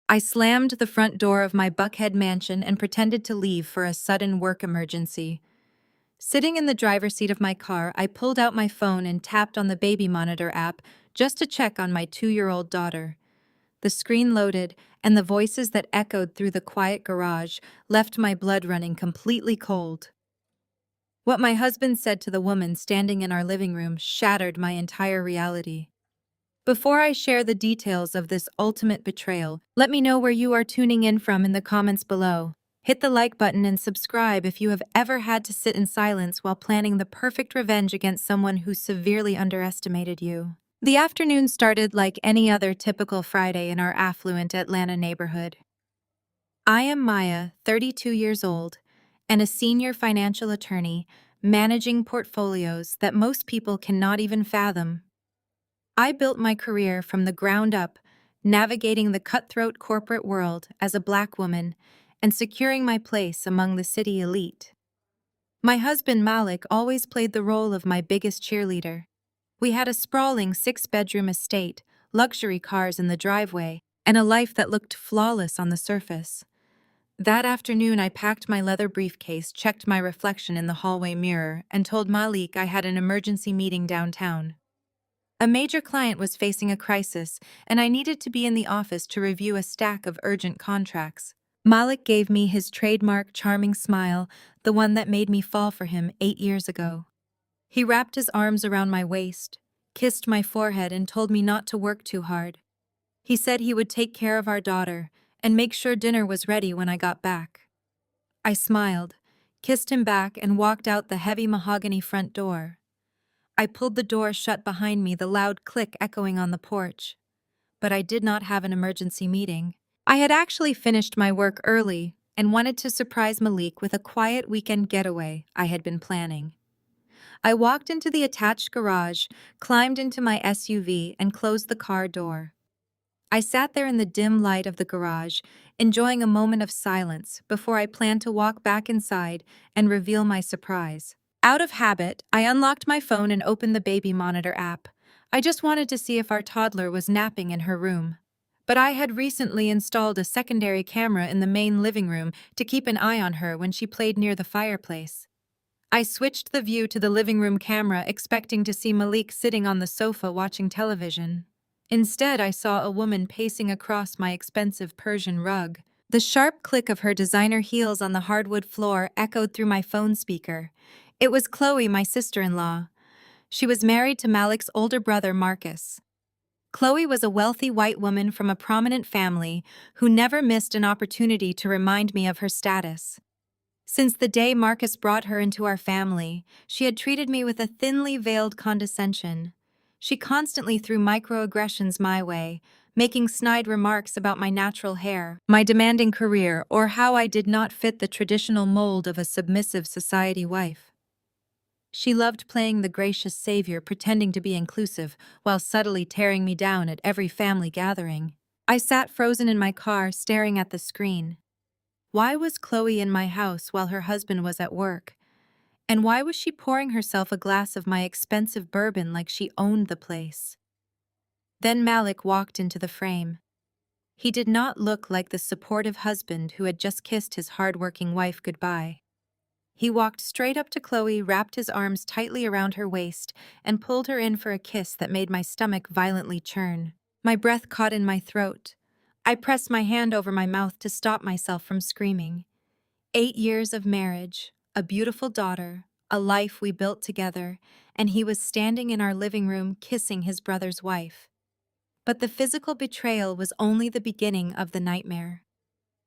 I slammed the front door of my Buckhead mansion and pretended to leave for a sudden work emergency. Sitting in the driver's seat of my car, I pulled out my phone and tapped on the baby monitor app just to check on my 2-year-old daughter. The screen loaded, and the voices that echoed through the quiet garage left my blood running completely cold. What my husband said to the woman standing in our living room shattered my entire reality. Before I share the details of this ultimate betrayal, let me know where you are tuning in from in the comments below. Hit the like button and subscribe if you have ever had to sit in silence while planning the perfect revenge against someone who severely underestimated you. The afternoon started like any other typical Friday in our affluent Atlanta neighborhood. I am Maya, 32 years old, and a senior financial attorney managing portfolios that most people cannot even fathom. I built my career from the ground up, navigating the cutthroat corporate world as a Black woman and securing my place among the city elite. My husband Malik always played the role of my biggest cheerleader. We had a sprawling 6-bedroom estate, luxury cars in the driveway, and a life that looked flawless on the surface. That afternoon, I packed my leather briefcase, checked my reflection in the hallway mirror, and told Malik I had an emergency meeting downtown. A major client was facing a crisis, and I needed to be in the office to review a stack of urgent contracts. Malik gave me his trademark charming smile, the one that made me fall for him 8 years ago. He wrapped his arms around my waist, kissed my forehead, and told me not to work too hard. He said he would take care of our daughter and make sure dinner was ready when I got back. I smiled, kissed him back, and walked out the heavy mahogany front door. I pulled the door shut behind me, the loud click echoing on the porch. But I did not have an emergency meeting. I had actually finished my work early and wanted to surprise Malik with a quiet weekend getaway I had been planning. I walked into the attached garage, climbed into my SUV, and closed the car door. I sat there in the dim light of the garage, enjoying a moment of silence before I planned to walk back inside and reveal my surprise. Out of habit, I unlocked my phone and opened the baby monitor app. I just wanted to see if our toddler was napping in her room. But I had recently installed a secondary camera in the main living room to keep an eye on her when she played near the fireplace. I switched the view to the living room camera, expecting to see Malik sitting on the sofa watching television. Instead, I saw a woman pacing across my expensive Persian rug. The sharp click of her designer heels on the hardwood floor echoed through my phone speaker. It was Chloe, my sister-in-law. She was married to Malik's older brother, Marcus. Chloe was a wealthy white woman from a prominent family who never missed an opportunity to remind me of her status. Since the day Marcus brought her into our family, she had treated me with a thinly veiled condescension. She constantly threw microaggressions my way, making snide remarks about my natural hair, my demanding career, or how I did not fit the traditional mold of a submissive society wife. She loved playing the gracious savior, pretending to be inclusive, while subtly tearing me down at every family gathering. I sat frozen in my car, staring at the screen. Why was Chloe in my house while her husband was at work? And why was she pouring herself a glass of my expensive bourbon like she owned the place? Then Malik walked into the frame. He did not look like the supportive husband who had just kissed his hard-working wife goodbye. He walked straight up to Chloe, wrapped his arms tightly around her waist, and pulled her in for a kiss that made my stomach violently churn. My breath caught in my throat. I pressed my hand over my mouth to stop myself from screaming. 8 years of marriage, a beautiful daughter, a life we built together, and he was standing in our living room kissing his brother's wife. But the physical betrayal was only the beginning of the nightmare.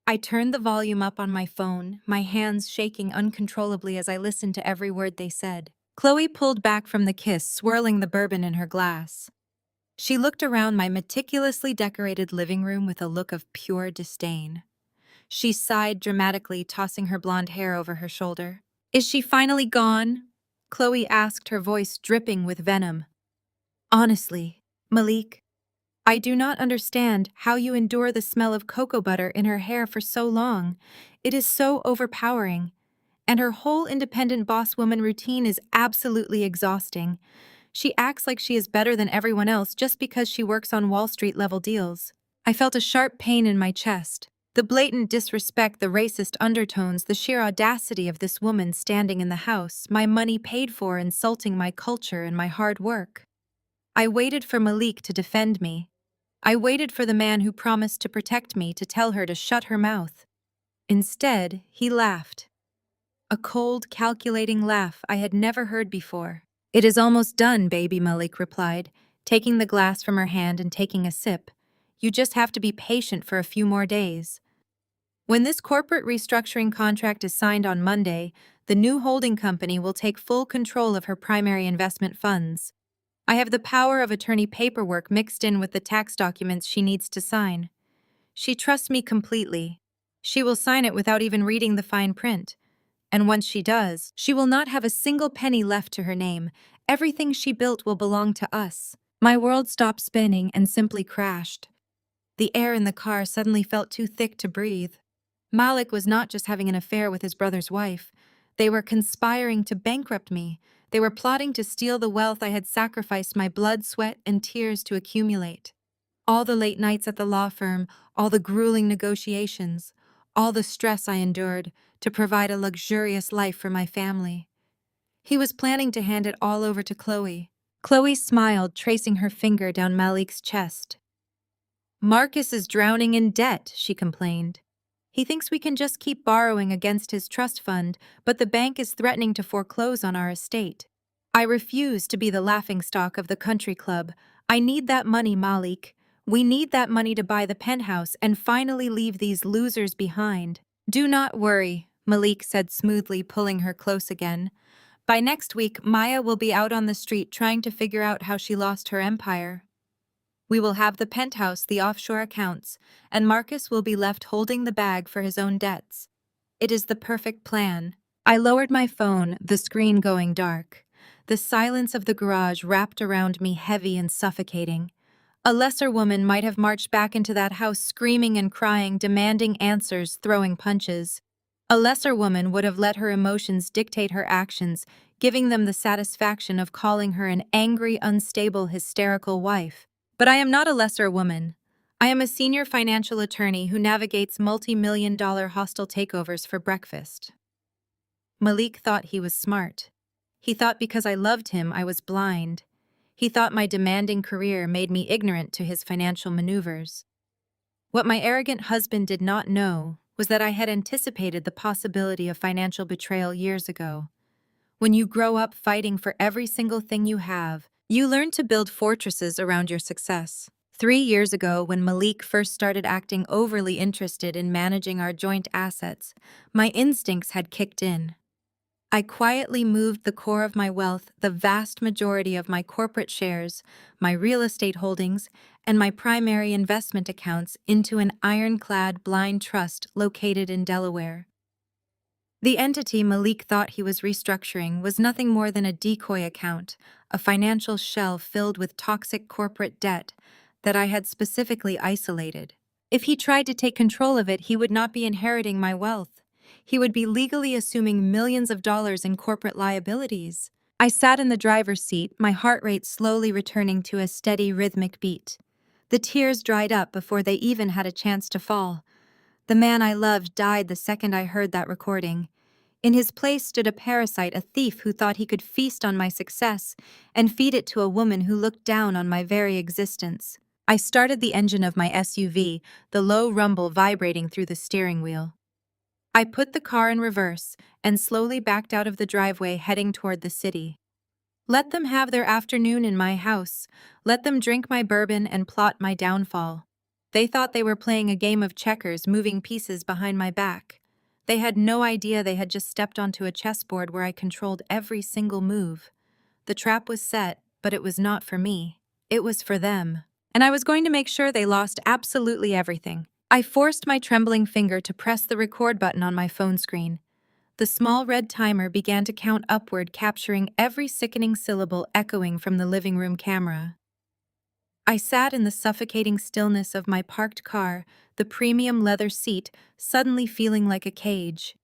I turned the volume up on my phone, my hands shaking uncontrollably as I listened to every word they said. Chloe pulled back from the kiss, swirling the bourbon in her glass. She looked around my meticulously decorated living room with a look of pure disdain. She sighed dramatically, tossing her blonde hair over her shoulder. "Is she finally gone?" Chloe asked, her voice dripping with venom. "Honestly, Malik, I do not understand how you endure the smell of cocoa butter in her hair for so long. It is so overpowering. And her whole independent boss woman routine is absolutely exhausting. She acts like she is better than everyone else just because she works on Wall Street level deals." I felt a sharp pain in my chest. The blatant disrespect, the racist undertones, the sheer audacity of this woman standing in the house, my money paid for, insulting my culture and my hard work. I waited for Malik to defend me. I waited for the man who promised to protect me to tell her to shut her mouth. Instead, he laughed. A cold, calculating laugh I had never heard before. "It is almost done, baby," Malik replied, taking the glass from her hand and taking a sip. "You just have to be patient for a few more days." When this corporate restructuring contract is signed on Monday, the new holding company will take full control of her primary investment funds. I have the power of attorney paperwork mixed in with the tax documents she needs to sign. She trusts me completely. She will sign it without even reading the fine print. And once she does, she will not have a single penny left to her name. Everything she built will belong to us. My world stopped spinning and simply crashed. The air in the car suddenly felt too thick to breathe. Malik was not just having an affair with his brother's wife. They were conspiring to bankrupt me. They were plotting to steal the wealth I had sacrificed my blood, sweat, and tears to accumulate. All the late nights at the law firm, all the grueling negotiations, all the stress I endured to provide a luxurious life for my family. He was planning to hand it all over to Chloe. Chloe smiled, tracing her finger down Malik's chest. "Marcus is drowning in debt," she complained. "He thinks we can just keep borrowing against his trust fund, but the bank is threatening to foreclose on our estate. I refuse to be the laughingstock of the country club. I need that money, Malik. We need that money to buy the penthouse and finally leave these losers behind." "Do not worry," Malik said smoothly, pulling her close again. "By next week, Maya will be out on the street trying to figure out how she lost her empire. We will have the penthouse, the offshore accounts, and Marcus will be left holding the bag for his own debts. It is the perfect plan." I lowered my phone, the screen going dark. The silence of the garage wrapped around me, heavy and suffocating. A lesser woman might have marched back into that house screaming and crying, demanding answers, throwing punches. A lesser woman would have let her emotions dictate her actions, giving them the satisfaction of calling her an angry, unstable, hysterical wife. But I am not a lesser woman. I am a senior financial attorney who navigates multi-million-dollar hostile takeovers for breakfast. Malik thought he was smart. He thought because I loved him, I was blind. He thought my demanding career made me ignorant to his financial maneuvers. What my arrogant husband did not know was that I had anticipated the possibility of financial betrayal years ago. When you grow up fighting for every single thing you have, you learn to build fortresses around your success. 3 years ago, when Malik first started acting overly interested in managing our joint assets, my instincts had kicked in. I quietly moved the core of my wealth, the vast majority of my corporate shares, my real estate holdings, and my primary investment accounts into an ironclad blind trust located in Delaware. The entity Malik thought he was restructuring was nothing more than a decoy account, a financial shell filled with toxic corporate debt that I had specifically isolated. If he tried to take control of it, he would not be inheriting my wealth. He would be legally assuming millions of dollars in corporate liabilities. I sat in the driver's seat, my heart rate slowly returning to a steady, rhythmic beat. The tears dried up before they even had a chance to fall. The man I loved died the second I heard that recording. In his place stood a parasite, a thief who thought he could feast on my success and feed it to a woman who looked down on my very existence. I started the engine of my SUV, the low rumble vibrating through the steering wheel. I put the car in reverse and slowly backed out of the driveway, heading toward the city. Let them have their afternoon in my house. Let them drink my bourbon and plot my downfall. They thought they were playing a game of checkers, moving pieces behind my back. They had no idea they had just stepped onto a chessboard where I controlled every single move. The trap was set, but it was not for me. It was for them. And I was going to make sure they lost absolutely everything. I forced my trembling finger to press the record button on my phone screen. The small red timer began to count upward, capturing every sickening syllable echoing from the living room camera. I sat in the suffocating stillness of my parked car, the premium leather seat suddenly feeling like a cage.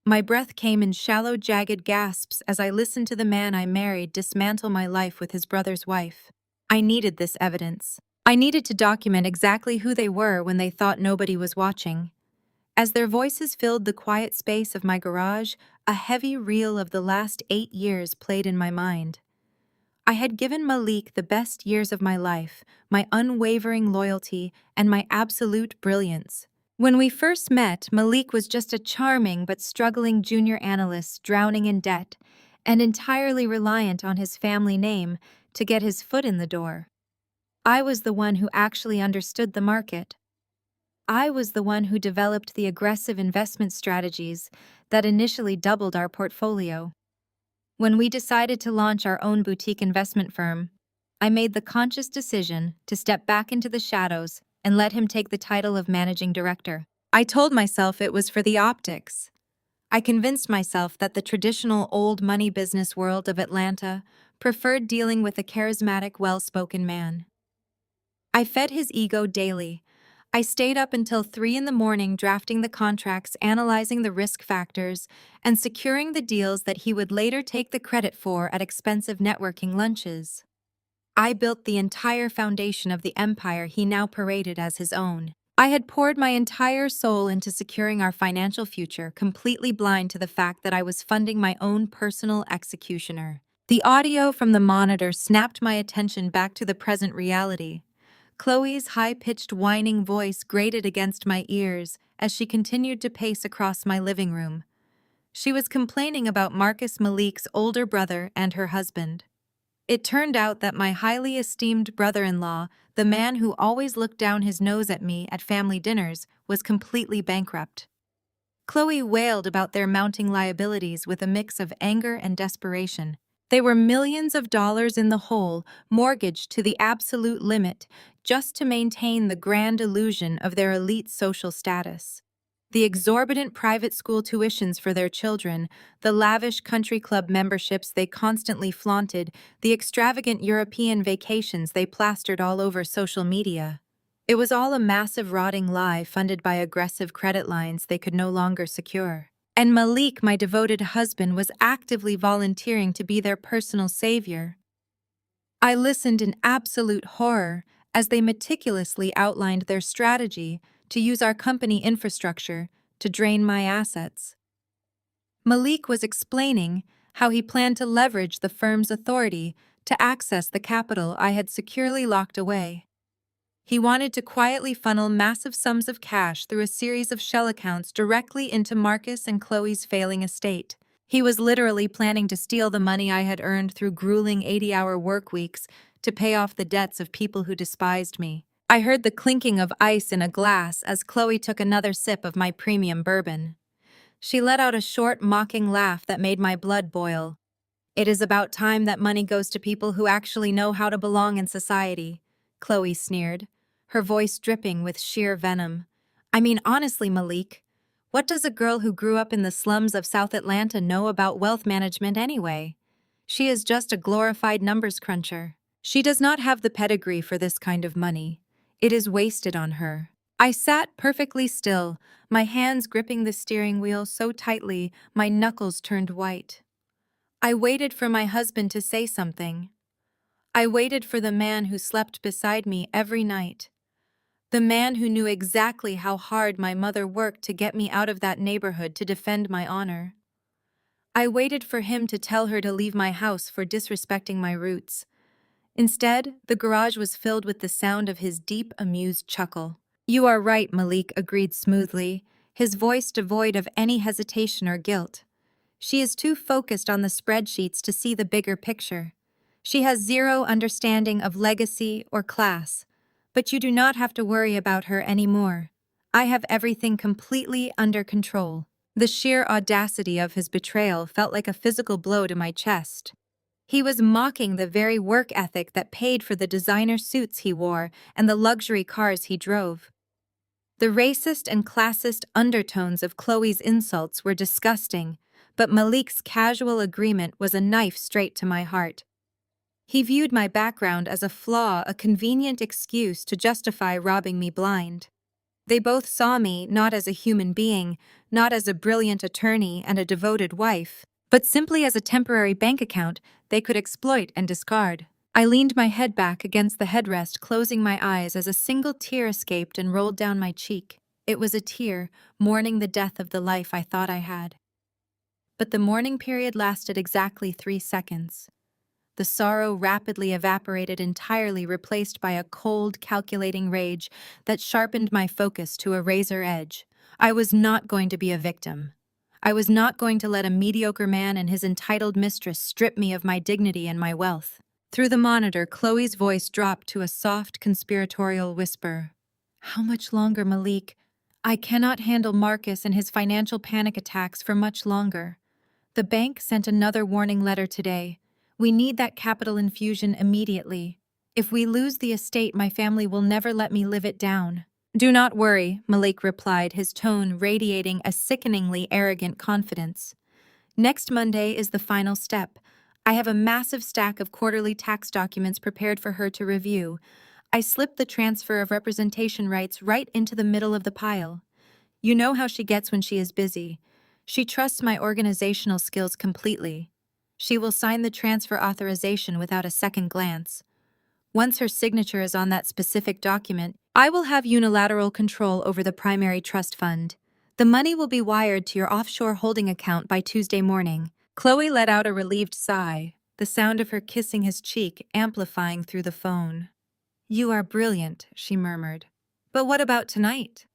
My breath came in shallow, jagged gasps as I listened to the man I married dismantle my life with his brother's wife. I needed this evidence. I needed to document exactly who they were when they thought nobody was watching. As their voices filled the quiet space of my garage, a heavy reel of the last 8 years played in my mind. I had given Malik the best years of my life, my unwavering loyalty, and my absolute brilliance. When we first met, Malik was just a charming but struggling junior analyst drowning in debt and entirely reliant on his family name to get his foot in the door. I was the one who actually understood the market. I was the one who developed the aggressive investment strategies that initially doubled our portfolio. When we decided to launch our own boutique investment firm, I made the conscious decision to step back into the shadows and let him take the title of managing director. I told myself it was for the optics. I convinced myself that the traditional old money business world of Atlanta preferred dealing with a charismatic, well-spoken man. I fed his ego daily. I stayed up until 3 in the morning drafting the contracts, analyzing the risk factors, and securing the deals that he would later take the credit for at expensive networking lunches. I built the entire foundation of the empire he now paraded as his own. I had poured my entire soul into securing our financial future, completely blind to the fact that I was funding my own personal executioner. The audio from the monitor snapped my attention back to the present reality. Chloe's high-pitched whining voice grated against my ears as she continued to pace across my living room. She was complaining about Marcus Malik's older brother and her husband. It turned out that my highly esteemed brother-in-law, the man who always looked down his nose at me at family dinners, was completely bankrupt. Chloe wailed about their mounting liabilities with a mix of anger and desperation. They were millions of dollars in the hole, mortgaged to the absolute limit, just to maintain the grand illusion of their elite social status. The exorbitant private school tuitions for their children, the lavish country club memberships they constantly flaunted, the extravagant European vacations they plastered all over social media. It was all a massive rotting lie funded by aggressive credit lines they could no longer secure. And Malik, my devoted husband, was actively volunteering to be their personal savior. I listened in absolute horror as they meticulously outlined their strategy to use our company infrastructure to drain my assets. Malik was explaining how he planned to leverage the firm's authority to access the capital I had securely locked away. He wanted to quietly funnel massive sums of cash through a series of shell accounts directly into Marcus and Chloe's failing estate. He was literally planning to steal the money I had earned through grueling 80-hour work weeks to pay off the debts of people who despised me. I heard the clinking of ice in a glass as Chloe took another sip of my premium bourbon. She let out a short, mocking laugh that made my blood boil. "It is about time that money goes to people who actually know how to belong in society," Chloe sneered, her voice dripping with sheer venom. "I mean, honestly, Malik, what does a girl who grew up in the slums of South Atlanta know about wealth management anyway? She is just a glorified numbers cruncher. She does not have the pedigree for this kind of money. It is wasted on her." I sat perfectly still, my hands gripping the steering wheel so tightly my knuckles turned white. I waited for my husband to say something. I waited for the man who slept beside me every night. The man who knew exactly how hard my mother worked to get me out of that neighborhood to defend my honor. I waited for him to tell her to leave my house for disrespecting my roots. Instead, the garage was filled with the sound of his deep, amused chuckle. "You are right," Malik agreed smoothly, his voice devoid of any hesitation or guilt. "She is too focused on the spreadsheets to see the bigger picture. She has zero understanding of legacy or class. But you do not have to worry about her anymore. I have everything completely under control." The sheer audacity of his betrayal felt like a physical blow to my chest. He was mocking the very work ethic that paid for the designer suits he wore and the luxury cars he drove. The racist and classist undertones of Chloe's insults were disgusting, but Malik's casual agreement was a knife straight to my heart. He viewed my background as a flaw, a convenient excuse to justify robbing me blind. They both saw me not as a human being, not as a brilliant attorney and a devoted wife, but simply as a temporary bank account they could exploit and discard. I leaned my head back against the headrest, closing my eyes as a single tear escaped and rolled down my cheek. It was a tear, mourning the death of the life I thought I had. But the mourning period lasted exactly 3 seconds. The sorrow rapidly evaporated entirely, replaced by a cold, calculating rage that sharpened my focus to a razor edge. I was not going to be a victim. I was not going to let a mediocre man and his entitled mistress strip me of my dignity and my wealth. Through the monitor, Chloe's voice dropped to a soft, conspiratorial whisper. How much longer, Malik? I cannot handle Marcus and his financial panic attacks for much longer. The bank sent another warning letter today. We need that capital infusion immediately. If we lose the estate, my family will never let me live it down. Do not worry, Malik replied, his tone radiating a sickeningly arrogant confidence. Next Monday is the final step. I have a massive stack of quarterly tax documents prepared for her to review. I slipped the transfer of representation rights right into the middle of the pile. You know how she gets when she is busy. She trusts my organizational skills completely. She will sign the transfer authorization without a second glance. Once her signature is on that specific document, I will have unilateral control over the primary trust fund. The money will be wired to your offshore holding account by Tuesday morning. Chloe let out a relieved sigh, the sound of her kissing his cheek amplifying through the phone. You are brilliant, she murmured. But what about tonight?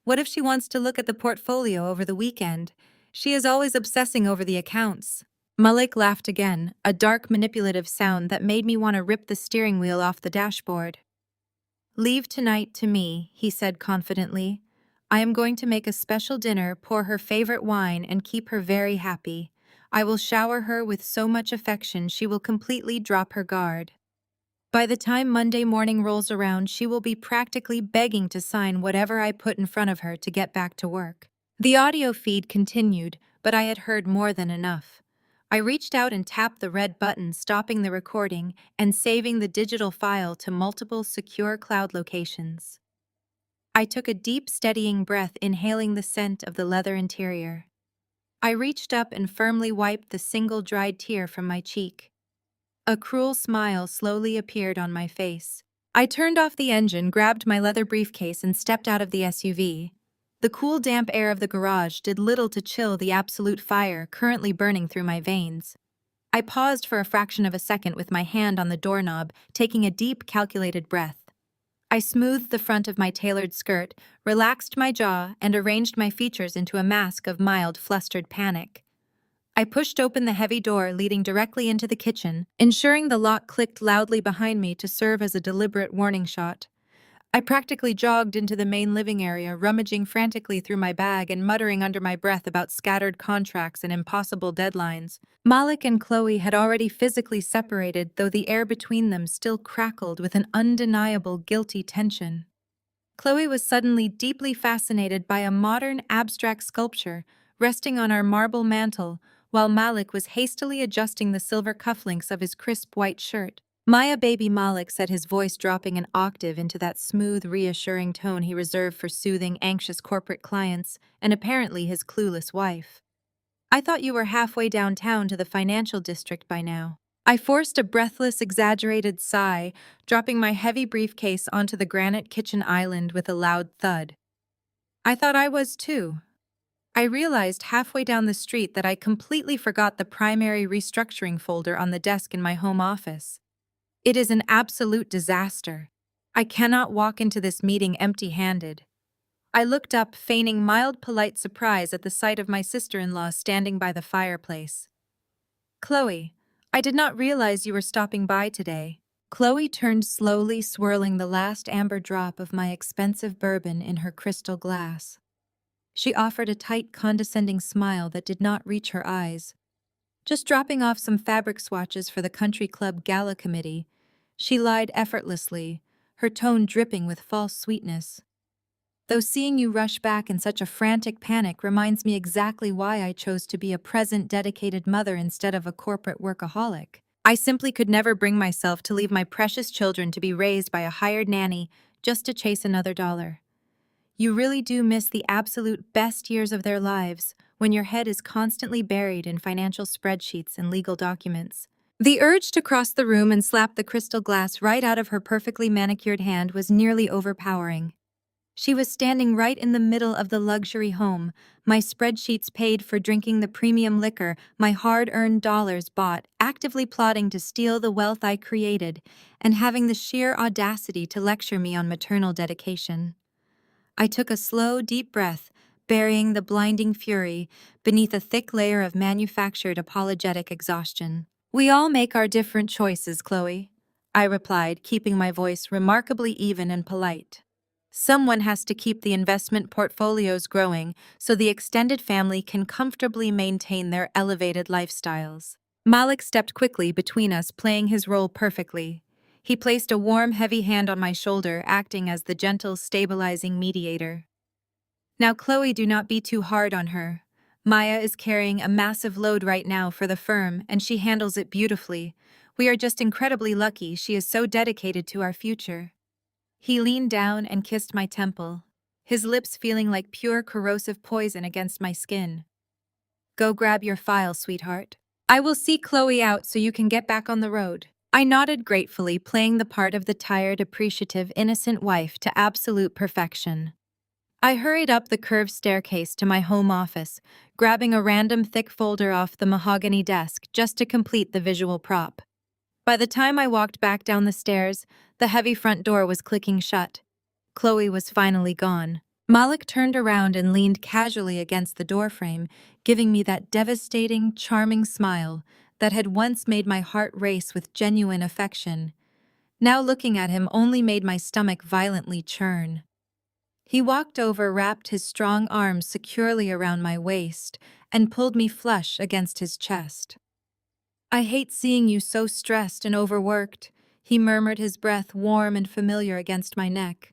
What if she wants to look at the portfolio over the weekend? She is always obsessing over the accounts. Malik laughed again, a dark, manipulative sound that made me want to rip the steering wheel off the dashboard. Leave tonight to me, he said confidently. I am going to make a special dinner, pour her favorite wine, and keep her very happy. I will shower her with so much affection she will completely drop her guard. By the time Monday morning rolls around, she will be practically begging to sign whatever I put in front of her to get back to work. The audio feed continued, but I had heard more than enough. I reached out and tapped the red button, stopping the recording and saving the digital file to multiple secure cloud locations. I took a deep, steadying breath, inhaling the scent of the leather interior. I reached up and firmly wiped the single dried tear from my cheek. A cruel smile slowly appeared on my face. I turned off the engine, grabbed my leather briefcase, and stepped out of the SUV. The cool, damp air of the garage did little to chill the absolute fire currently burning through my veins. I paused for a fraction of a second with my hand on the doorknob, taking a deep, calculated breath. I smoothed the front of my tailored skirt, relaxed my jaw, and arranged my features into a mask of mild, flustered panic. I pushed open the heavy door leading directly into the kitchen, ensuring the lock clicked loudly behind me to serve as a deliberate warning shot. I practically jogged into the main living area, rummaging frantically through my bag and muttering under my breath about scattered contracts and impossible deadlines. Malik and Chloe had already physically separated, though the air between them still crackled with an undeniable guilty tension. Chloe was suddenly deeply fascinated by a modern abstract sculpture resting on our marble mantel, while Malik was hastily adjusting the silver cufflinks of his crisp white shirt. "Maya, baby," Malik said, his voice dropping an octave into that smooth, reassuring tone he reserved for soothing, anxious corporate clients and apparently his clueless wife. "I thought you were halfway downtown to the financial district by now." I forced a breathless, exaggerated sigh, dropping my heavy briefcase onto the granite kitchen island with a loud thud. I thought I was too. I realized halfway down the street that I completely forgot the primary restructuring folder on the desk in my home office. It is an absolute disaster. I cannot walk into this meeting empty-handed. I looked up, feigning mild, polite surprise at the sight of my sister-in-law standing by the fireplace. "Chloe, I did not realize you were stopping by today." Chloe turned slowly, swirling the last amber drop of my expensive bourbon in her crystal glass. She offered a tight, condescending smile that did not reach her eyes. "Just dropping off some fabric swatches for the country club gala committee," she lied effortlessly, her tone dripping with false sweetness. "Though seeing you rush back in such a frantic panic reminds me exactly why I chose to be a present, dedicated mother instead of a corporate workaholic. I simply could never bring myself to leave my precious children to be raised by a hired nanny just to chase another dollar. You really do miss the absolute best years of their lives when your head is constantly buried in financial spreadsheets and legal documents. The urge to cross the room and slap the crystal glass right out of her perfectly manicured hand was nearly overpowering. She was standing right in the middle of the luxury home, my spreadsheets paid for drinking the premium liquor my hard-earned dollars bought, actively plotting to steal the wealth I created, and having the sheer audacity to lecture me on maternal dedication. I took a slow, deep breath, burying the blinding fury beneath a thick layer of manufactured apologetic exhaustion. "We all make our different choices, Chloe," I replied, keeping my voice remarkably even and polite. "Someone has to keep the investment portfolios growing so the extended family can comfortably maintain their elevated lifestyles." Malik stepped quickly between us, playing his role perfectly. He placed a warm, heavy hand on my shoulder, acting as the gentle, stabilizing mediator. "Now, Chloe, do not be too hard on her. Maya is carrying a massive load right now for the firm, and she handles it beautifully. We are just incredibly lucky she is so dedicated to our future." He leaned down and kissed my temple, his lips feeling like pure corrosive poison against my skin. "Go grab your file, sweetheart. I will see Chloe out so you can get back on the road." I nodded gratefully, playing the part of the tired, appreciative, innocent wife to absolute perfection. I hurried up the curved staircase to my home office, grabbing a random thick folder off the mahogany desk just to complete the visual prop. By the time I walked back down the stairs, the heavy front door was clicking shut. Chloe was finally gone. Malik turned around and leaned casually against the doorframe, giving me that devastating, charming smile that had once made my heart race with genuine affection. Now looking at him only made my stomach violently churn. He walked over, wrapped his strong arms securely around my waist, and pulled me flush against his chest. "I hate seeing you so stressed and overworked," he murmured, his breath warm and familiar against my neck.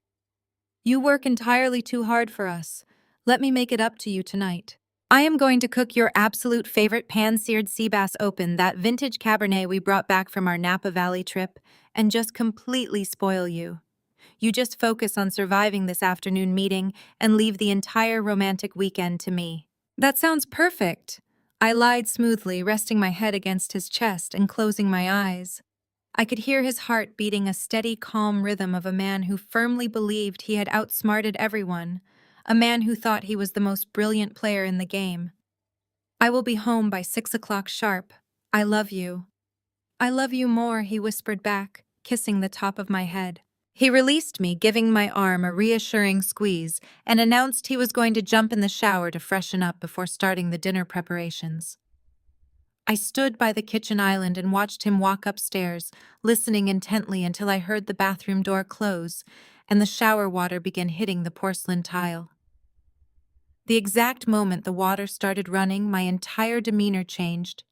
"You work entirely too hard for us. Let me make it up to you tonight. I am going to cook your absolute favorite pan-seared sea bass, open that vintage Cabernet we brought back from our Napa Valley trip, and just completely spoil you. You just focus on surviving this afternoon meeting and leave the entire romantic weekend to me." "That sounds perfect," I lied smoothly, resting my head against his chest and closing my eyes. I could hear his heart beating, a steady, calm rhythm of a man who firmly believed he had outsmarted everyone, a man who thought he was the most brilliant player in the game. "I will be home by 6 o'clock sharp. I love you." "I love you more," he whispered back, kissing the top of my head. He released me, giving my arm a reassuring squeeze, and announced he was going to jump in the shower to freshen up before starting the dinner preparations. I stood by the kitchen island and watched him walk upstairs, listening intently until I heard the bathroom door close and the shower water begin hitting the porcelain tile. The exact moment the water started running, my entire demeanor changed.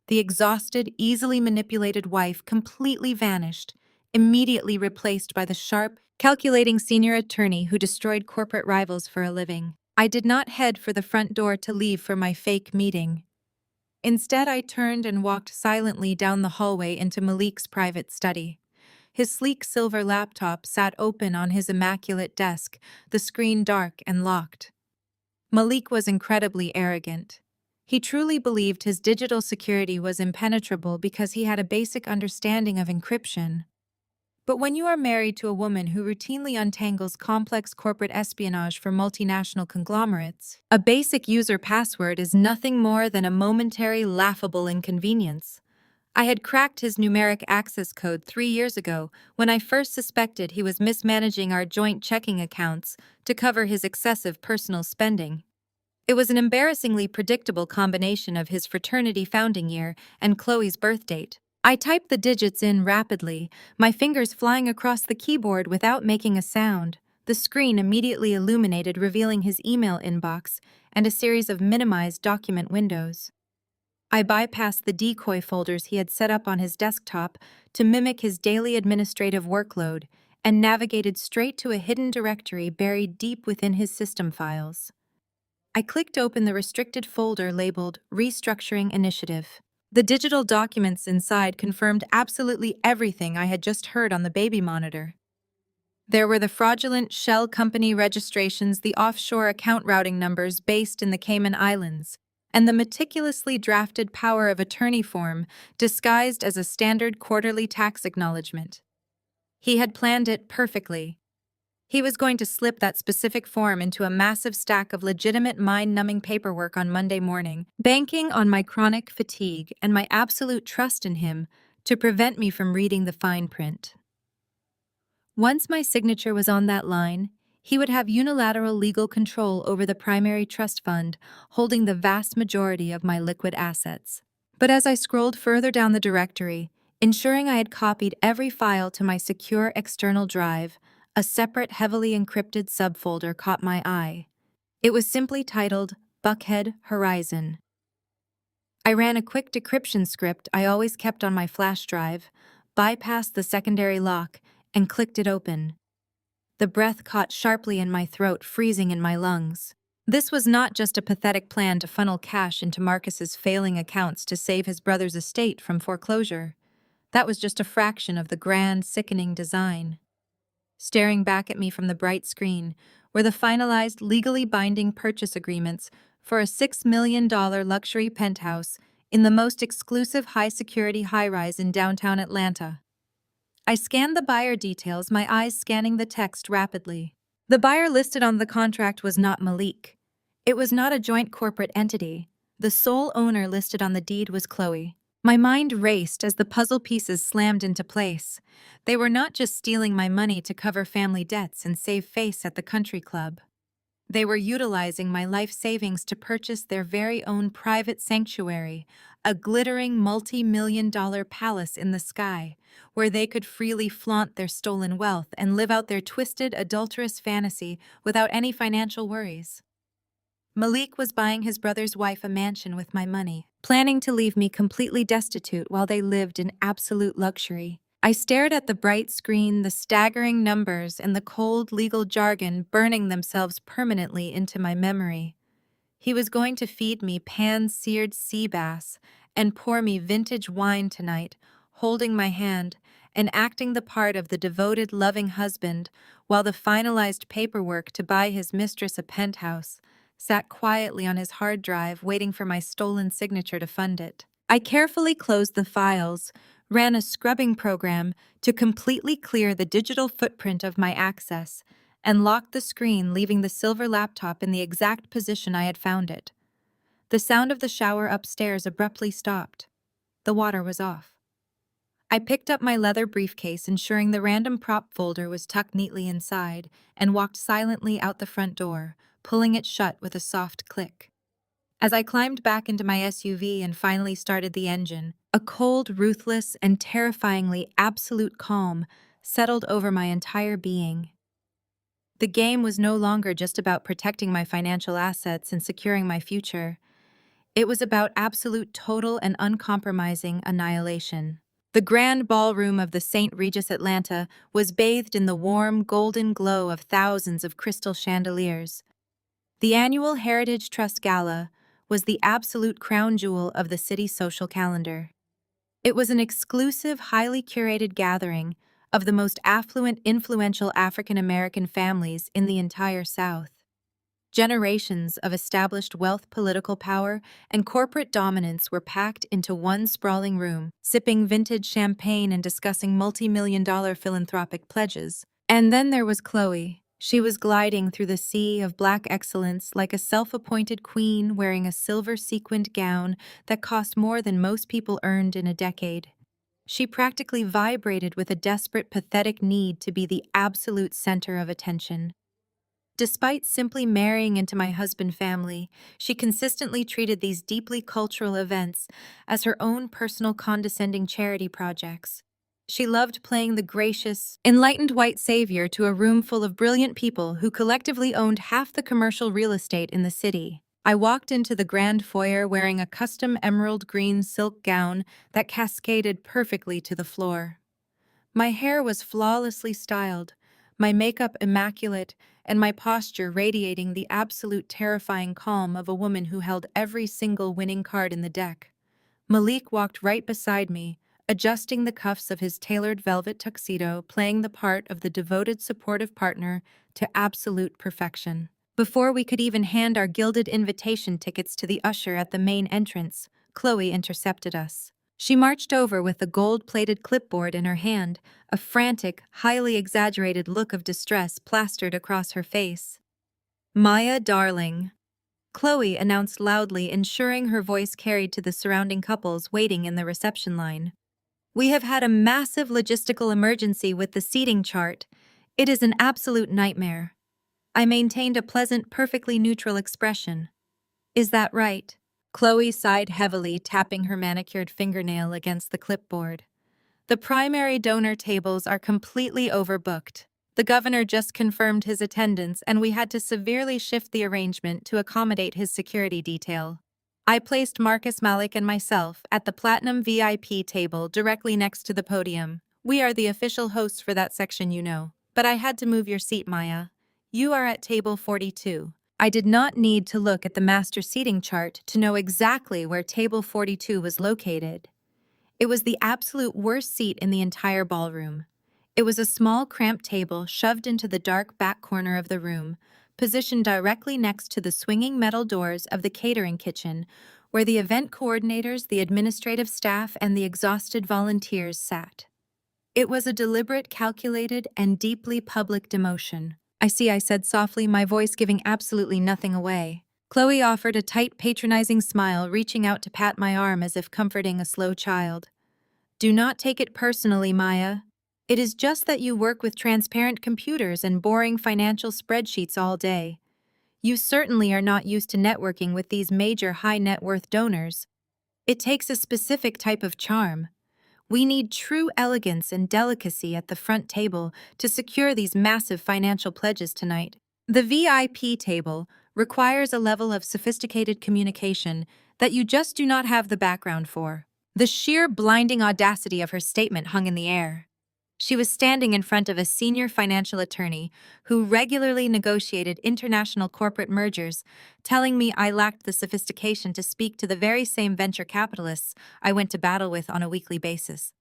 The exhausted, easily manipulated wife completely vanished, immediately replaced by the sharp, calculating senior attorney who destroyed corporate rivals for a living. I did not head for the front door to leave for my fake meeting. Instead, I turned and walked silently down the hallway into Malik's private study. His sleek silver laptop sat open on his immaculate desk, the screen dark and locked. Malik was incredibly arrogant. He truly believed his digital security was impenetrable because he had a basic understanding of encryption. But when you are married to a woman who routinely untangles complex corporate espionage for multinational conglomerates, a basic user password is nothing more than a momentary, laughable inconvenience. I had cracked his numeric access code 3 years ago when I first suspected he was mismanaging our joint checking accounts to cover his excessive personal spending. It was an embarrassingly predictable combination of his fraternity founding year and Chloe's birth date. I typed the digits in rapidly, my fingers flying across the keyboard without making a sound. The screen immediately illuminated, revealing his email inbox and a series of minimized document windows. I bypassed the decoy folders he had set up on his desktop to mimic his daily administrative workload and navigated straight to a hidden directory buried deep within his system files. I clicked open the restricted folder labeled Restructuring Initiative. The digital documents inside confirmed absolutely everything I had just heard on the baby monitor. There were the fraudulent shell company registrations, the offshore account routing numbers based in the Cayman Islands, and the meticulously drafted power of attorney form disguised as a standard quarterly tax acknowledgement. He had planned it perfectly. He was going to slip that specific form into a massive stack of legitimate mind-numbing paperwork on Monday morning, banking on my chronic fatigue and my absolute trust in him to prevent me from reading the fine print. Once my signature was on that line, he would have unilateral legal control over the primary trust fund, holding the vast majority of my liquid assets. But as I scrolled further down the directory, ensuring I had copied every file to my secure external drive, a separate heavily encrypted subfolder caught my eye. It was simply titled Buckhead Horizon. I ran a quick decryption script I always kept on my flash drive, bypassed the secondary lock, and clicked it open. The breath caught sharply in my throat, freezing in my lungs. This was not just a pathetic plan to funnel cash into Marcus's failing accounts to save his brother's estate from foreclosure. That was just a fraction of the grand, sickening design. Staring back at me from the bright screen were the finalized, legally binding purchase agreements for a $6 million luxury penthouse in the most exclusive high-security high-rise in downtown Atlanta. I scanned the buyer details, my eyes scanning the text rapidly. The buyer listed on the contract was not Malik. It was not a joint corporate entity. The sole owner listed on the deed was Chloe. My mind raced as the puzzle pieces slammed into place. They were not just stealing my money to cover family debts and save face at the country club. They were utilizing my life savings to purchase their very own private sanctuary, a glittering multi-million-dollar palace in the sky, where they could freely flaunt their stolen wealth and live out their twisted, adulterous fantasy without any financial worries. Malik was buying his brother's wife a mansion with my money, planning to leave me completely destitute while they lived in absolute luxury. I stared at the bright screen, the staggering numbers, and the cold legal jargon burning themselves permanently into my memory. He was going to feed me pan-seared sea bass and pour me vintage wine tonight, holding my hand and acting the part of the devoted, loving husband, while the finalized paperwork to buy his mistress a penthouse sat quietly on his hard drive waiting for my stolen signature to fund it. I carefully closed the files, ran a scrubbing program to completely clear the digital footprint of my access, and locked the screen, leaving the silver laptop in the exact position I had found it. The sound of the shower upstairs abruptly stopped. The water was off. I picked up my leather briefcase, ensuring the random prop folder was tucked neatly inside, and walked silently out the front door, pulling it shut with a soft click. As I climbed back into my SUV and finally started the engine, a cold, ruthless, and terrifyingly absolute calm settled over my entire being. The game was no longer just about protecting my financial assets and securing my future. It was about absolute, total, and uncompromising annihilation. The grand ballroom of the St. Regis Atlanta was bathed in the warm, golden glow of thousands of crystal chandeliers. The annual Heritage Trust Gala was the absolute crown jewel of the city's social calendar. It was an exclusive, highly curated gathering of the most affluent, influential African American families in the entire South. Generations of established wealth, political power, and corporate dominance were packed into one sprawling room, sipping vintage champagne and discussing multi-million-dollar philanthropic pledges. And then there was Chloe. She was gliding through the sea of black excellence like a self-appointed queen wearing a silver sequined gown that cost more than most people earned in a decade. She practically vibrated with a desperate, pathetic need to be the absolute center of attention. Despite simply marrying into my husband's family, she consistently treated these deeply cultural events as her own personal condescending charity projects. She loved playing the gracious, enlightened white savior to a room full of brilliant people who collectively owned half the commercial real estate in the city. I walked into the grand foyer wearing a custom emerald green silk gown that cascaded perfectly to the floor. My hair was flawlessly styled, my makeup immaculate, and my posture radiating the absolute terrifying calm of a woman who held every single winning card in the deck. Malik walked right beside me, adjusting the cuffs of his tailored velvet tuxedo, playing the part of the devoted, supportive partner to absolute perfection. Before we could even hand our gilded invitation tickets to the usher at the main entrance, Chloe intercepted us. She marched over with a gold-plated clipboard in her hand, a frantic, highly exaggerated look of distress plastered across her face. "Maya, darling," Chloe announced loudly, ensuring her voice carried to the surrounding couples waiting in the reception line. "We have had a massive logistical emergency with the seating chart. It is an absolute nightmare." I maintained a pleasant, perfectly neutral expression. "Is that right?" Chloe sighed heavily, tapping her manicured fingernail against the clipboard. "The primary donor tables are completely overbooked. The governor just confirmed his attendance, and we had to severely shift the arrangement to accommodate his security detail. I placed Marcus Malik and myself at the Platinum VIP table directly next to the podium. We are the official hosts for that section, you know. But I had to move your seat, Maya. You are at table 42. I did not need to look at the master seating chart to know exactly where table 42 was located. It was the absolute worst seat in the entire ballroom. It was a small, cramped table shoved into the dark back corner of the room, positioned directly next to the swinging metal doors of the catering kitchen, where the event coordinators, the administrative staff, and the exhausted volunteers sat. It was a deliberate, calculated, and deeply public demotion. "I see," I said softly, my voice giving absolutely nothing away. Chloe offered a tight, patronizing smile, reaching out to pat my arm as if comforting a slow child. "Do not take it personally, Maya. It is just that you work with transparent computers and boring financial spreadsheets all day. You certainly are not used to networking with these major high-net-worth donors. It takes a specific type of charm. We need true elegance and delicacy at the front table to secure these massive financial pledges tonight. The VIP table requires a level of sophisticated communication that you just do not have the background for." The sheer blinding audacity of her statement hung in the air. She was standing in front of a senior financial attorney who regularly negotiated international corporate mergers, telling me I lacked the sophistication to speak to the very same venture capitalists I went to battle with on a weekly basis.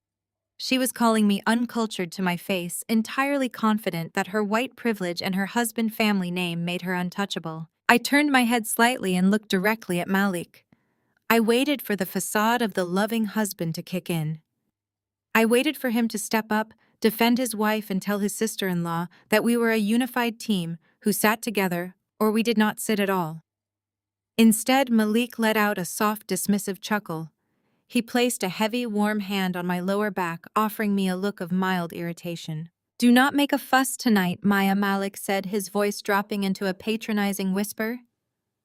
She was calling me uncultured to my face, entirely confident that her white privilege and her husband family name made her untouchable. I turned my head slightly and looked directly at Malik. I waited for the facade of the loving husband to kick in. I waited for him to step up, defend his wife, and tell his sister-in-law that we were a unified team who sat together, or we did not sit at all. Instead, Malik let out a soft, dismissive chuckle. He placed a heavy, warm hand on my lower back, offering me a look of mild irritation. "Do not make a fuss tonight," Maya, Malik said, his voice dropping into a patronizing whisper.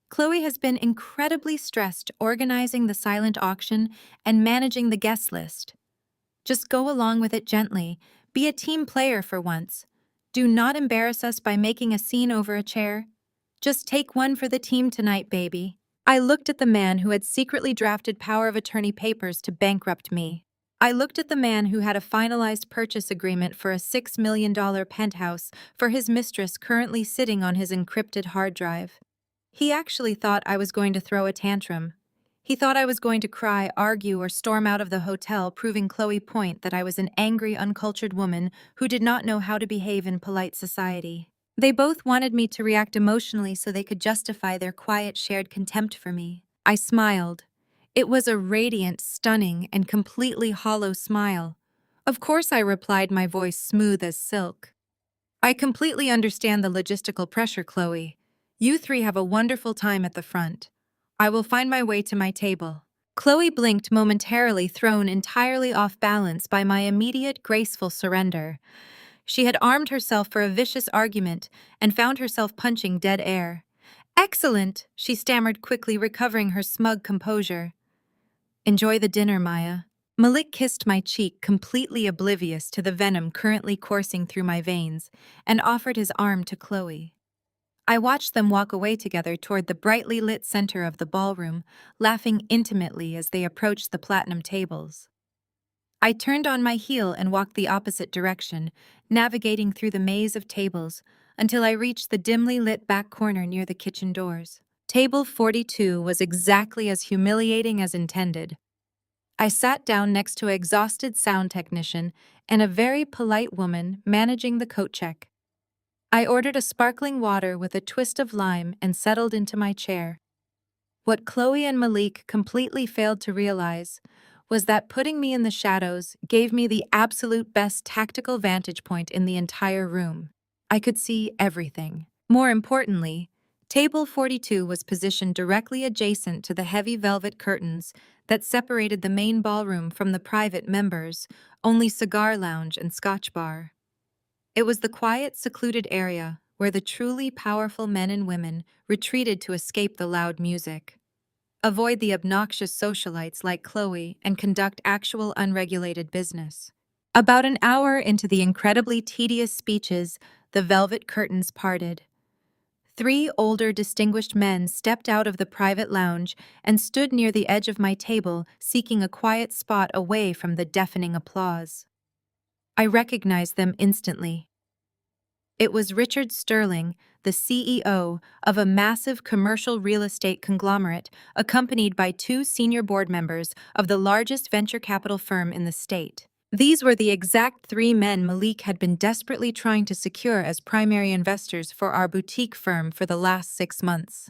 "Chloe has been incredibly stressed organizing the silent auction and managing the guest list. Just go along with it gently. Be a team player for once. Do not embarrass us by making a scene over a chair. Just take one for the team tonight, baby." I looked at the man who had secretly drafted power of attorney papers to bankrupt me. I looked at the man who had a finalized purchase agreement for a $6 million penthouse for his mistress currently sitting on his encrypted hard drive. He actually thought I was going to throw a tantrum. He thought I was going to cry, argue, or storm out of the hotel, proving Chloe Point that I was an angry, uncultured woman who did not know how to behave in polite society. They both wanted me to react emotionally so they could justify their quiet, shared contempt for me. I smiled. It was a radiant, stunning, and completely hollow smile. "Of course," I replied, my voice smooth as silk. "I completely understand the logistical pressure, Chloe. You three have a wonderful time at the front. I will find my way to my table." Chloe blinked momentarily, thrown entirely off balance by my immediate, graceful surrender. She had armed herself for a vicious argument and found herself punching dead air. "Excellent," she stammered quickly, recovering her smug composure. "Enjoy the dinner, Maya." Malik kissed my cheek, completely oblivious to the venom currently coursing through my veins, and offered his arm to Chloe. I watched them walk away together toward the brightly lit center of the ballroom, laughing intimately as they approached the platinum tables. I turned on my heel and walked the opposite direction, navigating through the maze of tables until I reached the dimly lit back corner near the kitchen doors. Table 42 was exactly as humiliating as intended. I sat down next to an exhausted sound technician and a very polite woman managing the coat check. I ordered a sparkling water with a twist of lime and settled into my chair. What Chloe and Malik completely failed to realize was that putting me in the shadows gave me the absolute best tactical vantage point in the entire room. I could see everything. More importantly, Table 42 was positioned directly adjacent to the heavy velvet curtains that separated the main ballroom from the private members, only cigar lounge and scotch bar. It was the quiet, secluded area where the truly powerful men and women retreated to escape the loud music, avoid the obnoxious socialites like Chloe, and conduct actual unregulated business. About an hour into the incredibly tedious speeches, the velvet curtains parted. Three older, distinguished men stepped out of the private lounge and stood near the edge of my table, seeking a quiet spot away from the deafening applause. I recognized them instantly. It was Richard Sterling, the CEO of a massive commercial real estate conglomerate, accompanied by two senior board members of the largest venture capital firm in the state. These were the exact three men Malik had been desperately trying to secure as primary investors for our boutique firm for the last 6 months.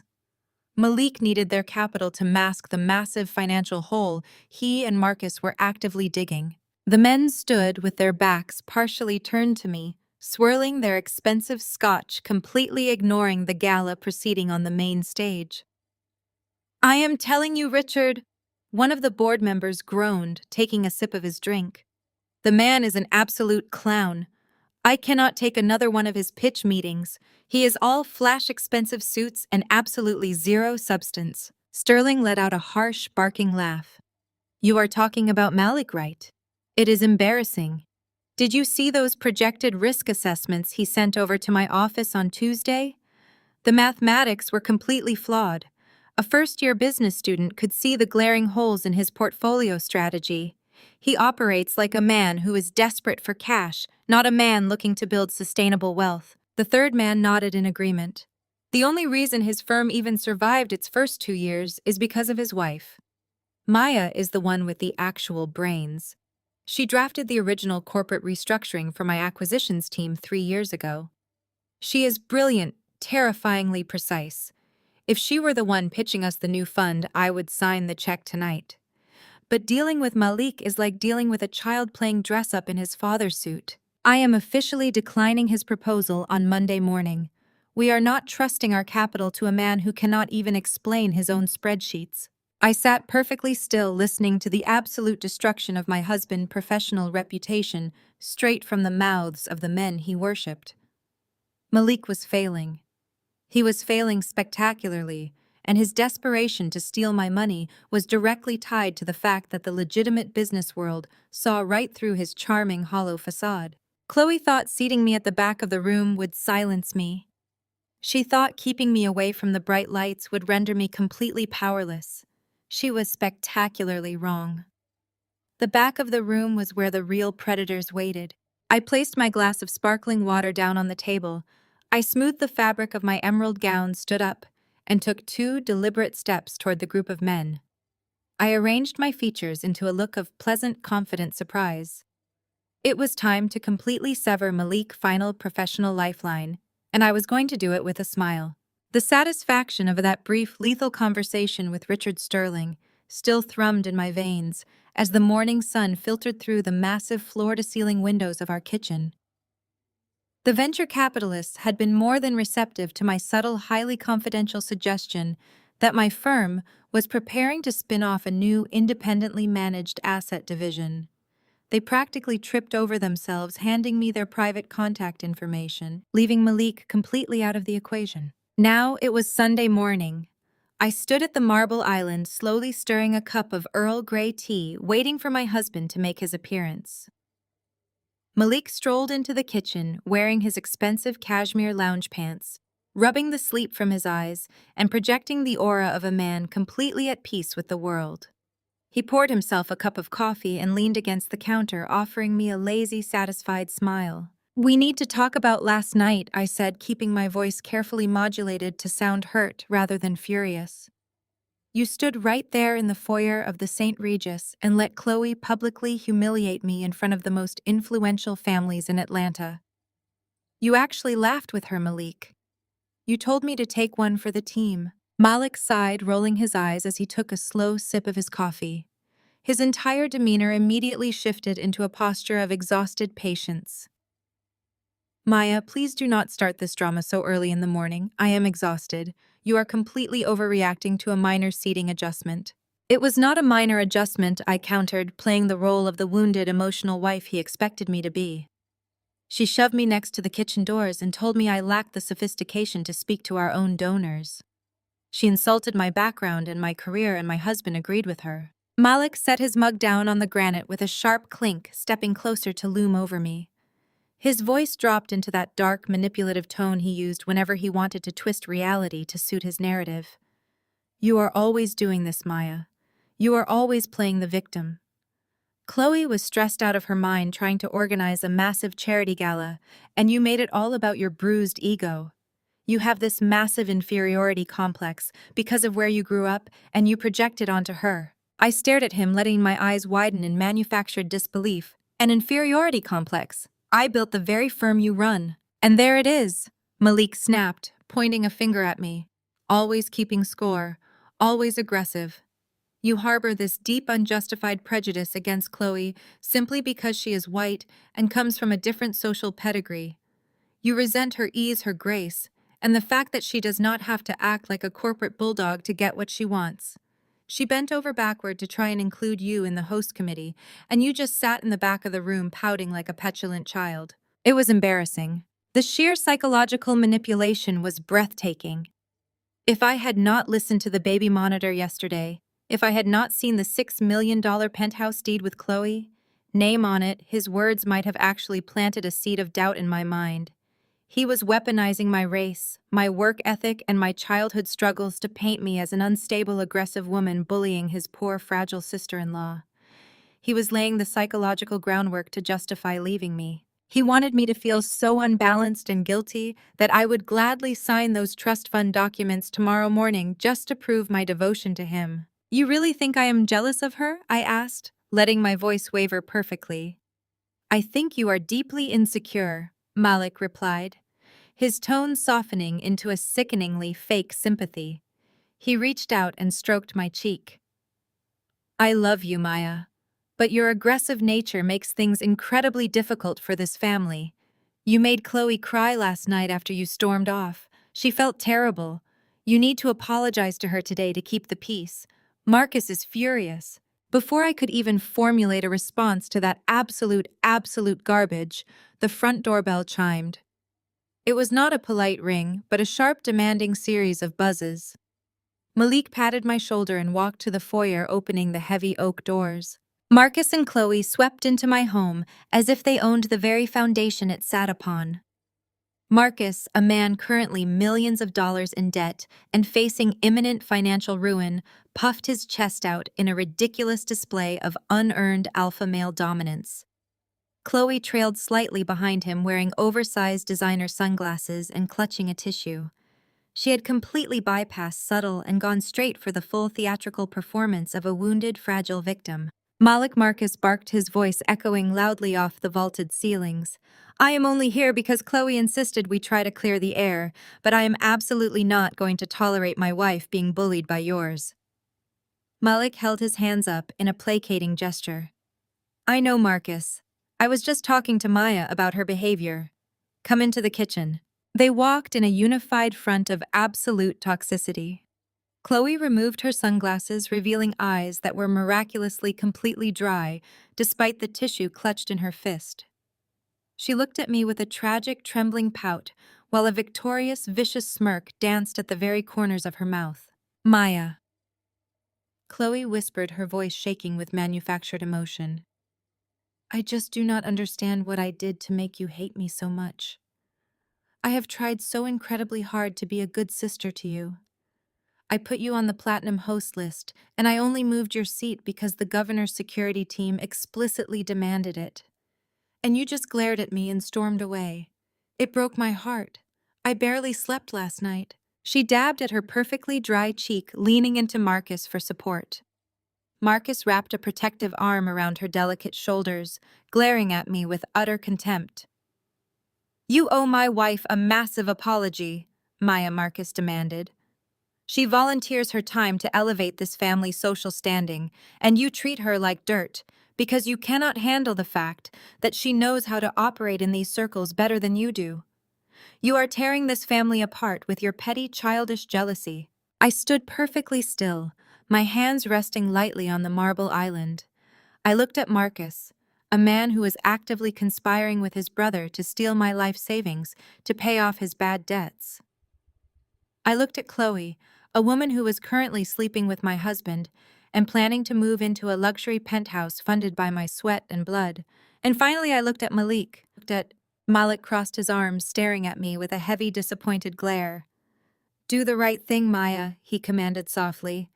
Malik needed their capital to mask the massive financial hole he and Marcus were actively digging. The men stood with their backs partially turned to me, swirling their expensive scotch, completely ignoring the gala proceeding on the main stage. "I am telling you, Richard," one of the board members groaned, taking a sip of his drink. "The man is an absolute clown. I cannot take another one of his pitch meetings. He is all flash expensive suits and absolutely zero substance." Sterling let out a harsh, barking laugh. "You are talking about Malik, right? It is embarrassing. Did you see those projected risk assessments he sent over to my office on Tuesday? The mathematics were completely flawed. A first-year business student could see the glaring holes in his portfolio strategy. He operates like a man who is desperate for cash, not a man looking to build sustainable wealth." The third man nodded in agreement. "The only reason his firm even survived its first 2 years is because of his wife. Maya is the one with the actual brains. She drafted the original corporate restructuring for my acquisitions team 3 years ago. She is brilliant, terrifyingly precise. If she were the one pitching us the new fund, I would sign the check tonight. But dealing with Malik is like dealing with a child playing dress-up in his father's suit. I am officially declining his proposal on Monday morning. We are not trusting our capital to a man who cannot even explain his own spreadsheets." I sat perfectly still, listening to the absolute destruction of my husband's professional reputation straight from the mouths of the men he worshipped. Malik was failing. He was failing spectacularly, and his desperation to steal my money was directly tied to the fact that the legitimate business world saw right through his charming hollow facade. Chloe thought seating me at the back of the room would silence me. She thought keeping me away from the bright lights would render me completely powerless. She was spectacularly wrong. The back of the room was where the real predators waited. I placed my glass of sparkling water down on the table. I smoothed the fabric of my emerald gown, stood up, and took 2 deliberate steps toward the group of men. I arranged my features into a look of pleasant, confident surprise. It was time to completely sever Malik's final professional lifeline, and I was going to do it with a smile. The satisfaction of that brief, lethal conversation with Richard Sterling still thrummed in my veins as the morning sun filtered through the massive floor-to-ceiling windows of our kitchen. The venture capitalists had been more than receptive to my subtle, highly confidential suggestion that my firm was preparing to spin off a new, independently managed asset division. They practically tripped over themselves, handing me their private contact information, leaving Malik completely out of the equation. Now it was Sunday morning. I stood at the marble island, slowly stirring a cup of Earl Grey tea, waiting for my husband to make his appearance. Malik strolled into the kitchen, wearing his expensive cashmere lounge pants, rubbing the sleep from his eyes and projecting the aura of a man completely at peace with the world. He poured himself a cup of coffee and leaned against the counter, offering me a lazy, satisfied smile. "We need to talk about last night," I said, keeping my voice carefully modulated to sound hurt rather than furious. "You stood right there in the foyer of the St. Regis and let Chloe publicly humiliate me in front of the most influential families in Atlanta." You actually laughed with her, Malik. You told me to take one for the team. Malik sighed, rolling his eyes as he took a slow sip of his coffee. His entire demeanor immediately shifted into a posture of exhausted patience. Maya, please do not start this drama so early in the morning. I am exhausted. You are completely overreacting to a minor seating adjustment. It was not a minor adjustment, I countered, playing the role of the wounded, emotional wife he expected me to be. She shoved me next to the kitchen doors and told me I lacked the sophistication to speak to our own donors. She insulted my background and my career, and my husband agreed with her. Malik set his mug down on the granite with a sharp clink, stepping closer to loom over me. His voice dropped into that dark, manipulative tone he used whenever he wanted to twist reality to suit his narrative. You are always doing this, Maya. You are always playing the victim. Chloe was stressed out of her mind trying to organize a massive charity gala, and you made it all about your bruised ego. You have this massive inferiority complex because of where you grew up, and you project it onto her. I stared at him, letting my eyes widen in manufactured disbelief. An inferiority complex. I built the very firm you run. And there it is, Malik snapped, pointing a finger at me. Always keeping score, always aggressive. You harbor this deep, unjustified prejudice against Chloe simply because she is white and comes from a different social pedigree. You resent her ease, her grace, and the fact that she does not have to act like a corporate bulldog to get what she wants. She bent over backward to try and include you in the host committee, and you just sat in the back of the room pouting like a petulant child. It was embarrassing. The sheer psychological manipulation was breathtaking. If I had not listened to the baby monitor yesterday, if I had not seen the $6 million penthouse deed with Chloe, name on it, his words might have actually planted a seed of doubt in my mind. He was weaponizing my race, my work ethic, and my childhood struggles to paint me as an unstable, aggressive woman bullying his poor, fragile sister-in-law. He was laying the psychological groundwork to justify leaving me. He wanted me to feel so unbalanced and guilty that I would gladly sign those trust fund documents tomorrow morning just to prove my devotion to him. You really think I am jealous of her? I asked, letting my voice waver perfectly. I think you are deeply insecure, Malik replied, his tone softening into a sickeningly fake sympathy. He reached out and stroked my cheek. I love you, Maya, but your aggressive nature makes things incredibly difficult for this family. You made Chloe cry last night after you stormed off. She felt terrible. You need to apologize to her today to keep the peace. Marcus is furious. Before I could even formulate a response to that absolute garbage, the front doorbell chimed. It was not a polite ring, but a sharp, demanding series of buzzes. Malik patted my shoulder and walked to the foyer, opening the heavy oak doors. Marcus and Chloe swept into my home as if they owned the very foundation it sat upon. Marcus, a man currently millions of dollars in debt and facing imminent financial ruin, puffed his chest out in a ridiculous display of unearned alpha male dominance. Chloe trailed slightly behind him, wearing oversized designer sunglasses and clutching a tissue. She had completely bypassed subtle and gone straight for the full theatrical performance of a wounded, fragile victim. Malik Marcus barked, his voice echoing loudly off the vaulted ceilings. I am only here because Chloe insisted we try to clear the air, but I am absolutely not going to tolerate my wife being bullied by yours. Malik held his hands up in a placating gesture. I know, Marcus. I was just talking to Maya about her behavior. Come into the kitchen. They walked in a unified front of absolute toxicity. Chloe removed her sunglasses, revealing eyes that were miraculously completely dry, despite the tissue clutched in her fist. She looked at me with a tragic, trembling pout, while a victorious, vicious smirk danced at the very corners of her mouth. Maya. Chloe whispered, her voice shaking with manufactured emotion. I just do not understand what I did to make you hate me so much. I have tried so incredibly hard to be a good sister to you. I put you on the platinum host list, and I only moved your seat because the governor's security team explicitly demanded it. And you just glared at me and stormed away. It broke my heart. I barely slept last night. She dabbed at her perfectly dry cheek, leaning into Marcus for support. Marcus wrapped a protective arm around her delicate shoulders, glaring at me with utter contempt. You owe my wife a massive apology, Maya Marcus demanded. She volunteers her time to elevate this family's social standing, and you treat her like dirt because you cannot handle the fact that she knows how to operate in these circles better than you do. You are tearing this family apart with your petty, childish jealousy. I stood perfectly still, my hands resting lightly on the marble island. I looked at Marcus, a man who was actively conspiring with his brother to steal my life savings to pay off his bad debts. I looked at Chloe, a woman who was currently sleeping with my husband and planning to move into a luxury penthouse funded by my sweat and blood. And finally, I looked at Malik crossed his arms, staring at me with a heavy, disappointed glare. Do the right thing, Maya, he commanded softly.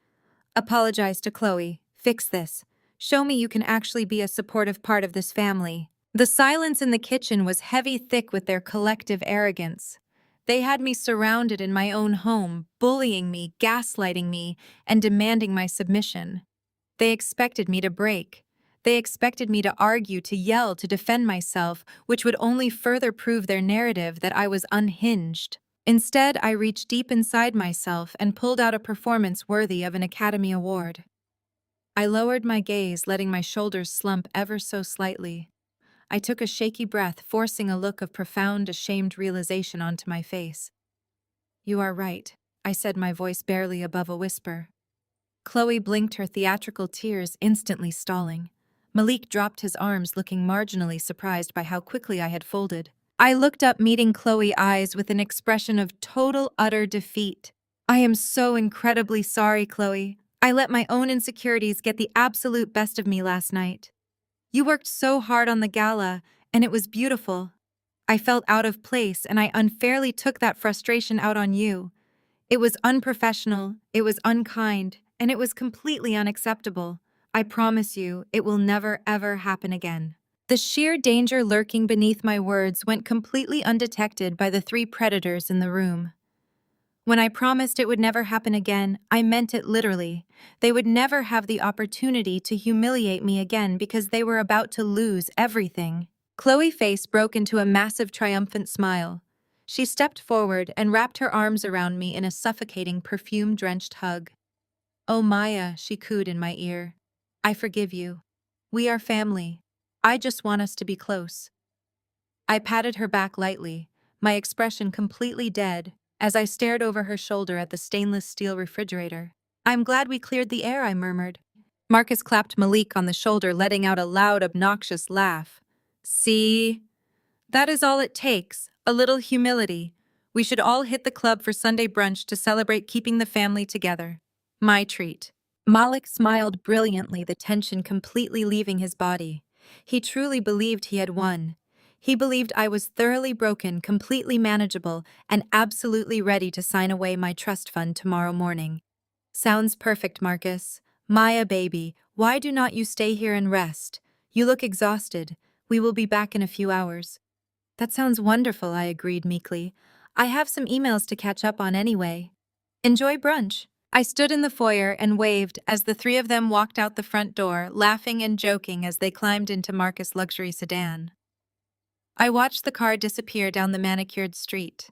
Apologize to Chloe. Fix this. Show me you can actually be a supportive part of this family. The silence in the kitchen was heavy thick with their collective arrogance. They had me surrounded in my own home, bullying me, gaslighting me, and demanding my submission. They expected me to break. They expected me to argue, to yell, to defend myself, which would only further prove their narrative that I was unhinged. Instead, I reached deep inside myself and pulled out a performance worthy of an Academy Award. I lowered my gaze, letting my shoulders slump ever so slightly. I took a shaky breath, forcing a look of profound, ashamed realization onto my face. You are right, I said, my voice barely above a whisper. Chloe blinked, her theatrical tears instantly stalling. Malik dropped his arms, looking marginally surprised by how quickly I had folded. I looked up, meeting Chloe's eyes with an expression of total, utter defeat. I am so incredibly sorry, Chloe. I let my own insecurities get the absolute best of me last night. You worked so hard on the gala, and it was beautiful. I felt out of place, and I unfairly took that frustration out on you. It was unprofessional, it was unkind, and it was completely unacceptable. I promise you, it will never, ever happen again. The sheer danger lurking beneath my words went completely undetected by the three predators in the room. When I promised it would never happen again, I meant it literally. They would never have the opportunity to humiliate me again because they were about to lose everything. Chloe's face broke into a massive, triumphant smile. She stepped forward and wrapped her arms around me in a suffocating, perfume-drenched hug. Oh, Maya, she cooed in my ear. I forgive you. We are family. I just want us to be close. I patted her back lightly, my expression completely dead, as I stared over her shoulder at the stainless steel refrigerator. I'm glad we cleared the air, I murmured. Marcus clapped Malik on the shoulder, letting out a loud, obnoxious laugh. See? That is all it takes, a little humility. We should all hit the club for Sunday brunch to celebrate keeping the family together. My treat. Malik smiled brilliantly, the tension completely leaving his body. He truly believed he had won. He believed I was thoroughly broken, completely manageable, and absolutely ready to sign away my trust fund tomorrow morning. Sounds perfect, Marcus. Maya, baby, why do not you stay here and rest? You look exhausted. We will be back in a few hours. That sounds wonderful, I agreed meekly. I have some emails to catch up on anyway. Enjoy brunch. I stood in the foyer and waved as the three of them walked out the front door, laughing and joking as they climbed into Marcus' luxury sedan. I watched the car disappear down the manicured street.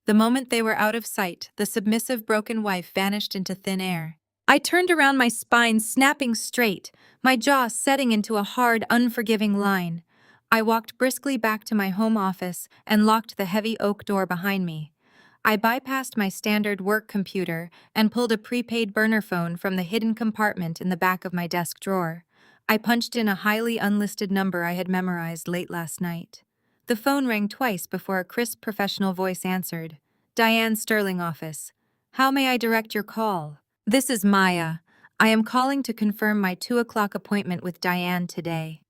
The moment they were out of sight, the submissive broken wife vanished into thin air. I turned around, my spine snapping straight, my jaw setting into a hard, unforgiving line. I walked briskly back to my home office and locked the heavy oak door behind me. I bypassed my standard work computer and pulled a prepaid burner phone from the hidden compartment in the back of my desk drawer. I punched in a highly unlisted number I had memorized late last night. The phone rang twice before a crisp professional voice answered. Diane Sterling office. How may I direct your call? This is Maya. I am calling to confirm my 2 o'clock appointment with Diane today.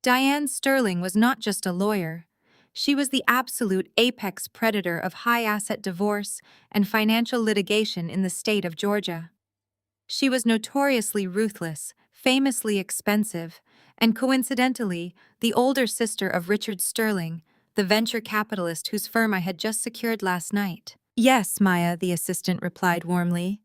Diane Sterling was not just a lawyer. She was the absolute apex predator of high-asset divorce and financial litigation in the state of Georgia. She was notoriously ruthless, famously expensive, and coincidentally, the older sister of Richard Sterling, the venture capitalist whose firm I had just secured last night. Yes, Maya, the assistant replied warmly.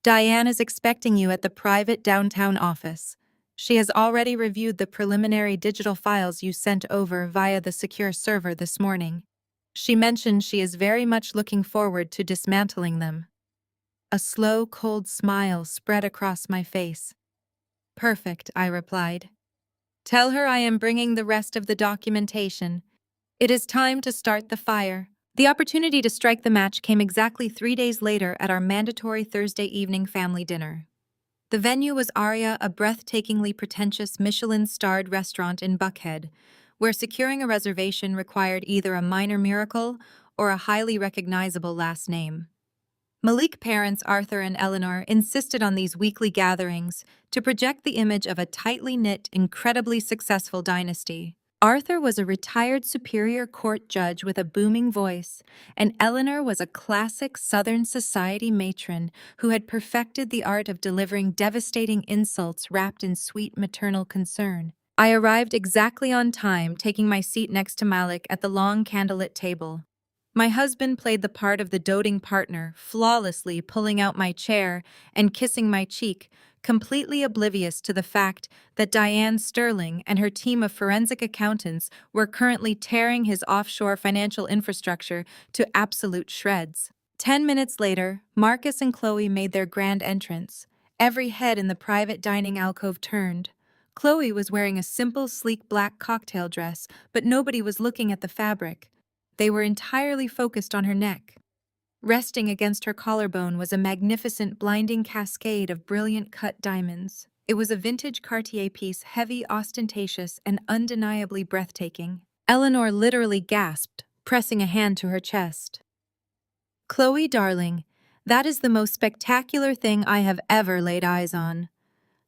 Diane is expecting you at the private downtown office. She has already reviewed the preliminary digital files you sent over via the secure server this morning. She mentioned she is very much looking forward to dismantling them. A slow, cold smile spread across my face. Perfect, I replied. Tell her I am bringing the rest of the documentation. It is time to start the fire. The opportunity to strike the match came exactly 3 days later at our mandatory Thursday evening family dinner. The venue was Aria, a breathtakingly pretentious Michelin-starred restaurant in Buckhead, where securing a reservation required either a minor miracle or a highly recognizable last name. Malik parents Arthur and Eleanor insisted on these weekly gatherings to project the image of a tightly knit, incredibly successful dynasty. Arthur was a retired superior court judge with a booming voice, and Eleanor was a classic Southern society matron who had perfected the art of delivering devastating insults wrapped in sweet maternal concern. I arrived exactly on time, taking my seat next to Malik at the long candlelit table. My husband played the part of the doting partner, flawlessly pulling out my chair and kissing my cheek, completely oblivious to the fact that Diane Sterling and her team of forensic accountants were currently tearing his offshore financial infrastructure to absolute shreds. 10 minutes later, Marcus and Chloe made their grand entrance. Every head in the private dining alcove turned. Chloe was wearing a simple, sleek black cocktail dress, but nobody was looking at the fabric. They were entirely focused on her neck. Resting against her collarbone was a magnificent, blinding cascade of brilliant cut diamonds. It was a vintage Cartier piece, heavy, ostentatious, and undeniably breathtaking. Eleanor literally gasped, pressing a hand to her chest. Chloe, darling, that is the most spectacular thing I have ever laid eyes on.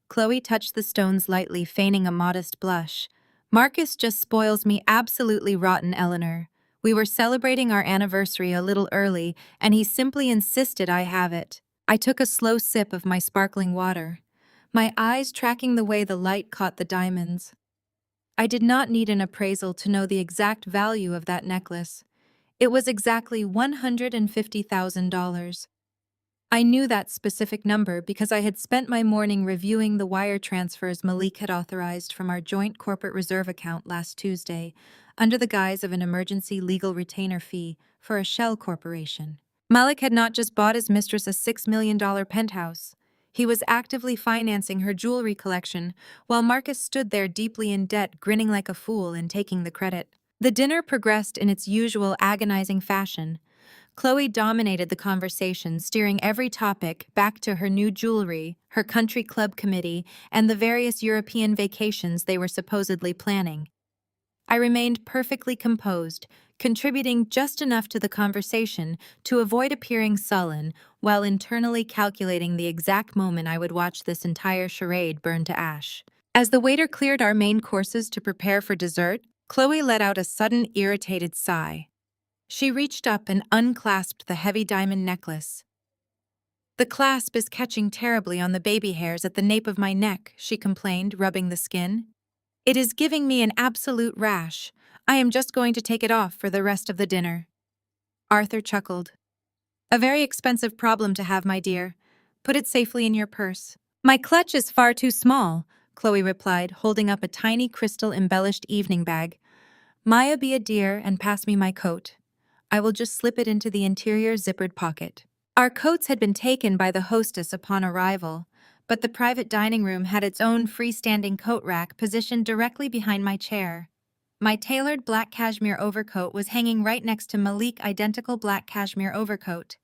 Chloe touched the stones lightly, feigning a modest blush. Marcus just spoils me absolutely rotten, Eleanor. We were celebrating our anniversary a little early, and he simply insisted I have it. I took a slow sip of my sparkling water, my eyes tracking the way the light caught the diamonds. I did not need an appraisal to know the exact value of that necklace. It was exactly $150,000. I knew that specific number because I had spent my morning reviewing the wire transfers Malik had authorized from our joint corporate reserve account last Tuesday, under the guise of an emergency legal retainer fee for a shell corporation. Malik had not just bought his mistress a $6 million penthouse. He was actively financing her jewelry collection, while Marcus stood there deeply in debt, grinning like a fool and taking the credit. The dinner progressed in its usual agonizing fashion. Chloe dominated the conversation, steering every topic back to her new jewelry, her country club committee, and the various European vacations they were supposedly planning. I remained perfectly composed, contributing just enough to the conversation to avoid appearing sullen, while internally calculating the exact moment I would watch this entire charade burn to ash. As the waiter cleared our main courses to prepare for dessert, Chloe let out a sudden irritated sigh. She reached up and unclasped the heavy diamond necklace. The clasp is catching terribly on the baby hairs at the nape of my neck, she complained, rubbing the skin. It is giving me an absolute rash. I am just going to take it off for the rest of the dinner. Arthur chuckled. A very expensive problem to have, my dear. Put it safely in your purse. My clutch is far too small, Chloe replied, holding up a tiny crystal-embellished evening bag. Maya, be a dear and pass me my coat. I will just slip it into the interior zippered pocket. Our coats had been taken by the hostess upon arrival, but the private dining room had its own freestanding coat rack positioned directly behind my chair. My tailored black cashmere overcoat was hanging right next to Malik's identical black cashmere overcoat.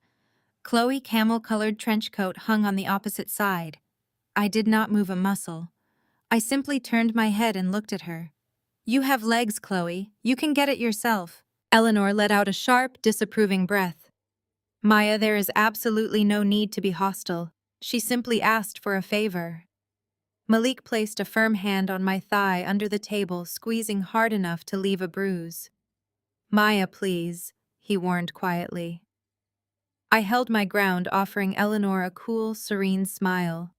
Chloe's camel-colored trench coat hung on the opposite side. I did not move a muscle. I simply turned my head and looked at her. You have legs, Chloe. You can get it yourself. Eleanor let out a sharp, disapproving breath. Maya, there is absolutely no need to be hostile. She simply asked for a favor. Malik placed a firm hand on my thigh under the table, squeezing hard enough to leave a bruise. Maya, please, he warned quietly. I held my ground, offering Eleanor a cool, serene smile.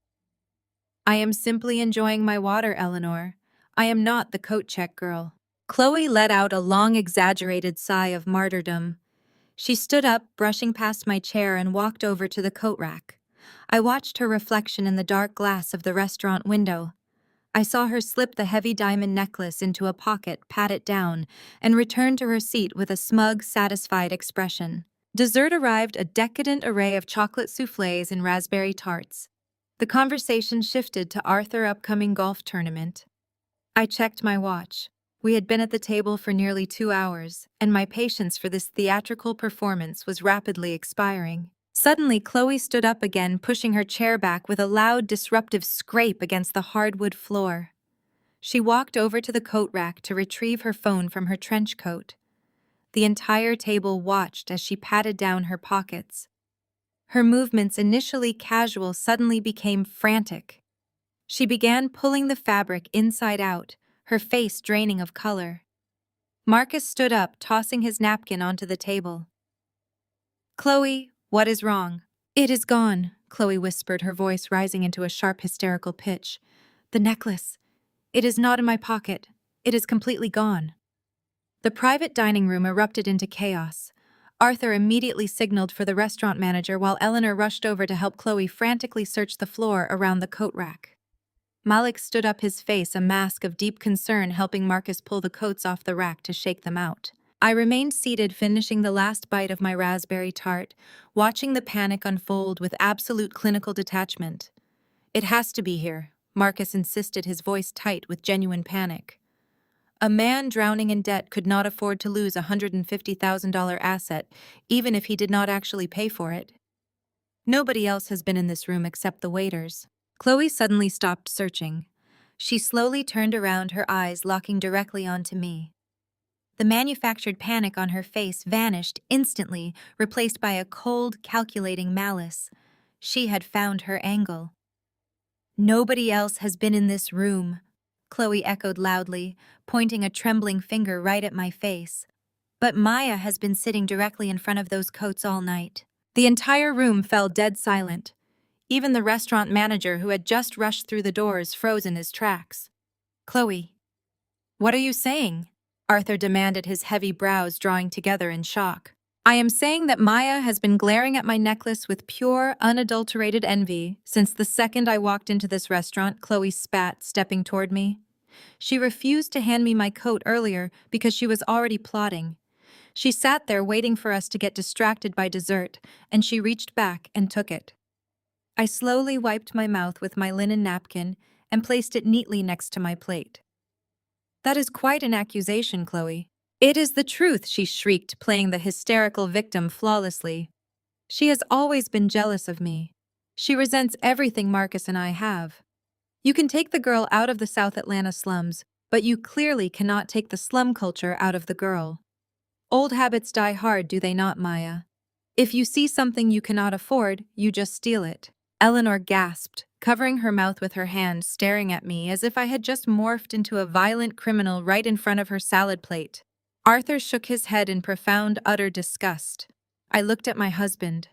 I am simply enjoying my water, Eleanor. I am not the coat check girl. Chloe let out a long, exaggerated sigh of martyrdom. She stood up, brushing past my chair, and walked over to the coat rack. I watched her reflection in the dark glass of the restaurant window. I saw her slip the heavy diamond necklace into a pocket, pat it down, and return to her seat with a smug, satisfied expression. Dessert arrived, a decadent array of chocolate soufflés and raspberry tarts. The conversation shifted to Arthur's upcoming golf tournament. I checked my watch. We had been at the table for nearly 2 hours, and my patience for this theatrical performance was rapidly expiring. Suddenly, Chloe stood up again, pushing her chair back with a loud, disruptive scrape against the hardwood floor. She walked over to the coat rack to retrieve her phone from her trench coat. The entire table watched as she patted down her pockets. Her movements, initially casual, suddenly became frantic. She began pulling the fabric inside out, her face draining of color. Marcus stood up, tossing his napkin onto the table. "Chloe, what is wrong?" "It is gone," Chloe whispered, her voice rising into a sharp, hysterical pitch. "The necklace. It is not in my pocket. It is completely gone." The private dining room erupted into chaos. Arthur immediately signaled for the restaurant manager while Eleanor rushed over to help Chloe frantically search the floor around the coat rack. Malik stood up, his face a mask of deep concern, helping Marcus pull the coats off the rack to shake them out. I remained seated, finishing the last bite of my raspberry tart, watching the panic unfold with absolute clinical detachment. "It has to be here," Marcus insisted, his voice tight with genuine panic. A man drowning in debt could not afford to lose a $150,000 asset, even if he did not actually pay for it. Nobody else has been in this room except the waiters. Chloe suddenly stopped searching. She slowly turned around, her eyes locking directly onto me. The manufactured panic on her face vanished instantly, replaced by a cold, calculating malice. She had found her angle. "Nobody else has been in this room," Chloe echoed loudly, pointing a trembling finger right at my face. "But Maya has been sitting directly in front of those coats all night." The entire room fell dead silent. Even the restaurant manager, who had just rushed through the doors, froze in his tracks. "Chloe, what are you saying?" Arthur demanded, his heavy brows drawing together in shock. "I am saying that Maya has been glaring at my necklace with pure, unadulterated envy since the second I walked into this restaurant," Chloe spat, stepping toward me. She refused to hand me my coat earlier because she was already plotting. She sat there waiting for us to get distracted by dessert, and she reached back and took it. I slowly wiped my mouth with my linen napkin and placed it neatly next to my plate. "That is quite an accusation, Chloe." "It is the truth," she shrieked, playing the hysterical victim flawlessly. "She has always been jealous of me. She resents everything Marcus and I have. You can take the girl out of the South Atlanta slums, but you clearly cannot take the slum culture out of the girl. Old habits die hard, do they not, Maya? If you see something you cannot afford, you just steal it." Eleanor gasped, covering her mouth with her hand, staring at me as if I had just morphed into a violent criminal right in front of her salad plate. Arthur shook his head in profound, utter disgust. I looked at my husband.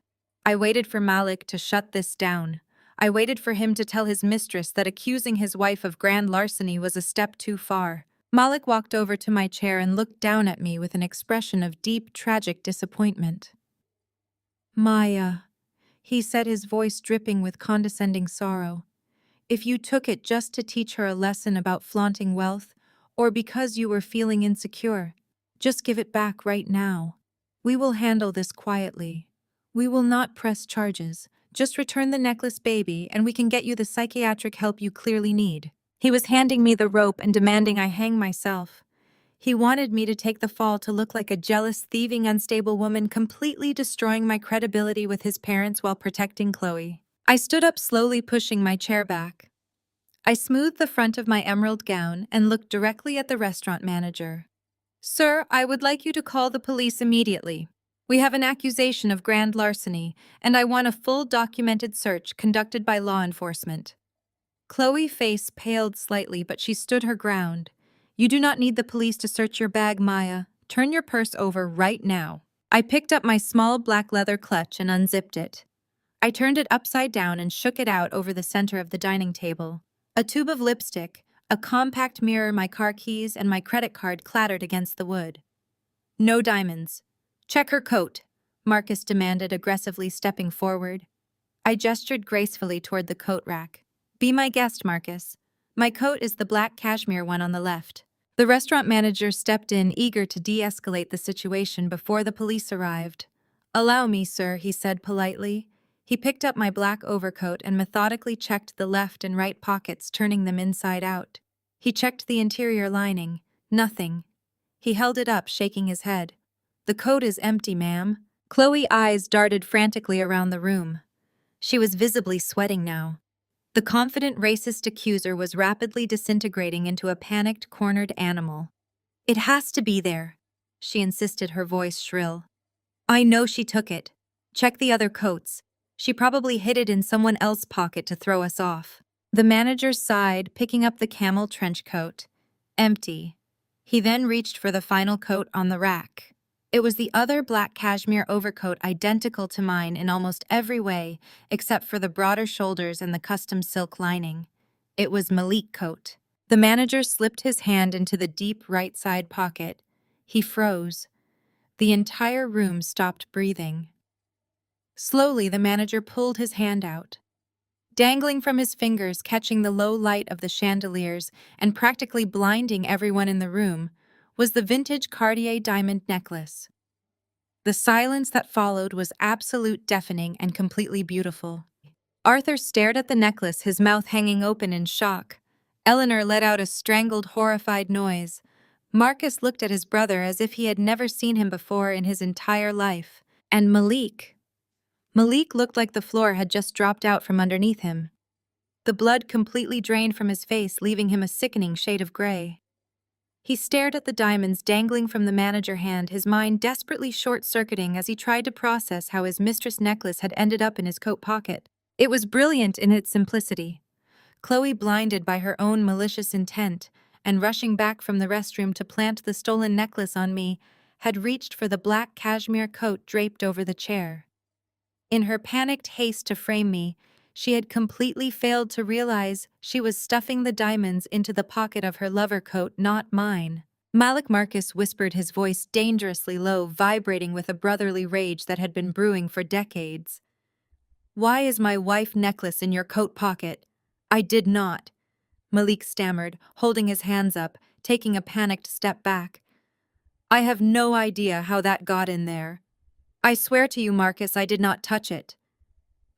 I waited for Malik to shut this down. I waited for him to tell his mistress that accusing his wife of grand larceny was a step too far. Malik walked over to my chair and looked down at me with an expression of deep, tragic disappointment. "Maya," he said, his voice dripping with condescending sorrow, "if you took it just to teach her a lesson about flaunting wealth, or because you were feeling insecure, just give it back right now. We will handle this quietly. We will not press charges. Just return the necklace, baby, and we can get you the psychiatric help you clearly need." He was handing me the rope and demanding I hang myself. He wanted me to take the fall to look like a jealous, thieving, unstable woman, completely destroying my credibility with his parents while protecting Chloe. I stood up, slowly pushing my chair back. I smoothed the front of my emerald gown and looked directly at the restaurant manager. "Sir, I would like you to call the police immediately. We have an accusation of grand larceny, and I want a full documented search conducted by law enforcement." Chloe's face paled slightly, but she stood her ground. "You do not need the police to search your bag, Maya. Turn your purse over right now." I picked up my small black leather clutch and unzipped it. I turned it upside down and shook it out over the center of the dining table. A tube of lipstick, a compact mirror, my car keys, and my credit card clattered against the wood. "No diamonds." "Check her coat," Marcus demanded, aggressively stepping forward. I gestured gracefully toward the coat rack. "Be my guest, Marcus." My coat is the black cashmere one on the left. The restaurant manager stepped in, eager to de-escalate the situation before the police arrived. "Allow me, sir," he said politely. He picked up my black overcoat and methodically checked the left and right pockets, turning them inside out. He checked the interior lining. Nothing. He held it up, shaking his head. "The coat is empty, ma'am." Chloe's eyes darted frantically around the room. She was visibly sweating now. The confident racist accuser was rapidly disintegrating into a panicked, cornered animal. "It has to be there," she insisted, her voice shrill. "I know she took it. Check the other coats. She probably hid it in someone else's pocket to throw us off." The manager sighed, picking up the camel trench coat. Empty. He then reached for the final coat on the rack. It was the other black cashmere overcoat, identical to mine in almost every way, except for the broader shoulders and the custom silk lining. It was Malik's coat. The manager slipped his hand into the deep right side pocket. He froze. The entire room stopped breathing. Slowly, the manager pulled his hand out. Dangling from his fingers, catching the low light of the chandeliers and practically blinding everyone in the room, was the vintage Cartier diamond necklace. The silence that followed was absolute, deafening, and completely beautiful. Arthur stared at the necklace, his mouth hanging open in shock. Eleanor let out a strangled, horrified noise. Marcus looked at his brother as if he had never seen him before in his entire life. And Malik looked like the floor had just dropped out from underneath him. The blood completely drained from his face, leaving him a sickening shade of gray. He stared at the diamonds dangling from the manager's hand, his mind desperately short-circuiting as he tried to process how his mistress' necklace had ended up in his coat pocket. It was brilliant in its simplicity. Chloe, blinded by her own malicious intent and rushing back from the restroom to plant the stolen necklace on me, had reached for the black cashmere coat draped over the chair. In her panicked haste to frame me, she had completely failed to realize she was stuffing the diamonds into the pocket of her lover coat, not mine. Malik, Marcus whispered, his voice dangerously low, vibrating with a brotherly rage that had been brewing for decades. "Why is my wife's necklace in your coat pocket?" "I did not," Malik stammered, holding his hands up, taking a panicked step back. "I have no idea how that got in there. I swear to you, Marcus, I did not touch it.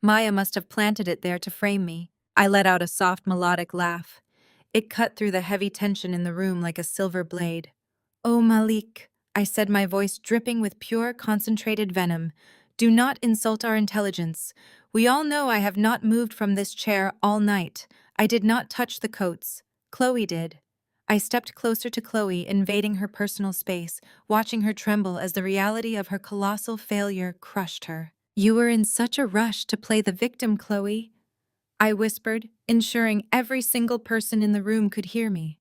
Maya must have planted it there to frame me." I let out a soft, melodic laugh. It cut through the heavy tension in the room like a silver blade. "Oh, Malik," I said, my voice dripping with pure, concentrated venom, "do not insult our intelligence. We all know I have not moved from this chair all night. I did not touch the coats. Chloe did." I stepped closer to Chloe, invading her personal space, watching her tremble as the reality of her colossal failure crushed her. "You were in such a rush to play the victim, Chloe," I whispered, ensuring every single person in the room could hear me.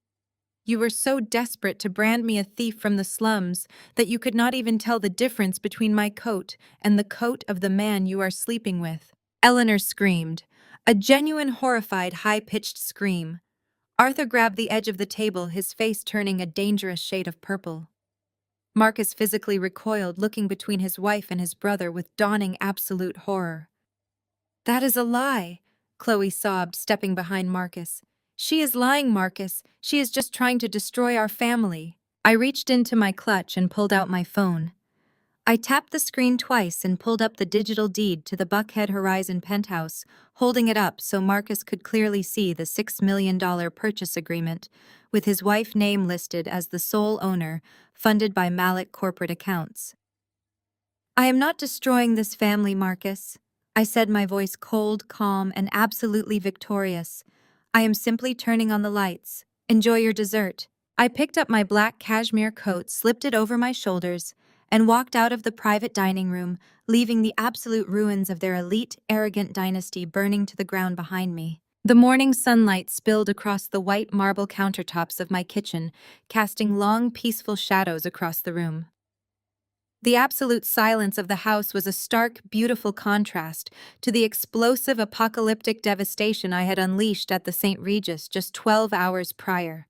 "You were so desperate to brand me a thief from the slums that you could not even tell the difference between my coat and the coat of the man you are sleeping with." Eleanor screamed, a genuine, horrified, high-pitched scream. Arthur grabbed the edge of the table, his face turning a dangerous shade of purple. Marcus physically recoiled, looking between his wife and his brother with dawning absolute horror. "That is a lie," Chloe sobbed, stepping behind Marcus. "She is lying, Marcus. She is just trying to destroy our family." I reached into my clutch and pulled out my phone. I tapped the screen twice and pulled up the digital deed to the Buckhead Horizon penthouse, holding it up so Marcus could clearly see the $6 million purchase agreement, with his wife's name listed as the sole owner, funded by Malik corporate accounts. "I am not destroying this family, Marcus," I said, my voice cold, calm, and absolutely victorious. "I am simply turning on the lights. Enjoy your dessert." I picked up my black cashmere coat, slipped it over my shoulders, and walked out of the private dining room, leaving the absolute ruins of their elite, arrogant dynasty burning to the ground behind me. The morning sunlight spilled across the white marble countertops of my kitchen, casting long, peaceful shadows across the room. The absolute silence of the house was a stark, beautiful contrast to the explosive, apocalyptic devastation I had unleashed at the St. Regis just 12 hours prior.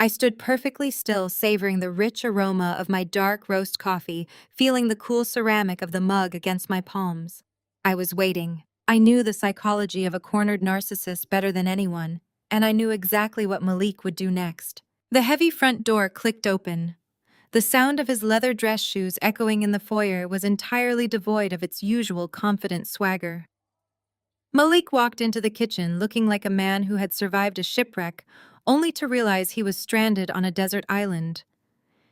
I stood perfectly still, savoring the rich aroma of my dark roast coffee, feeling the cool ceramic of the mug against my palms. I was waiting. I knew the psychology of a cornered narcissist better than anyone. and I knew exactly what Malik would do next. The heavy front door clicked open. The sound of his leather dress shoes echoing in the foyer was entirely devoid of its usual confident swagger. Malik walked into the kitchen looking like a man who had survived a shipwreck, only to realize he was stranded on a desert island.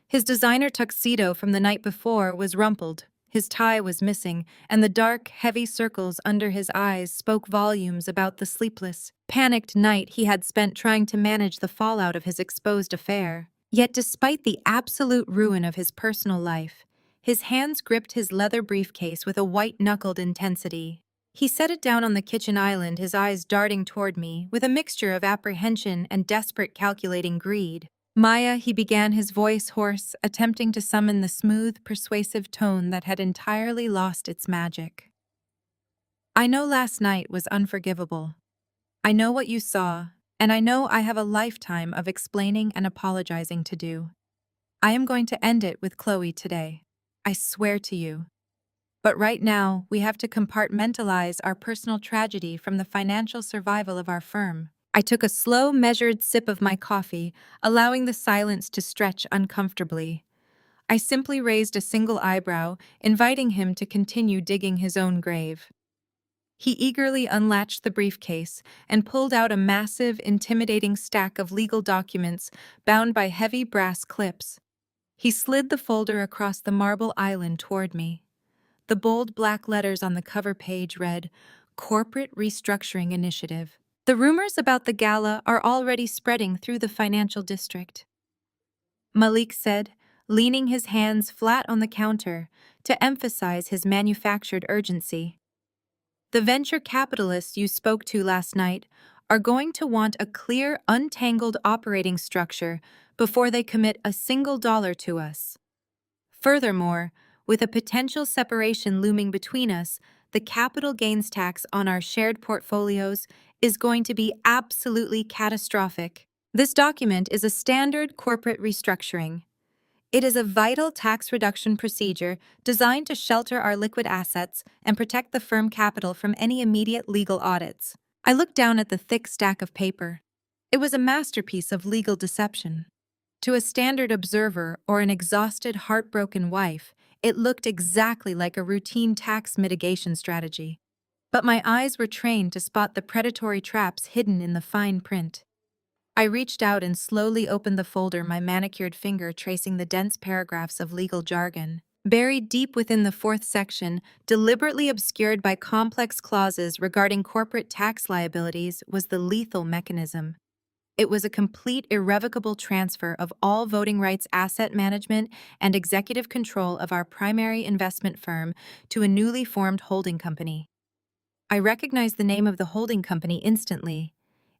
His designer tuxedo from the night before was rumpled, his tie was missing, and the dark, heavy circles under his eyes spoke volumes about the sleepless, panicked night he had spent trying to manage the fallout of his exposed affair. Yet despite the absolute ruin of his personal life, his hands gripped his leather briefcase with a white-knuckled intensity. He set it down on the kitchen island, his eyes darting toward me, with a mixture of apprehension and desperate calculating greed. Maya, he began, his voice hoarse, attempting to summon the smooth, persuasive tone that had entirely lost its magic. I know last night was unforgivable. I know what you saw, and I know I have a lifetime of explaining and apologizing to do. I am going to end it with Chloe today. I swear to you. But right now, we have to compartmentalize our personal tragedy from the financial survival of our firm. I took a slow, measured sip of my coffee, allowing the silence to stretch uncomfortably. I simply raised a single eyebrow, inviting him to continue digging his own grave. He eagerly unlatched the briefcase and pulled out a massive, intimidating stack of legal documents bound by heavy brass clips. He slid the folder across the marble island toward me. The bold black letters on the cover page read, "Corporate Restructuring Initiative." The rumors about the gala are already spreading through the financial district, Malik said, leaning his hands flat on the counter to emphasize his manufactured urgency. The venture capitalists you spoke to last night are going to want a clear, untangled operating structure before they commit a single dollar to us. Furthermore, with a potential separation looming between us, the capital gains tax on our shared portfolios is going to be absolutely catastrophic. This document is a standard corporate restructuring. It is a vital tax reduction procedure designed to shelter our liquid assets and protect the firm capital from any immediate legal audits. I looked down at the thick stack of paper. It was a masterpiece of legal deception. To a standard observer or an exhausted, heartbroken wife, it looked exactly like a routine tax mitigation strategy. But my eyes were trained to spot the predatory traps hidden in the fine print. I reached out and slowly opened the folder, my manicured finger tracing the dense paragraphs of legal jargon. Buried deep within the fourth section, deliberately obscured by complex clauses regarding corporate tax liabilities, was the lethal mechanism. It was a complete, irrevocable transfer of all voting rights, asset management, and executive control of our primary investment firm to a newly formed holding company. I recognized the name of the holding company instantly.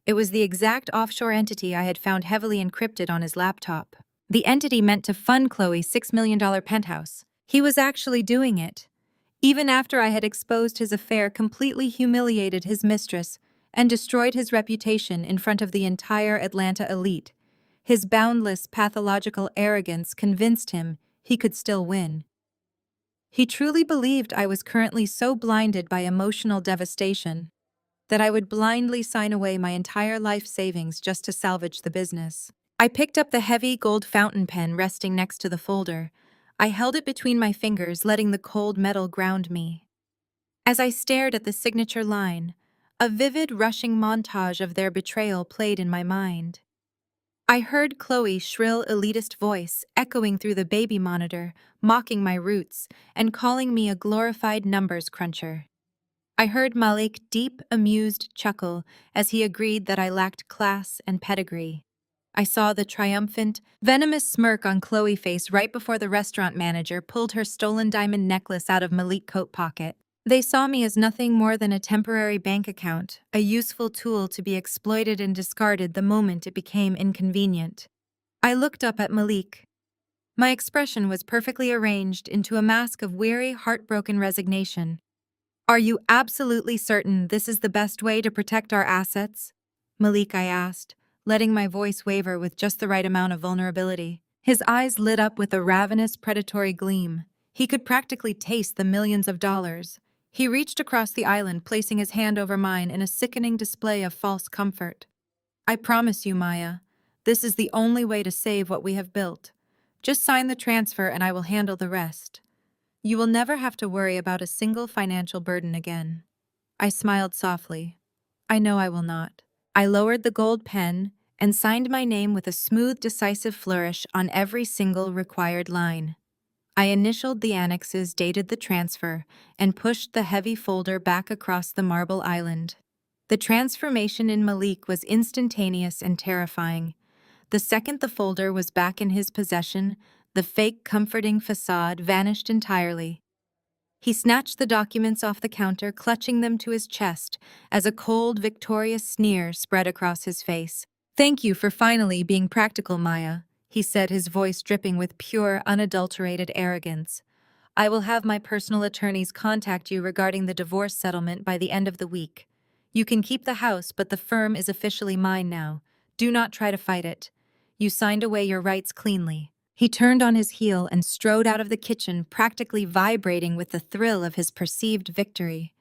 It was the exact offshore entity I had found heavily encrypted on his laptop. The entity meant to fund Chloe's $6 million penthouse. He was actually doing it. Even after I had exposed his affair, completely humiliated his mistress, and destroyed his reputation in front of the entire Atlanta elite, his boundless pathological arrogance convinced him he could still win. He truly believed I was currently so blinded by emotional devastation that I would blindly sign away my entire life savings just to salvage the business. I picked up the heavy gold fountain pen resting next to the folder. I held it between my fingers, letting the cold metal ground me. As I stared at the signature line, a vivid, rushing montage of their betrayal played in my mind. I heard Chloe's shrill, elitist voice echoing through the baby monitor, mocking my roots and calling me a glorified numbers cruncher. I heard Malik's deep, amused chuckle as he agreed that I lacked class and pedigree. I saw the triumphant, venomous smirk on Chloe's face right before the restaurant manager pulled her stolen diamond necklace out of Malik's coat pocket. They saw me as nothing more than a temporary bank account, a useful tool to be exploited and discarded the moment it became inconvenient. I looked up at Malik. My expression was perfectly arranged into a mask of weary, heartbroken resignation. "Are you absolutely certain this is the best way to protect our assets?" Malik, I asked, letting my voice waver with just the right amount of vulnerability. His eyes lit up with a ravenous, predatory gleam. He could practically taste the millions of dollars. He reached across the island, placing his hand over mine in a sickening display of false comfort. I promise you, Maya, this is the only way to save what we have built. Just sign the transfer and I will handle the rest. You will never have to worry about a single financial burden again. I smiled softly. I know I will not. I lowered the gold pen and signed my name with a smooth, decisive flourish on every single required line. I initialed the annexes, dated the transfer, and pushed the heavy folder back across the marble island. The transformation in Malik was instantaneous and terrifying. The second the folder was back in his possession, the fake comforting facade vanished entirely. He snatched the documents off the counter, clutching them to his chest as a cold, victorious sneer spread across his face. "Thank you for finally being practical, Maya," he said, his voice dripping with pure, unadulterated arrogance. "I will have my personal attorneys contact you regarding the divorce settlement by the end of the week. You can keep the house, but the firm is officially mine now. Do not try to fight it. You signed away your rights cleanly." He turned on his heel and strode out of the kitchen, practically vibrating with the thrill of his perceived victory.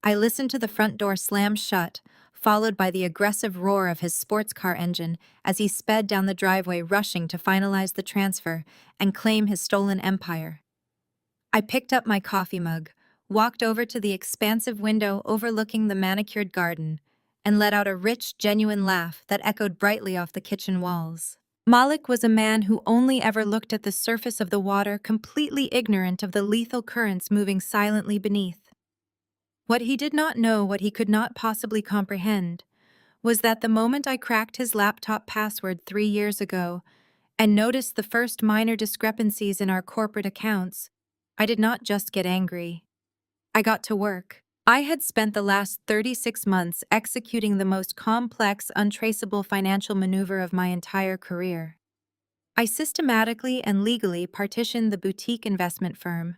I listened to the front door slam shut, followed by the aggressive roar of his sports car engine as he sped down the driveway, rushing to finalize the transfer and claim his stolen empire. I picked up my coffee mug, walked over to the expansive window overlooking the manicured garden, and let out a rich, genuine laugh that echoed brightly off the kitchen walls. Malik was a man who only ever looked at the surface of the water, completely ignorant of the lethal currents moving silently beneath. What he did not know, what he could not possibly comprehend, was that the moment I cracked his laptop password 3 years ago and noticed the first minor discrepancies in our corporate accounts, I did not just get angry. I got to work. I had spent the last 36 months executing the most complex, untraceable financial maneuver of my entire career. I systematically and legally partitioned the boutique investment firm.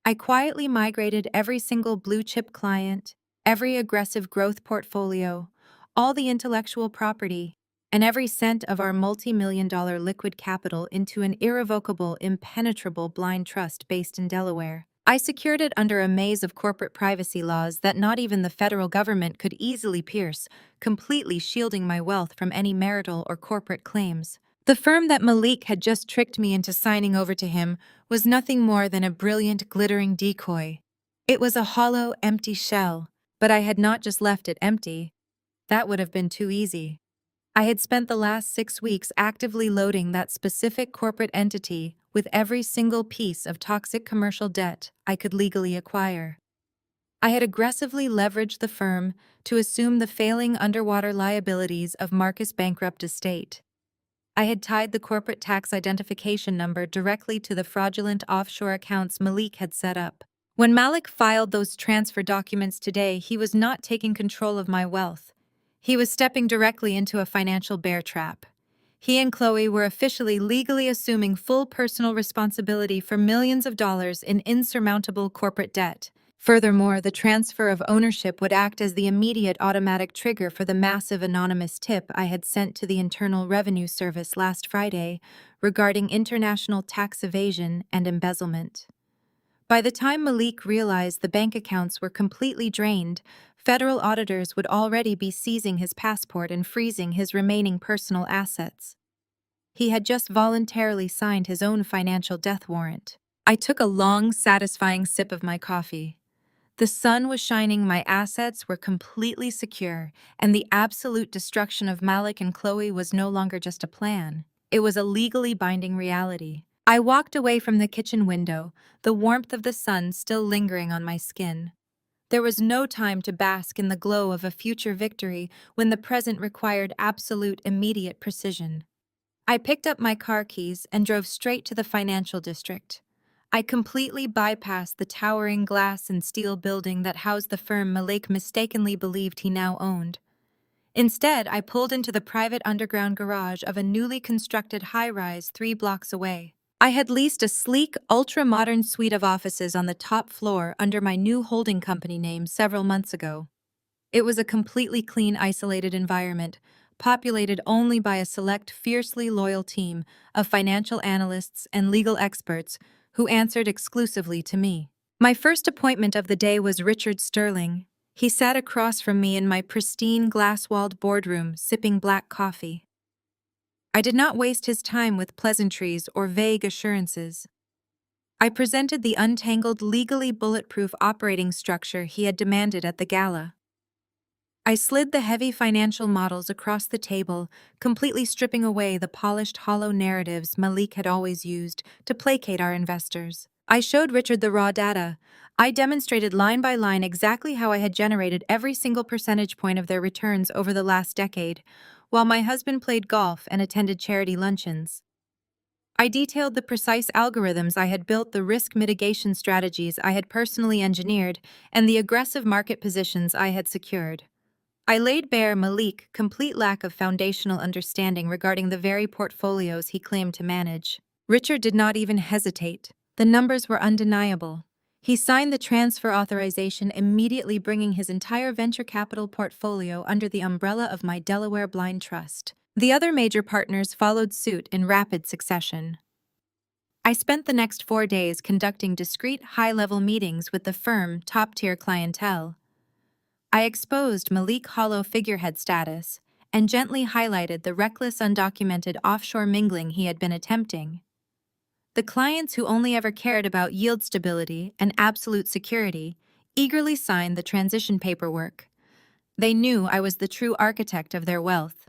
I quietly migrated every single blue-chip client, every aggressive growth portfolio, all the intellectual property, and every cent of our multi-million-dollar liquid capital into an irrevocable, impenetrable blind trust based in Delaware. I secured it under a maze of corporate privacy laws that not even the federal government could easily pierce, completely shielding my wealth from any marital or corporate claims. The firm that Malik had just tricked me into signing over to him was nothing more than a brilliant, glittering decoy. It was a hollow, empty shell, but I had not just left it empty. That would have been too easy. I had spent the last 6 weeks actively loading that specific corporate entity with every single piece of toxic commercial debt I could legally acquire. I had aggressively leveraged the firm to assume the failing underwater liabilities of Marcus' bankrupt estate. I had tied the corporate tax identification number directly to the fraudulent offshore accounts Malik had set up. When Malik filed those transfer documents today, he was not taking control of my wealth. He was stepping directly into a financial bear trap. He and Chloe were officially legally assuming full personal responsibility for millions of dollars in insurmountable corporate debt. Furthermore, the transfer of ownership would act as the immediate automatic trigger for the massive anonymous tip I had sent to the Internal Revenue Service last Friday regarding international tax evasion and embezzlement. By the time Malik realized the bank accounts were completely drained, federal auditors would already be seizing his passport and freezing his remaining personal assets. He had just voluntarily signed his own financial death warrant. I took a long, satisfying sip of my coffee. The sun was shining, my assets were completely secure, and the absolute destruction of Malik and Chloe was no longer just a plan. It was a legally binding reality. I walked away from the kitchen window, the warmth of the sun still lingering on my skin. There was no time to bask in the glow of a future victory when the present required absolute, immediate precision. I picked up my car keys and drove straight to the financial district. I completely bypassed the towering glass and steel building that housed the firm Malik mistakenly believed he now owned. Instead, I pulled into the private underground garage of a newly constructed high-rise 3 blocks away. I had leased a sleek, ultra-modern suite of offices on the top floor under my new holding company name several months ago. It was a completely clean, isolated environment, populated only by a select, fiercely loyal team of financial analysts and legal experts who answered exclusively to me. My first appointment of the day was Richard Sterling. He sat across from me in my pristine glass-walled boardroom, sipping black coffee. I did not waste his time with pleasantries or vague assurances. I presented the untangled, legally bulletproof operating structure he had demanded at the gala. I slid the heavy financial models across the table, completely stripping away the polished, hollow narratives Malik had always used to placate our investors. I showed Richard the raw data. I demonstrated line by line exactly how I had generated every single percentage point of their returns over the last decade, while my husband played golf and attended charity luncheons. I detailed the precise algorithms I had built, the risk mitigation strategies I had personally engineered, and the aggressive market positions I had secured. I laid bare Malik's complete lack of foundational understanding regarding the very portfolios he claimed to manage. Richard did not even hesitate. The numbers were undeniable. He signed the transfer authorization, immediately bringing his entire venture capital portfolio under the umbrella of my Delaware Blind Trust. The other major partners followed suit in rapid succession. I spent the next 4 days conducting discreet, high-level meetings with the firm top-tier clientele. I exposed Malik's hollow figurehead status and gently highlighted the reckless, undocumented offshore mingling he had been attempting. The clients who only ever cared about yield stability and absolute security eagerly signed the transition paperwork. They knew I was the true architect of their wealth.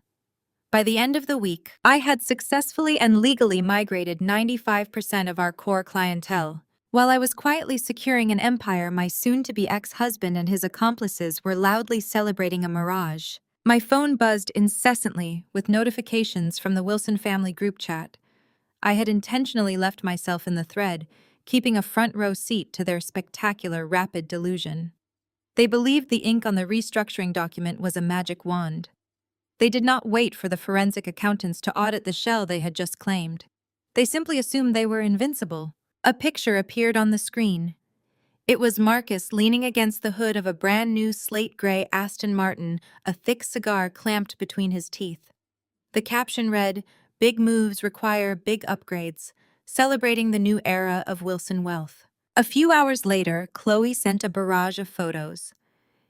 By the end of the week, I had successfully and legally migrated 95% of our core clientele. While I was quietly securing an empire, my soon-to-be ex-husband and his accomplices were loudly celebrating a mirage. My phone buzzed incessantly with notifications from the Wilson family group chat. I had intentionally left myself in the thread, keeping a front-row seat to their spectacular, rapid delusion. They believed the ink on the restructuring document was a magic wand. They did not wait for the forensic accountants to audit the shell they had just claimed. They simply assumed they were invincible. A picture appeared on the screen. It was Marcus leaning against the hood of a brand-new slate-gray Aston Martin, a thick cigar clamped between his teeth. The caption read, "Big moves require big upgrades," celebrating the new era of Wilson wealth. A few hours later, Chloe sent a barrage of photos.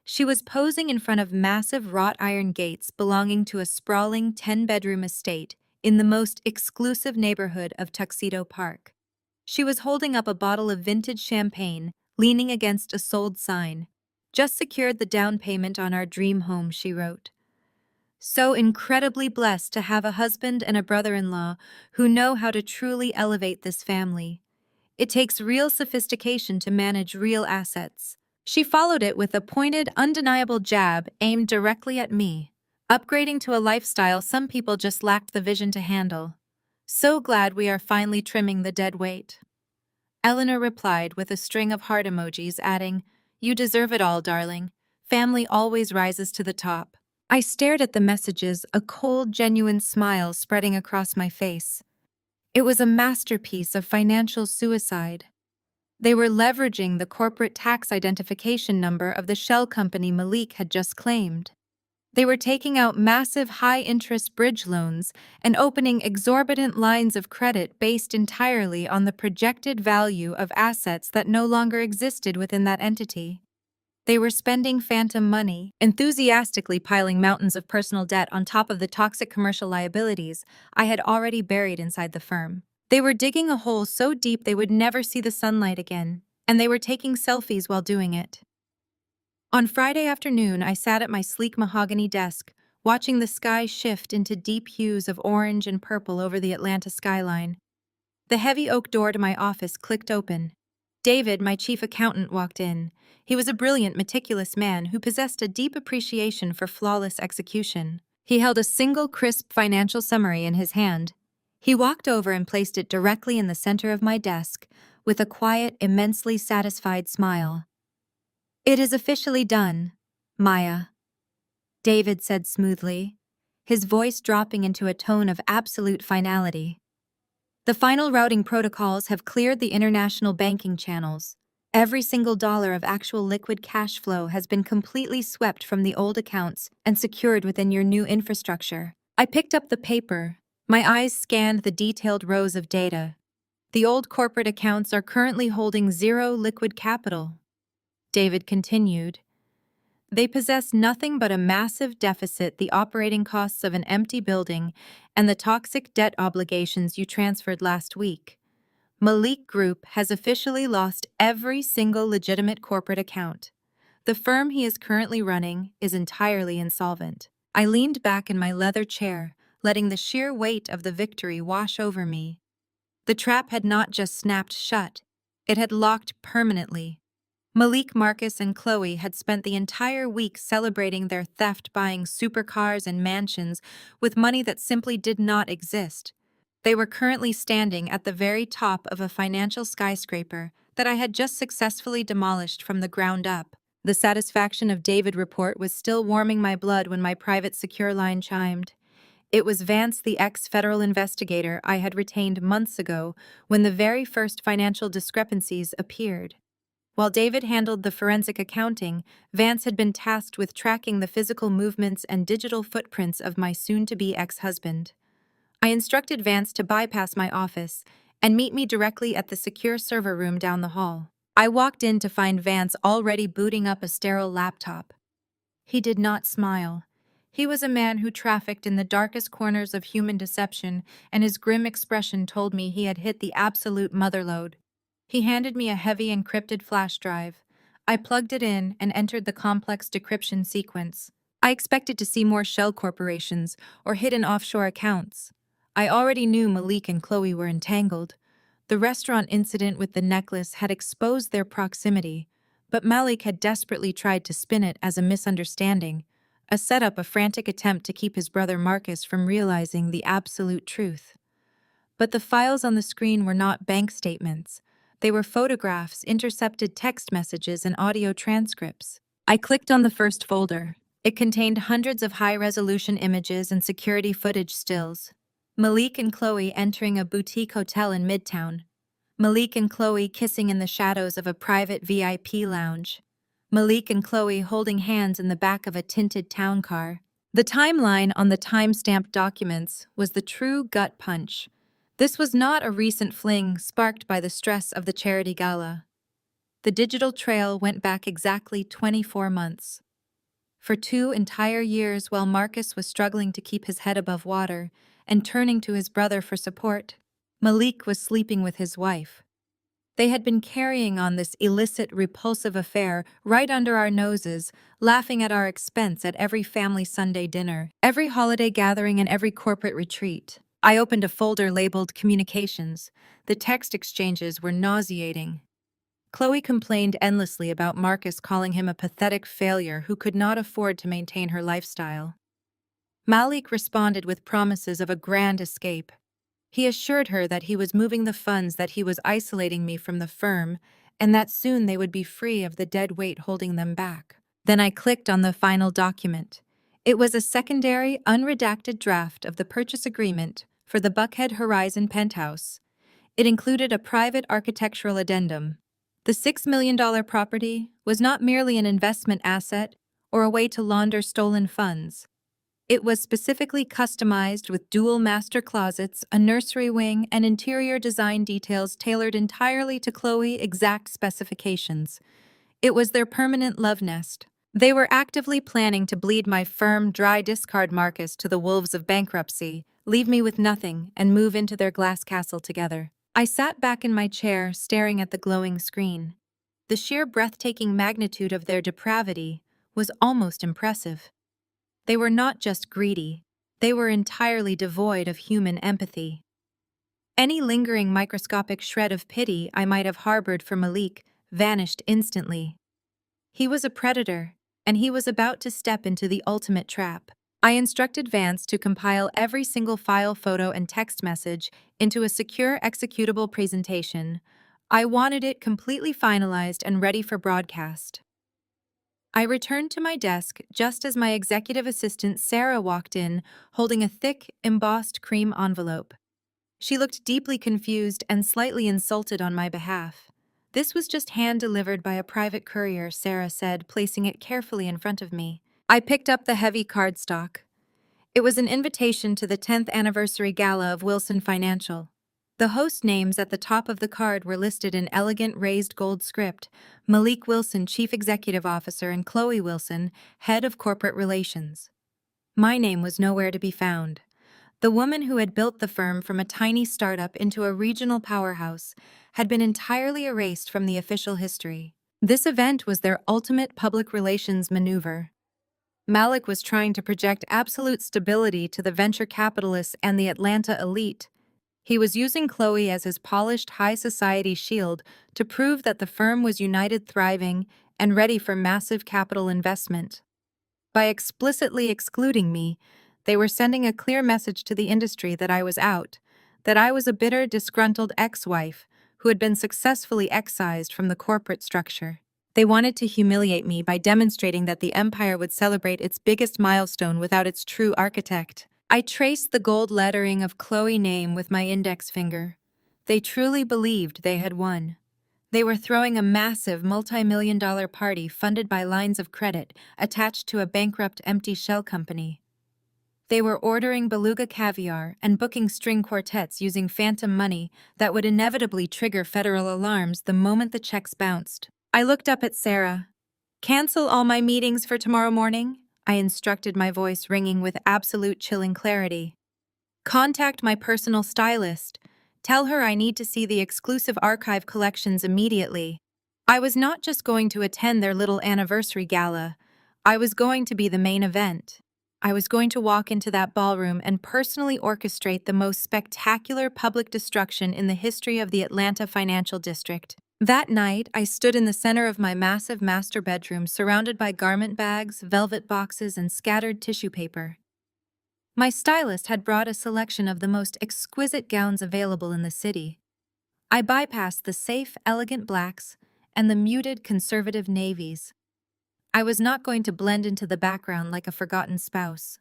She was posing in front of massive wrought iron gates belonging to a sprawling 10-bedroom estate in the most exclusive neighborhood of Tuxedo Park. She was holding up a bottle of vintage champagne, leaning against a sold sign. "Just secured the down payment on our dream home," she wrote. "So incredibly blessed to have a husband and a brother-in-law who know how to truly elevate this family. It takes real sophistication to manage real assets." She followed it with a pointed, undeniable jab aimed directly at me. "Upgrading to a lifestyle some people just lacked the vision to handle. So glad we are finally trimming the dead weight." Eleanor replied with a string of heart emojis, adding, "You deserve it all, darling. Family always rises to the top." I stared at the messages, a cold, genuine smile spreading across my face. It was a masterpiece of financial suicide. They were leveraging the corporate tax identification number of the shell company Malik had just claimed. They were taking out massive high-interest bridge loans and opening exorbitant lines of credit based entirely on the projected value of assets that no longer existed within that entity. They were spending phantom money, enthusiastically piling mountains of personal debt on top of the toxic commercial liabilities I had already buried inside the firm. They were digging a hole so deep they would never see the sunlight again, and they were taking selfies while doing it. On Friday afternoon, I sat at my sleek mahogany desk, watching the sky shift into deep hues of orange and purple over the Atlanta skyline. The heavy oak door to my office clicked open. David, my chief accountant, walked in. He was a brilliant, meticulous man who possessed a deep appreciation for flawless execution. He held a single crisp financial summary in his hand. He walked over and placed it directly in the center of my desk, with a quiet, immensely satisfied smile. "It is officially done, Maya," David said smoothly, his voice dropping into a tone of absolute finality. "The final routing protocols have cleared the international banking channels. Every single dollar of actual liquid cash flow has been completely swept from the old accounts and secured within your new infrastructure." I picked up the paper. My eyes scanned the detailed rows of data. "The old corporate accounts are currently holding zero liquid capital," David continued. They possess nothing but a massive deficit, the operating costs of an empty building, and the toxic debt obligations you transferred last week. Malik Group has officially lost every single legitimate corporate account. The firm he is currently running is entirely insolvent. I leaned back in my leather chair, letting the sheer weight of the victory wash over me. The trap had not just snapped shut, it had locked permanently. Malik, Marcus, and Chloe had spent the entire week celebrating their theft, buying supercars and mansions with money that simply did not exist. They were currently standing at the very top of a financial skyscraper that I had just successfully demolished from the ground up. The satisfaction of David report was still warming my blood when my private secure line chimed. It was Vance, the ex-federal investigator I had retained months ago when the very first financial discrepancies appeared. While David handled the forensic accounting, Vance had been tasked with tracking the physical movements and digital footprints of my soon-to-be ex-husband. I instructed Vance to bypass my office and meet me directly at the secure server room down the hall. I walked in to find Vance already booting up a sterile laptop. He did not smile. He was a man who trafficked in the darkest corners of human deception, and his grim expression told me he had hit the absolute motherlode. He handed me a heavy encrypted flash drive. I plugged it in and entered the complex decryption sequence. I expected to see more shell corporations or hidden offshore accounts. I already knew Malik and Chloe were entangled. The restaurant incident with the necklace had exposed their proximity, but Malik had desperately tried to spin it as a misunderstanding, a setup, a frantic attempt to keep his brother Marcus from realizing the absolute truth. But the files on the screen were not bank statements. They were photographs, intercepted text messages, and audio transcripts. I clicked on the first folder. It contained hundreds of high-resolution images and security footage stills. Malik and Chloe entering a boutique hotel in Midtown. Malik and Chloe kissing in the shadows of a private VIP lounge. Malik and Chloe holding hands in the back of a tinted town car. The timeline on the time-stamped documents was the true gut punch. This was not a recent fling sparked by the stress of the charity gala. The digital trail went back exactly 24 months. For 2 entire years, while Marcus was struggling to keep his head above water and turning to his brother for support, Malik was sleeping with his wife. They had been carrying on this illicit, repulsive affair right under our noses, laughing at our expense at every family Sunday dinner, every holiday gathering, and every corporate retreat. I opened a folder labeled Communications. The text exchanges were nauseating. Chloe complained endlessly about Marcus calling him a pathetic failure who could not afford to maintain her lifestyle. Malik responded with promises of a grand escape. He assured her that he was moving the funds, that he was isolating me from the firm, and that soon they would be free of the dead weight holding them back. Then I clicked on the final document. It was a secondary, unredacted draft of the purchase agreement for the Buckhead Horizon penthouse. It included a private architectural addendum. The $6 million property was not merely an investment asset or a way to launder stolen funds. It was specifically customized with dual master closets, a nursery wing, and interior design details tailored entirely to Chloe's exact specifications. It was their permanent love nest. They were actively planning to bleed my firm dry, discard Marcus to the wolves of bankruptcy, leave me with nothing, and move into their glass castle together. I sat back in my chair, staring at the glowing screen. The sheer breathtaking magnitude of their depravity was almost impressive. They were not just greedy, they were entirely devoid of human empathy. Any lingering microscopic shred of pity I might have harbored for Malik vanished instantly. He was a predator, and he was about to step into the ultimate trap. I instructed Vance to compile every single file, photo, and text message into a secure executable presentation. I wanted it completely finalized and ready for broadcast. I returned to my desk just as my executive assistant Sarah walked in, holding a thick, embossed cream envelope. She looked deeply confused and slightly insulted on my behalf. "This was just hand-delivered by a private courier," Sarah said, placing it carefully in front of me. I picked up the heavy cardstock. It was an invitation to the 10th anniversary gala of Wilson Financial. The host names at the top of the card were listed in elegant raised gold script: Malik Wilson, Chief Executive Officer, and Chloe Wilson, Head of Corporate Relations. My name was nowhere to be found. The woman who had built the firm from a tiny startup into a regional powerhouse had been entirely erased from the official history. This event was their ultimate public relations maneuver. Malik was trying to project absolute stability to the venture capitalists and the Atlanta elite. He was using Chloe as his polished high society shield to prove that the firm was united, thriving, and ready for massive capital investment. By explicitly excluding me, they were sending a clear message to the industry that I was out, that I was a bitter, disgruntled ex-wife who had been successfully excised from the corporate structure. They wanted to humiliate me by demonstrating that the empire would celebrate its biggest milestone without its true architect. I traced the gold lettering of Chloe name with my index finger. They truly believed they had won. They were throwing a massive multi-million-dollar party funded by lines of credit attached to a bankrupt empty shell company. They were ordering beluga caviar and booking string quartets using phantom money that would inevitably trigger federal alarms the moment the checks bounced. I looked up at Sarah. "Cancel all my meetings for tomorrow morning," I instructed, my voice ringing with absolute chilling clarity. "Contact my personal stylist. Tell her I need to see the exclusive archive collections immediately." I was not just going to attend their little anniversary gala. I was going to be the main event. I was going to walk into that ballroom and personally orchestrate the most spectacular public destruction in the history of the Atlanta financial district. That night, I stood in the center of my massive master bedroom, surrounded by garment bags, velvet boxes, and scattered tissue paper. My stylist had brought a selection of the most exquisite gowns available in the city. I bypassed the safe, elegant blacks and the muted, conservative navies. I was not going to blend into the background like a forgotten spouse.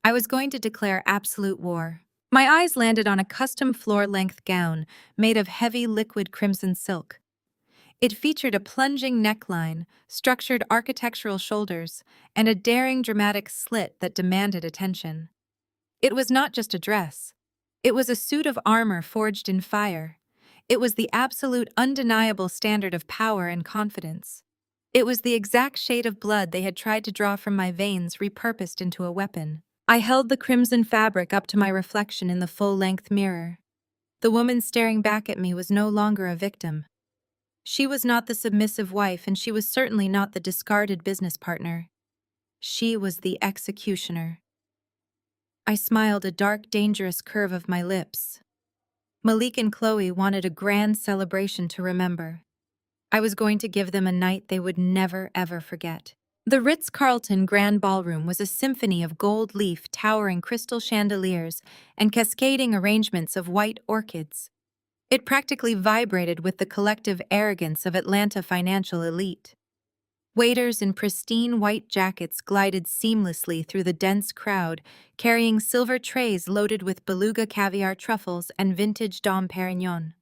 I was going to declare absolute war. My eyes landed on a custom floor-length gown made of heavy liquid crimson silk. It featured a plunging neckline, structured architectural shoulders, and a daring, dramatic slit that demanded attention. It was not just a dress. It was a suit of armor forged in fire. It was the absolute, undeniable standard of power and confidence. It was the exact shade of blood they had tried to draw from my veins, repurposed into a weapon. I held the crimson fabric up to my reflection in the full-length mirror. The woman staring back at me was no longer a victim. She was not the submissive wife, and she was certainly not the discarded business partner. She was the executioner. I smiled, a dark, dangerous curve of my lips. Malik and Chloe wanted a grand celebration to remember. I was going to give them a night they would never, ever forget. The Ritz-Carlton Grand Ballroom was a symphony of gold leaf, towering crystal chandeliers, and cascading arrangements of white orchids. It practically vibrated with the collective arrogance of Atlanta financial elite. Waiters in pristine white jackets glided seamlessly through the dense crowd, carrying silver trays loaded with beluga caviar truffles and vintage Dom Perignon.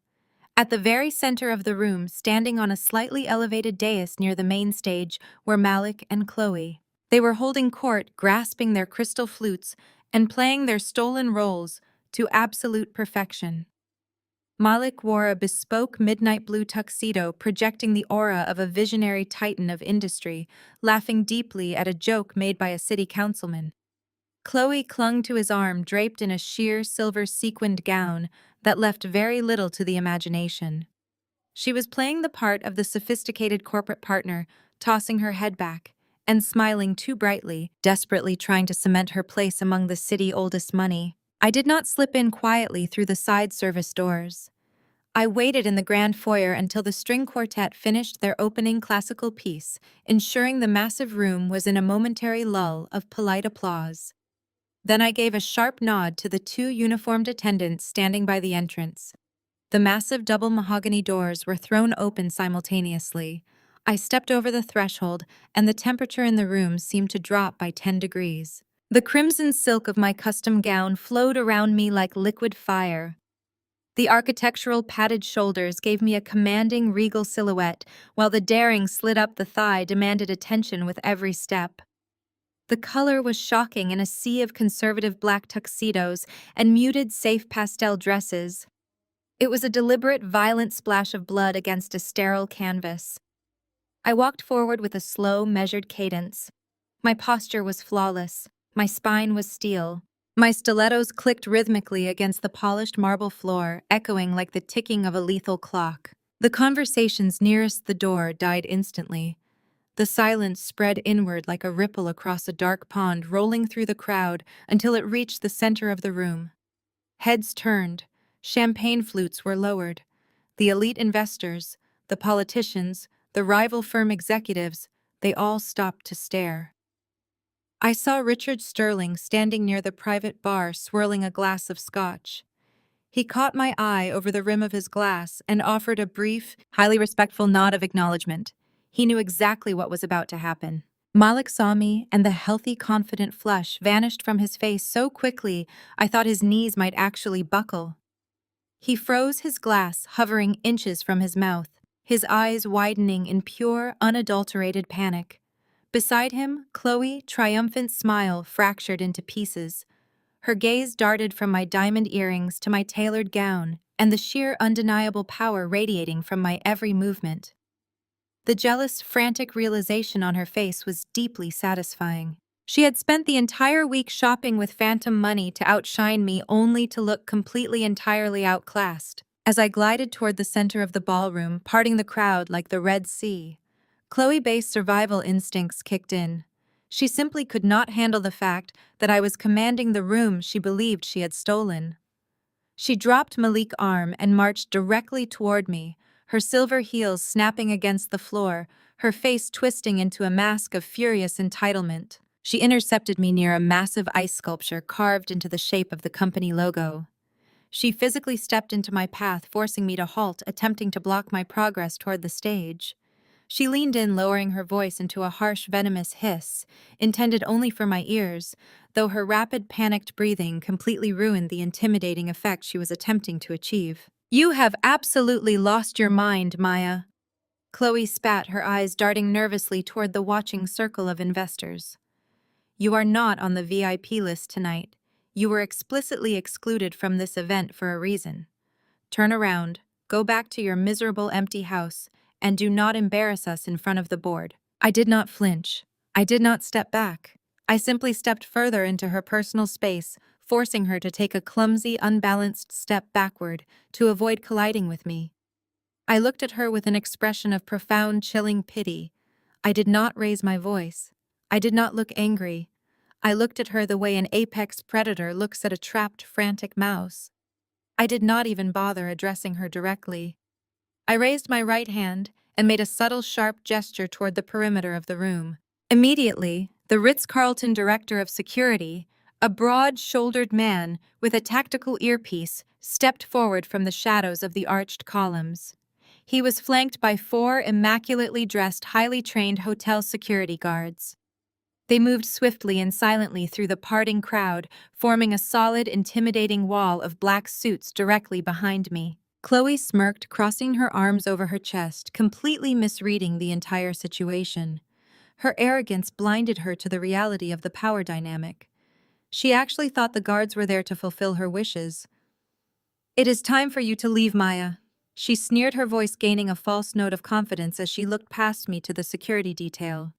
At the very center of the room, standing on a slightly elevated dais near the main stage, were Malik and Chloe. They were holding court, grasping their crystal flutes and playing their stolen roles to absolute perfection. Malik wore a bespoke midnight blue tuxedo, projecting the aura of a visionary titan of industry, laughing deeply at a joke made by a city councilman. Chloe clung to his arm, draped in a sheer silver sequined gown that left very little to the imagination. She was playing the part of the sophisticated corporate partner, tossing her head back and smiling too brightly, desperately trying to cement her place among the city's oldest money. I did not slip in quietly through the side service doors. I waited in the grand foyer until the string quartet finished their opening classical piece, ensuring the massive room was in a momentary lull of polite applause. Then I gave a sharp nod to the two uniformed attendants standing by the entrance. The massive double mahogany doors were thrown open simultaneously. I stepped over the threshold, and the temperature in the room seemed to drop by 10 degrees. The crimson silk of my custom gown flowed around me like liquid fire. The architectural padded shoulders gave me a commanding, regal silhouette, while the daring slit up the thigh demanded attention with every step. The color was shocking in a sea of conservative black tuxedos and muted, safe pastel dresses. It was a deliberate, violent splash of blood against a sterile canvas. I walked forward with a slow, measured cadence. My posture was flawless. My spine was steel. My stilettos clicked rhythmically against the polished marble floor, echoing like the ticking of a lethal clock. The conversations nearest the door died instantly. The silence spread inward like a ripple across a dark pond, rolling through the crowd until it reached the center of the room. Heads turned. Champagne flutes were lowered. The elite investors, the politicians, the rival firm executives, they all stopped to stare. I saw Richard Sterling standing near the private bar swirling a glass of scotch. He caught my eye over the rim of his glass and offered a brief, highly respectful nod of acknowledgement. He knew exactly what was about to happen. Malik saw me, and the healthy, confident flush vanished from his face so quickly I thought his knees might actually buckle. He froze his glass, hovering inches from his mouth, his eyes widening in pure, unadulterated panic. Beside him, Chloe, triumphant smile fractured into pieces. Her gaze darted from my diamond earrings to my tailored gown, and the sheer undeniable power radiating from my every movement. The jealous, frantic realization on her face was deeply satisfying. She had spent the entire week shopping with phantom money to outshine me only to look completely entirely outclassed. As I glided toward the center of the ballroom, parting the crowd like the Red Sea, Chloe-based survival instincts kicked in. She simply could not handle the fact that I was commanding the room she believed she had stolen. She dropped Malik's arm and marched directly toward me, her silver heels snapping against the floor, her face twisting into a mask of furious entitlement. She intercepted me near a massive ice sculpture carved into the shape of the company logo. She physically stepped into my path, forcing me to halt, attempting to block my progress toward the stage. She leaned in, lowering her voice into a harsh, venomous hiss, intended only for my ears, though her rapid, panicked breathing completely ruined the intimidating effect she was attempting to achieve. "You have absolutely lost your mind, Maya." Chloe spat, her eyes darting nervously toward the watching circle of investors. "You are not on the VIP list tonight. You were explicitly excluded from this event for a reason. Turn around, go back to your miserable empty house, and do not embarrass us in front of the board." I did not flinch. I did not step back. I simply stepped further into her personal space, forcing her to take a clumsy, unbalanced step backward to avoid colliding with me. I looked at her with an expression of profound, chilling pity. I did not raise my voice. I did not look angry. I looked at her the way an apex predator looks at a trapped, frantic mouse. I did not even bother addressing her directly. I raised my right hand and made a subtle, sharp gesture toward the perimeter of the room. Immediately, the Ritz-Carlton director of security, a broad-shouldered man with a tactical earpiece, stepped forward from the shadows of the arched columns. He was flanked by 4 immaculately dressed, highly trained hotel security guards. They moved swiftly and silently through the parting crowd, forming a solid, intimidating wall of black suits directly behind me. Chloe smirked, crossing her arms over her chest, completely misreading the entire situation. Her arrogance blinded her to the reality of the power dynamic. She actually thought the guards were there to fulfill her wishes. "It is time for you to leave, Maya." She sneered, her voice gaining a false note of confidence as she looked past me to the security detail.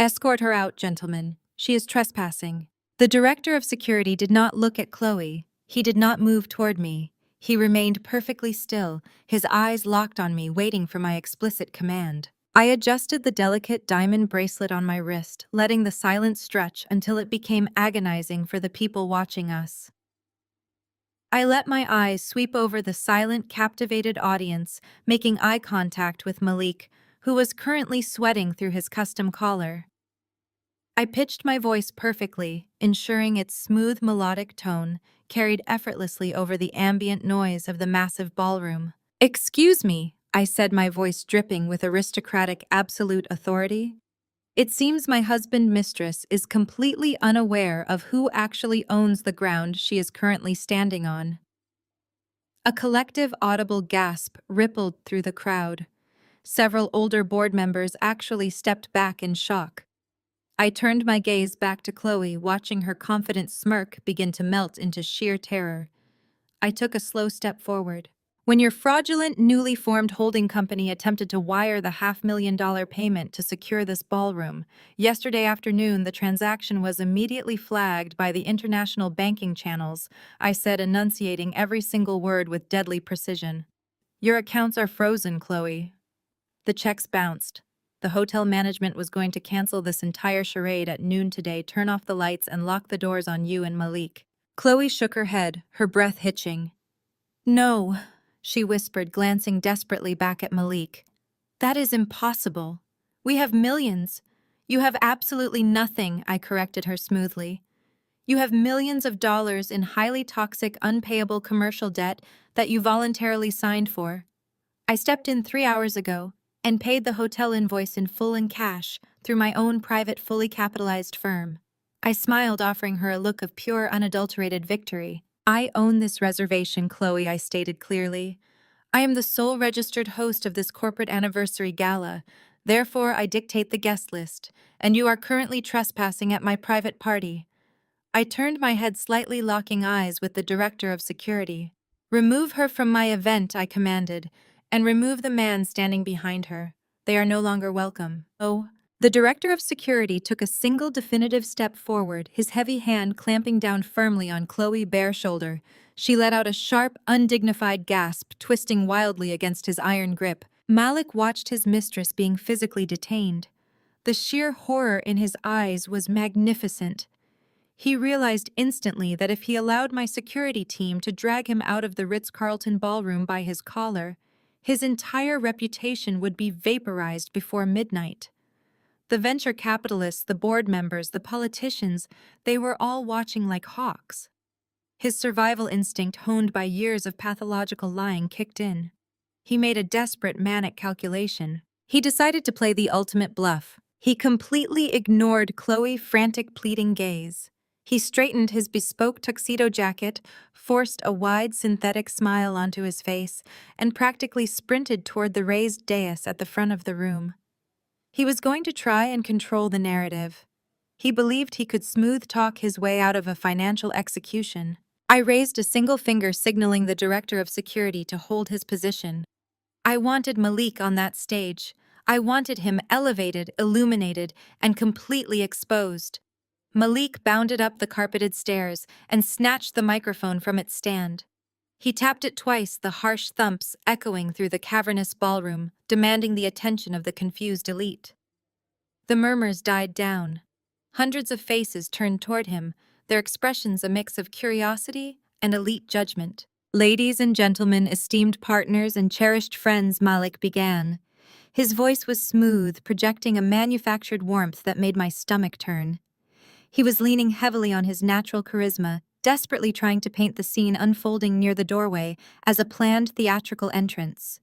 "Escort her out, gentlemen. She is trespassing." The director of security did not look at Chloe. He did not move toward me. He remained perfectly still, his eyes locked on me, waiting for my explicit command. I adjusted the delicate diamond bracelet on my wrist, letting the silence stretch until it became agonizing for the people watching us. I let my eyes sweep over the silent, captivated audience, making eye contact with Malik, who was currently sweating through his custom collar. I pitched my voice perfectly, ensuring its smooth melodic tone carried effortlessly over the ambient noise of the massive ballroom. "Excuse me," I said, my voice dripping with aristocratic absolute authority. "It seems my husband-mistress is completely unaware of who actually owns the ground she is currently standing on." A collective audible gasp rippled through the crowd. Several older board members actually stepped back in shock. I turned my gaze back to Chloe, watching her confident smirk begin to melt into sheer terror. I took a slow step forward. When your fraudulent, newly formed holding company attempted to wire the $500,000 payment to secure this ballroom, yesterday afternoon the transaction was immediately flagged by the international banking channels, I said, enunciating every single word with deadly precision. Your accounts are frozen, Chloe. The checks bounced. The hotel management was going to cancel this entire charade at noon today, turn off the lights, and lock the doors on you and Malik. Chloe shook her head, her breath hitching. No, she whispered, glancing desperately back at Malik. That is impossible. We have millions. You have absolutely nothing, I corrected her smoothly. You have millions of dollars in highly toxic, unpayable commercial debt that you voluntarily signed for. I stepped in 3 hours ago and paid the hotel invoice in full in cash through my own private, fully capitalized firm. I smiled, offering her a look of pure, unadulterated victory. I own this reservation, Chloe, I stated clearly. I am the sole registered host of this corporate anniversary gala. Therefore, I dictate the guest list, and you are currently trespassing at my private party. I turned my head slightly, locking eyes with the director of security. Remove her from my event, I commanded, and remove the man standing behind her. They are no longer welcome. Oh. The director of security took a single definitive step forward, his heavy hand clamping down firmly on Chloe's bare shoulder. She let out a sharp, undignified gasp, twisting wildly against his iron grip. Malik watched his mistress being physically detained. The sheer horror in his eyes was magnificent. He realized instantly that if he allowed my security team to drag him out of the Ritz-Carlton ballroom by his collar, his entire reputation would be vaporized before midnight. The venture capitalists, the board members, the politicians, they were all watching like hawks. His survival instinct, honed by years of pathological lying, kicked in. He made a desperate, manic calculation. He decided to play the ultimate bluff. He completely ignored Chloe's frantic, pleading gaze. He straightened his bespoke tuxedo jacket, forced a wide synthetic smile onto his face, and practically sprinted toward the raised dais at the front of the room. He was going to try and control the narrative. He believed he could smooth talk his way out of a financial execution. I raised a single finger, signaling the director of security to hold his position. I wanted Malik on that stage. I wanted him elevated, illuminated, and completely exposed. Malik bounded up the carpeted stairs and snatched the microphone from its stand. He tapped it twice, the harsh thumps echoing through the cavernous ballroom, demanding the attention of the confused elite. The murmurs died down. Hundreds of faces turned toward him, their expressions a mix of curiosity and elite judgment. Ladies and gentlemen, esteemed partners and cherished friends, Malik began. His voice was smooth, projecting a manufactured warmth that made my stomach turn. He was leaning heavily on his natural charisma, desperately trying to paint the scene unfolding near the doorway as a planned theatrical entrance.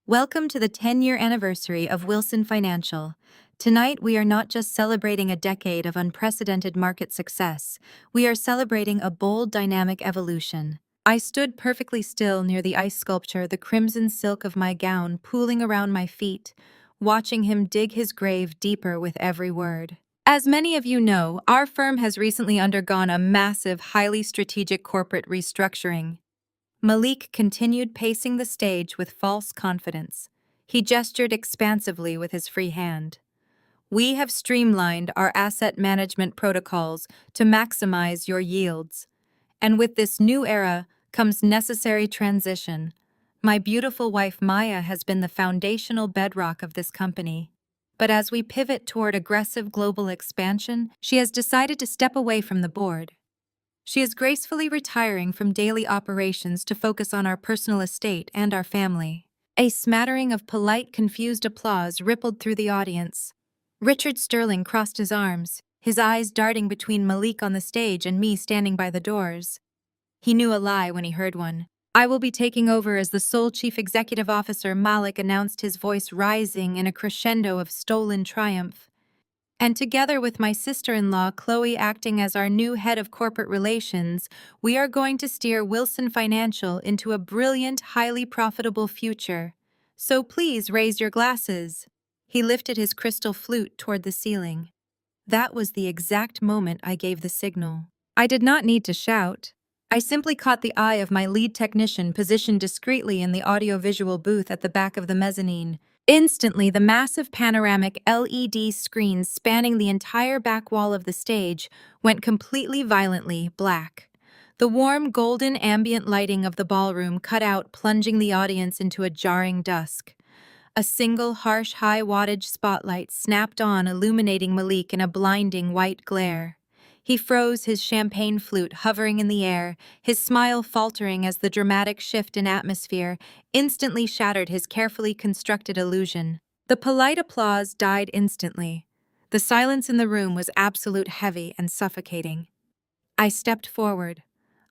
Welcome to the 10-year anniversary of Wilson Financial. Tonight, we are not just celebrating a decade of unprecedented market success, we are celebrating a bold, dynamic evolution. I stood perfectly still near the ice sculpture, the crimson silk of my gown pooling around my feet, watching him dig his grave deeper with every word. As many of you know, our firm has recently undergone a massive, highly strategic corporate restructuring. Malik continued pacing the stage with false confidence. He gestured expansively with his free hand. We have streamlined our asset management protocols to maximize your yields. And with this new era comes necessary transition. My beautiful wife Maya has been the foundational bedrock of this company. But as we pivot toward aggressive global expansion, she has decided to step away from the board. She is gracefully retiring from daily operations to focus on our personal estate and our family. A smattering of polite, confused applause rippled through the audience. Richard Sterling crossed his arms, his eyes darting between Malik on the stage and me standing by the doors. He knew a lie when he heard one. I will be taking over as the sole chief executive officer, Malik announced, his voice rising in a crescendo of stolen triumph. And together with my sister-in-law, Chloe, acting as our new head of corporate relations, we are going to steer Wilson Financial into a brilliant, highly profitable future. So please raise your glasses. He lifted his crystal flute toward the ceiling. That was the exact moment I gave the signal. I did not need to shout. I simply caught the eye of my lead technician positioned discreetly in the audiovisual booth at the back of the mezzanine. Instantly, the massive panoramic LED screens spanning the entire back wall of the stage went completely violently black. The warm golden ambient lighting of the ballroom cut out, plunging the audience into a jarring dusk. A single harsh high-wattage spotlight snapped on, illuminating Malik in a blinding white glare. He froze, his champagne flute hovering in the air, his smile faltering as the dramatic shift in atmosphere instantly shattered his carefully constructed illusion. The polite applause died instantly. The silence in the room was absolute, heavy, and suffocating. I stepped forward.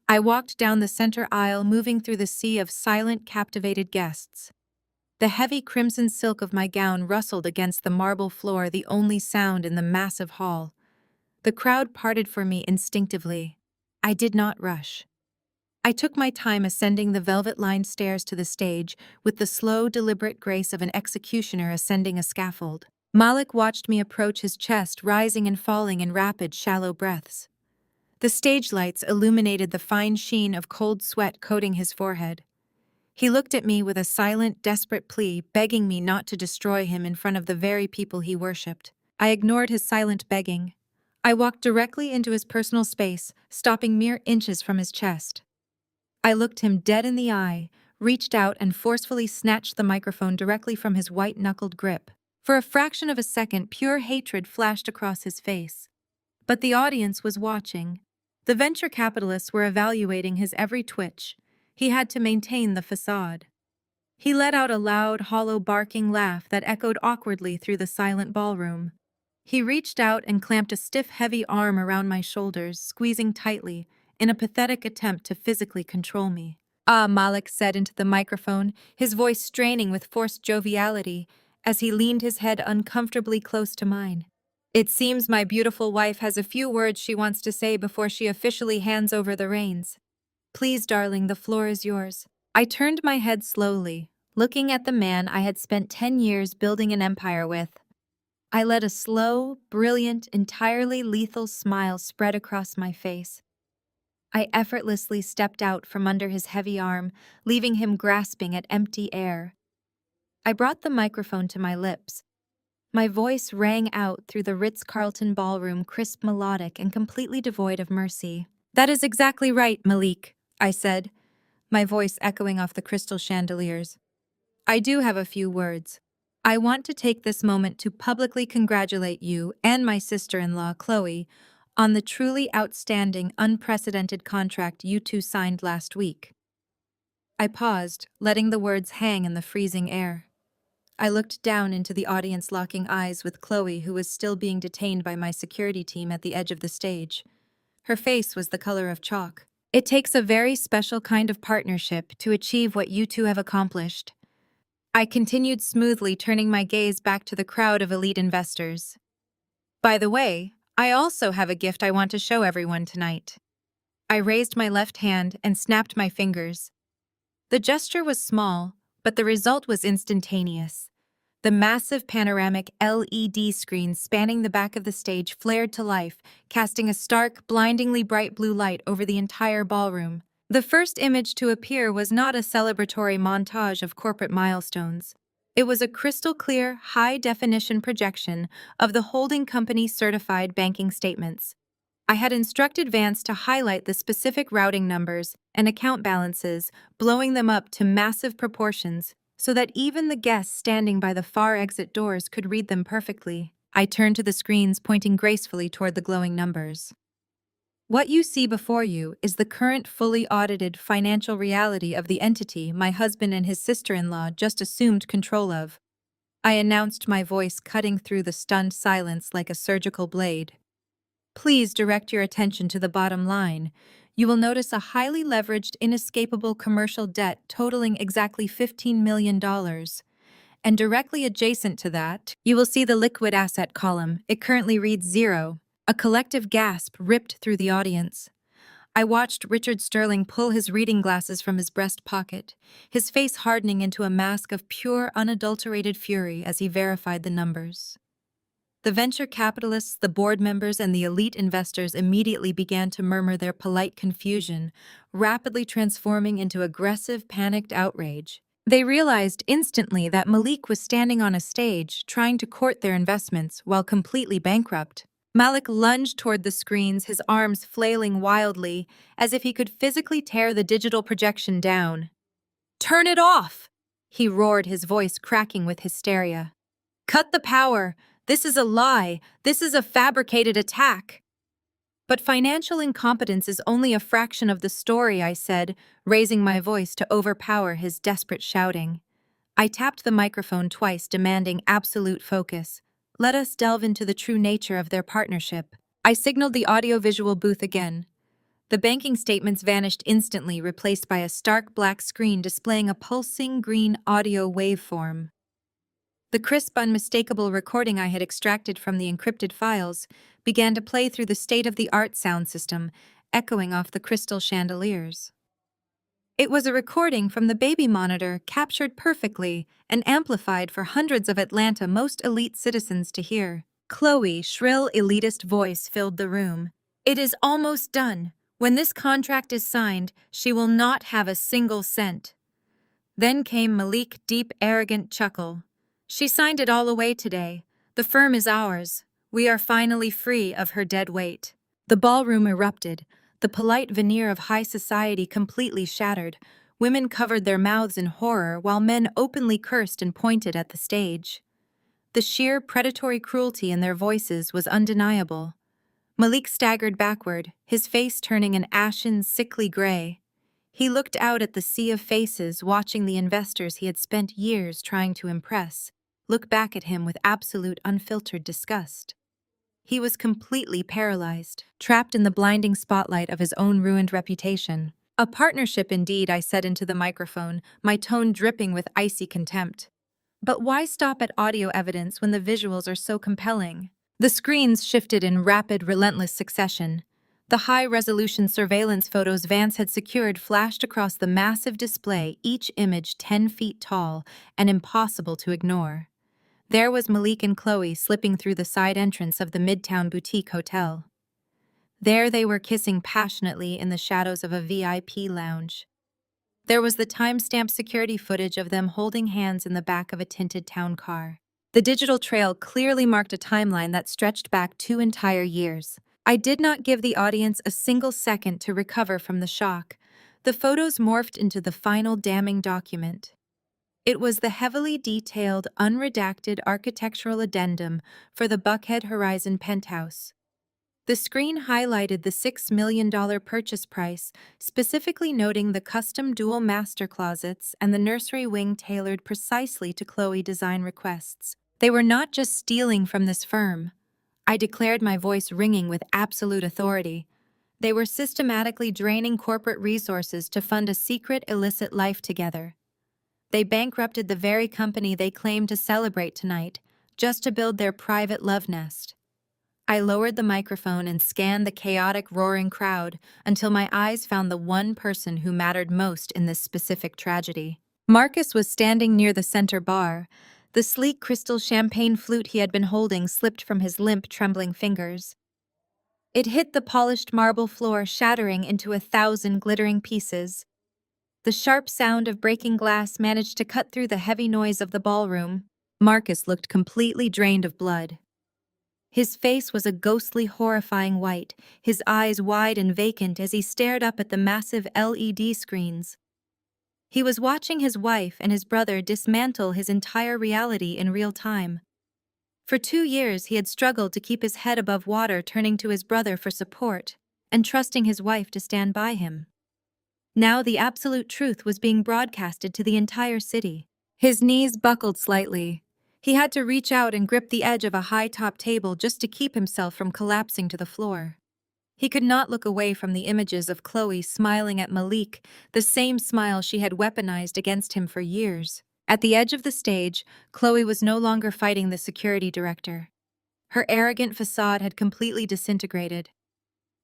I walked down the center aisle, moving through the sea of silent, captivated guests. The heavy crimson silk of my gown rustled against the marble floor, the only sound in the massive hall. The crowd parted for me instinctively. I did not rush. I took my time ascending the velvet-lined stairs to the stage with the slow, deliberate grace of an executioner ascending a scaffold. Malik watched me approach, his chest rising and falling in rapid, shallow breaths. The stage lights illuminated the fine sheen of cold sweat coating his forehead. He looked at me with a silent, desperate plea, begging me not to destroy him in front of the very people he worshipped. I ignored his silent begging. I walked directly into his personal space, stopping mere inches from his chest. I looked him dead in the eye, reached out and forcefully snatched the microphone directly from his white-knuckled grip. For a fraction of a second, pure hatred flashed across his face. But the audience was watching. The venture capitalists were evaluating his every twitch. He had to maintain the facade. He let out a loud, hollow, barking laugh that echoed awkwardly through the silent ballroom. He reached out and clamped a stiff, heavy arm around my shoulders, squeezing tightly, in a pathetic attempt to physically control me. "Ah," Malik said into the microphone, his voice straining with forced joviality as he leaned his head uncomfortably close to mine. "It seems my beautiful wife has a few words she wants to say before she officially hands over the reins. Please, darling, the floor is yours." I turned my head slowly, looking at the man I had spent 10 years building an empire with. I let a slow, brilliant, entirely lethal smile spread across my face. I effortlessly stepped out from under his heavy arm, leaving him grasping at empty air. I brought the microphone to my lips. My voice rang out through the Ritz-Carlton ballroom, crisp, melodic, and completely devoid of mercy. "That is exactly right, Malik," I said, my voice echoing off the crystal chandeliers. "I do have a few words. I want to take this moment to publicly congratulate you and my sister-in-law, Chloe, on the truly outstanding, unprecedented contract you two signed last week." I paused, letting the words hang in the freezing air. I looked down into the audience, locking eyes with Chloe, who was still being detained by my security team at the edge of the stage. Her face was the color of chalk. "It takes a very special kind of partnership to achieve what you two have accomplished." I continued smoothly, turning my gaze back to the crowd of elite investors. "By the way, I also have a gift I want to show everyone tonight." I raised my left hand and snapped my fingers. The gesture was small, but the result was instantaneous. The massive panoramic LED screen spanning the back of the stage flared to life, casting a stark, blindingly bright blue light over the entire ballroom. The first image to appear was not a celebratory montage of corporate milestones. It was a crystal-clear, high-definition projection of the holding company's certified banking statements. I had instructed Vance to highlight the specific routing numbers and account balances, blowing them up to massive proportions, so that even the guests standing by the far exit doors could read them perfectly. I turned to the screens, pointing gracefully toward the glowing numbers. "What you see before you is the current fully audited financial reality of the entity my husband and his sister-in-law just assumed control of," I announced, my voice cutting through the stunned silence like a surgical blade. "Please direct your attention to the bottom line. You will notice a highly leveraged, inescapable commercial debt totaling exactly $15 million. And directly adjacent to that, you will see the liquid asset column. It currently reads 0. A collective gasp ripped through the audience. I watched Richard Sterling pull his reading glasses from his breast pocket, his face hardening into a mask of pure, unadulterated fury as he verified the numbers. The venture capitalists, the board members, and the elite investors immediately began to murmur their polite confusion, rapidly transforming into aggressive, panicked outrage. They realized instantly that Malik was standing on a stage, trying to court their investments while completely bankrupt. Malik lunged toward the screens, his arms flailing wildly, as if he could physically tear the digital projection down. "Turn it off!" he roared, his voice cracking with hysteria. "Cut the power! This is a lie! This is a fabricated attack!" "But financial incompetence is only a fraction of the story," I said, raising my voice to overpower his desperate shouting. I tapped the microphone twice, demanding absolute focus. "Let us delve into the true nature of their partnership." I signaled the audiovisual booth again. The banking statements vanished instantly, replaced by a stark black screen displaying a pulsing green audio waveform. The crisp, unmistakable recording I had extracted from the encrypted files began to play through the state-of-the-art sound system, echoing off the crystal chandeliers. It was a recording from the baby monitor, captured perfectly and amplified for hundreds of Atlanta's most elite citizens to hear. Chloe's shrill, elitist voice filled the room. "It is almost done. When this contract is signed, she will not have a single cent." Then came Malik's deep, arrogant chuckle. "She signed it all away today. The firm is ours. We are finally free of her dead weight." The ballroom erupted, the polite veneer of high society completely shattered. Women covered their mouths in horror while men openly cursed and pointed at the stage. The sheer predatory cruelty in their voices was undeniable. Malik staggered backward, his face turning an ashen, sickly gray. He looked out at the sea of faces, watching the investors he had spent years trying to impress look back at him with absolute, unfiltered disgust. He was completely paralyzed, trapped in the blinding spotlight of his own ruined reputation. "A partnership indeed," I said into the microphone, my tone dripping with icy contempt. "But why stop at audio evidence when the visuals are so compelling?" The screens shifted in rapid, relentless succession. The high-resolution surveillance photos Vance had secured flashed across the massive display, each image 10 feet tall and impossible to ignore. There was Malik and Chloe slipping through the side entrance of the Midtown Boutique Hotel. There they were kissing passionately in the shadows of a VIP lounge. There was the time-stamped security footage of them holding hands in the back of a tinted town car. The digital trail clearly marked a timeline that stretched back 2 entire years. I did not give the audience a single second to recover from the shock. The photos morphed into the final damning document. It was the heavily detailed, unredacted architectural addendum for the Buckhead Horizon penthouse. The screen highlighted the $6 million purchase price, specifically noting the custom dual master closets and the nursery wing tailored precisely to Chloe design requests. They were not just stealing from this firm. I declared, my voice ringing with absolute authority. They were systematically draining corporate resources to fund a secret, illicit life together. They bankrupted the very company they claimed to celebrate tonight, just to build their private love nest. I lowered the microphone and scanned the chaotic, roaring crowd until my eyes found the one person who mattered most in this specific tragedy. Marcus was standing near the center bar. The sleek crystal champagne flute he had been holding slipped from his limp, trembling fingers. It hit the polished marble floor, shattering into 1,000 glittering pieces. The sharp sound of breaking glass managed to cut through the heavy noise of the ballroom. Marcus looked completely drained of blood. His face was a ghostly, horrifying white, his eyes wide and vacant as he stared up at the massive LED screens. He was watching his wife and his brother dismantle his entire reality in real time. For 2 years, he had struggled to keep his head above water, turning to his brother for support and trusting his wife to stand by him. Now the absolute truth was being broadcasted to the entire city. His knees buckled slightly. He had to reach out and grip the edge of a high-top table just to keep himself from collapsing to the floor. He could not look away from the images of Chloe smiling at Malik, the same smile she had weaponized against him for years. At the edge of the stage, Chloe was no longer fighting the security director. Her arrogant facade had completely disintegrated.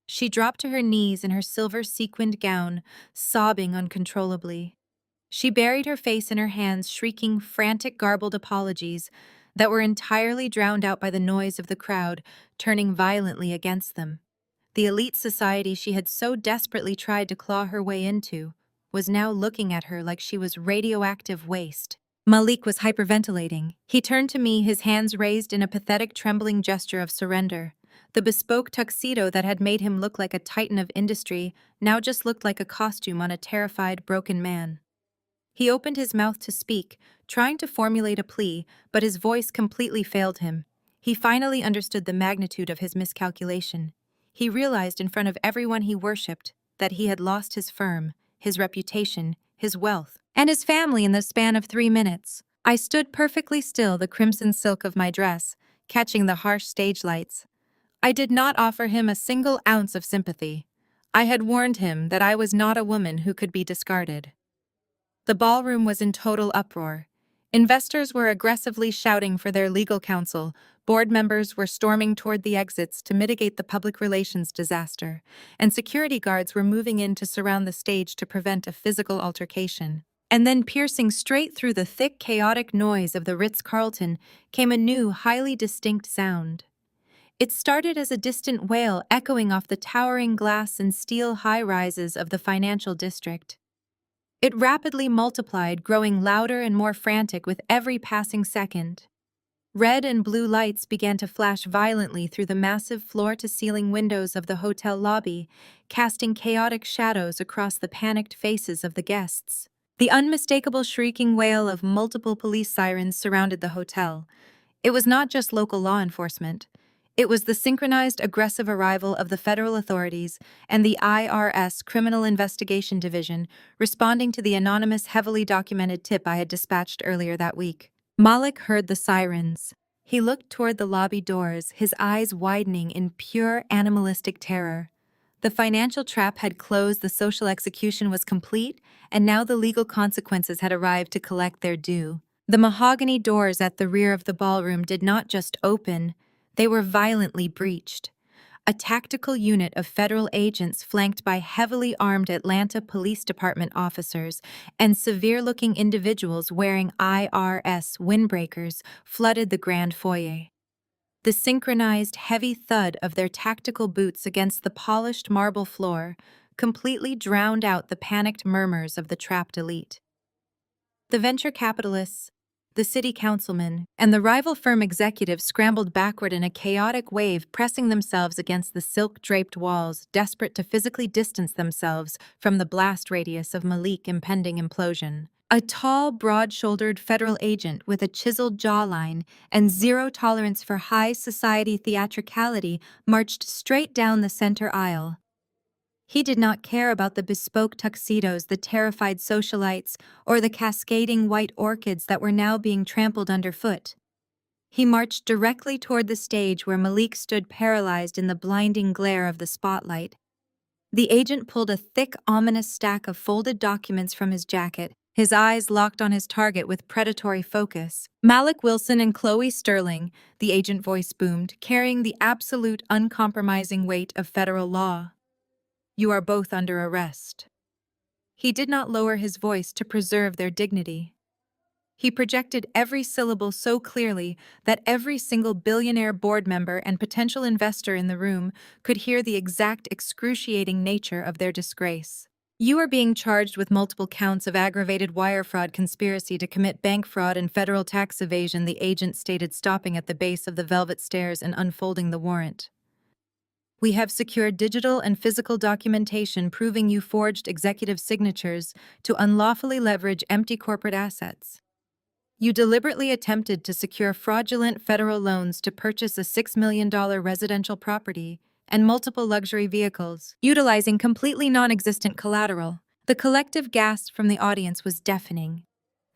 She dropped to her knees in her silver-sequined gown, sobbing uncontrollably. She buried her face in her hands, shrieking frantic, garbled apologies, that were entirely drowned out by the noise of the crowd turning violently against them. The elite society she had so desperately tried to claw her way into was now looking at her like she was radioactive waste. Malik was hyperventilating. He turned to me, his hands raised in a pathetic, trembling gesture of surrender. The bespoke tuxedo that had made him look like a titan of industry now just looked like a costume on a terrified, broken man. He opened his mouth to speak, trying to formulate a plea, but his voice completely failed him. He finally understood the magnitude of his miscalculation. He realized in front of everyone he worshipped that he had lost his firm, his reputation, his wealth, and his family in the span of 3 minutes. I stood perfectly still, the crimson silk of my dress, catching the harsh stage lights. I did not offer him a single ounce of sympathy. I had warned him that I was not a woman who could be discarded. The ballroom was in total uproar. Investors were aggressively shouting for their legal counsel, board members were storming toward the exits to mitigate the public relations disaster, and security guards were moving in to surround the stage to prevent a physical altercation. And then, piercing straight through the thick, chaotic noise of the Ritz-Carlton, came a new, highly distinct sound. It started as a distant wail echoing off the towering glass and steel high-rises of the financial district. It rapidly multiplied, growing louder and more frantic with every passing second. Red and blue lights began to flash violently through the massive floor-to-ceiling windows of the hotel lobby, casting chaotic shadows across the panicked faces of the guests. The unmistakable shrieking wail of multiple police sirens surrounded the hotel. It was not just local law enforcement. It was the synchronized, aggressive arrival of the federal authorities and the IRS Criminal Investigation Division responding to the anonymous, heavily documented tip I had dispatched earlier that week. Malik heard the sirens. He looked toward the lobby doors, his eyes widening in pure animalistic terror. The financial trap had closed, the social execution was complete, and now the legal consequences had arrived to collect their due. The mahogany doors at the rear of the ballroom did not just open, they were violently breached. A tactical unit of federal agents flanked by heavily armed Atlanta Police Department officers and severe-looking individuals wearing IRS windbreakers flooded the grand foyer. The synchronized heavy thud of their tactical boots against the polished marble floor completely drowned out the panicked murmurs of the trapped elite. The venture capitalists, the city councilmen, and the rival firm executives scrambled backward in a chaotic wave, pressing themselves against the silk-draped walls, desperate to physically distance themselves from the blast radius of Malik's impending implosion. A tall, broad-shouldered federal agent with a chiseled jawline and zero tolerance for high society theatricality marched straight down the center aisle. He did not care about the bespoke tuxedos, the terrified socialites, or the cascading white orchids that were now being trampled underfoot. He marched directly toward the stage where Malik stood paralyzed in the blinding glare of the spotlight. The agent pulled a thick, ominous stack of folded documents from his jacket, his eyes locked on his target with predatory focus. "Malik Wilson and Chloe Sterling," the agent voice boomed, carrying the absolute, uncompromising weight of federal law. "You are both under arrest." He did not lower his voice to preserve their dignity. He projected every syllable so clearly that every single billionaire board member and potential investor in the room could hear the exact excruciating nature of their disgrace. "You are being charged with multiple counts of aggravated wire fraud conspiracy to commit bank fraud and federal tax evasion," the agent stated, stopping at the base of the velvet stairs and unfolding the warrant. "We have secured digital and physical documentation proving you forged executive signatures to unlawfully leverage empty corporate assets. You deliberately attempted to secure fraudulent federal loans to purchase a $6 million residential property and multiple luxury vehicles, utilizing completely non-existent collateral." The collective gasp from the audience was deafening.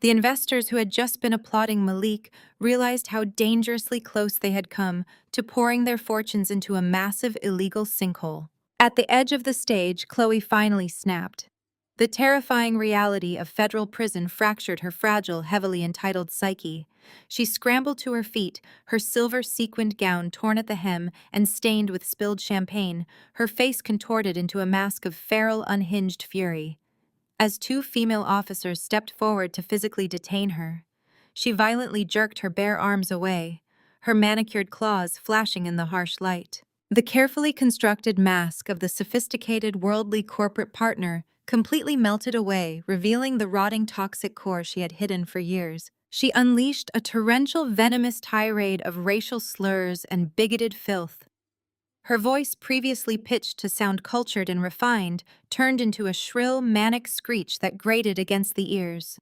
The investors who had just been applauding Malik realized how dangerously close they had come to pouring their fortunes into a massive illegal sinkhole. At the edge of the stage, Chloe finally snapped. The terrifying reality of federal prison fractured her fragile, heavily entitled psyche. She scrambled to her feet, her silver sequined gown torn at the hem and stained with spilled champagne, her face contorted into a mask of feral, unhinged fury. As two female officers stepped forward to physically detain her, She violently jerked her bare arms away, her manicured claws flashing in the harsh light. The carefully constructed mask of the sophisticated worldly corporate partner completely melted away, revealing the rotting toxic core she had hidden for years. She unleashed a torrential venomous tirade of racial slurs and bigoted filth. Her voice, previously pitched to sound cultured and refined, turned into a shrill, manic screech that grated against the ears.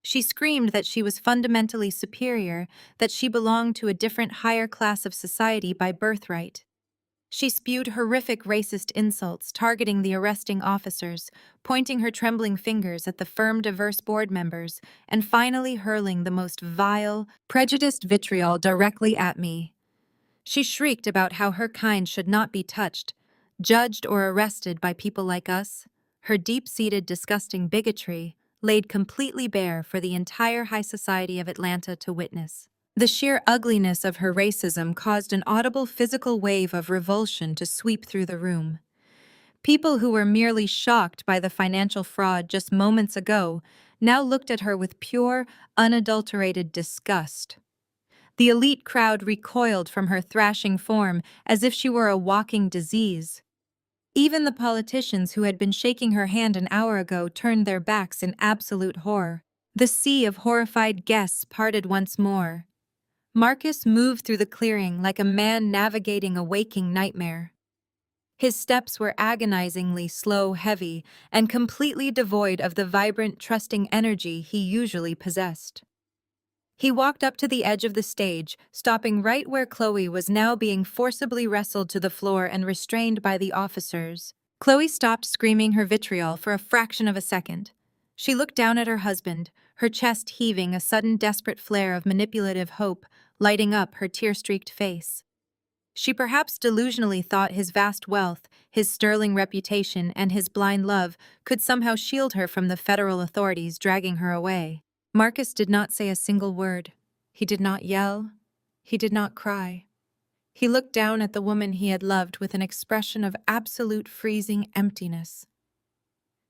She screamed that she was fundamentally superior, that she belonged to a different higher class of society by birthright. She spewed horrific racist insults, targeting the arresting officers, pointing her trembling fingers at the firm diverse board members, and finally hurling the most vile, prejudiced vitriol directly at me. She shrieked about how her kind should not be touched, judged or arrested by people like us. Her deep-seated, disgusting bigotry laid completely bare for the entire high society of Atlanta to witness. The sheer ugliness of her racism caused an audible physical wave of revulsion to sweep through the room. People who were merely shocked by the financial fraud just moments ago now looked at her with pure, unadulterated disgust. The elite crowd recoiled from her thrashing form as if she were a walking disease. Even the politicians who had been shaking her hand an hour ago turned their backs in absolute horror. The sea of horrified guests parted once more. Marcus moved through the clearing like a man navigating a waking nightmare. His steps were agonizingly slow, heavy, and completely devoid of the vibrant, trusting energy he usually possessed. He walked up to the edge of the stage, stopping right where Chloe was now being forcibly wrestled to the floor and restrained by the officers. Chloe stopped screaming her vitriol for a fraction of a second. She looked down at her husband, her chest heaving, a sudden desperate flare of manipulative hope lighting up her tear-streaked face. She perhaps delusionally thought his vast wealth, his sterling reputation, and his blind love could somehow shield her from the federal authorities dragging her away. Marcus did not say a single word. He did not yell. He did not cry. He looked down at the woman he had loved with an expression of absolute freezing emptiness.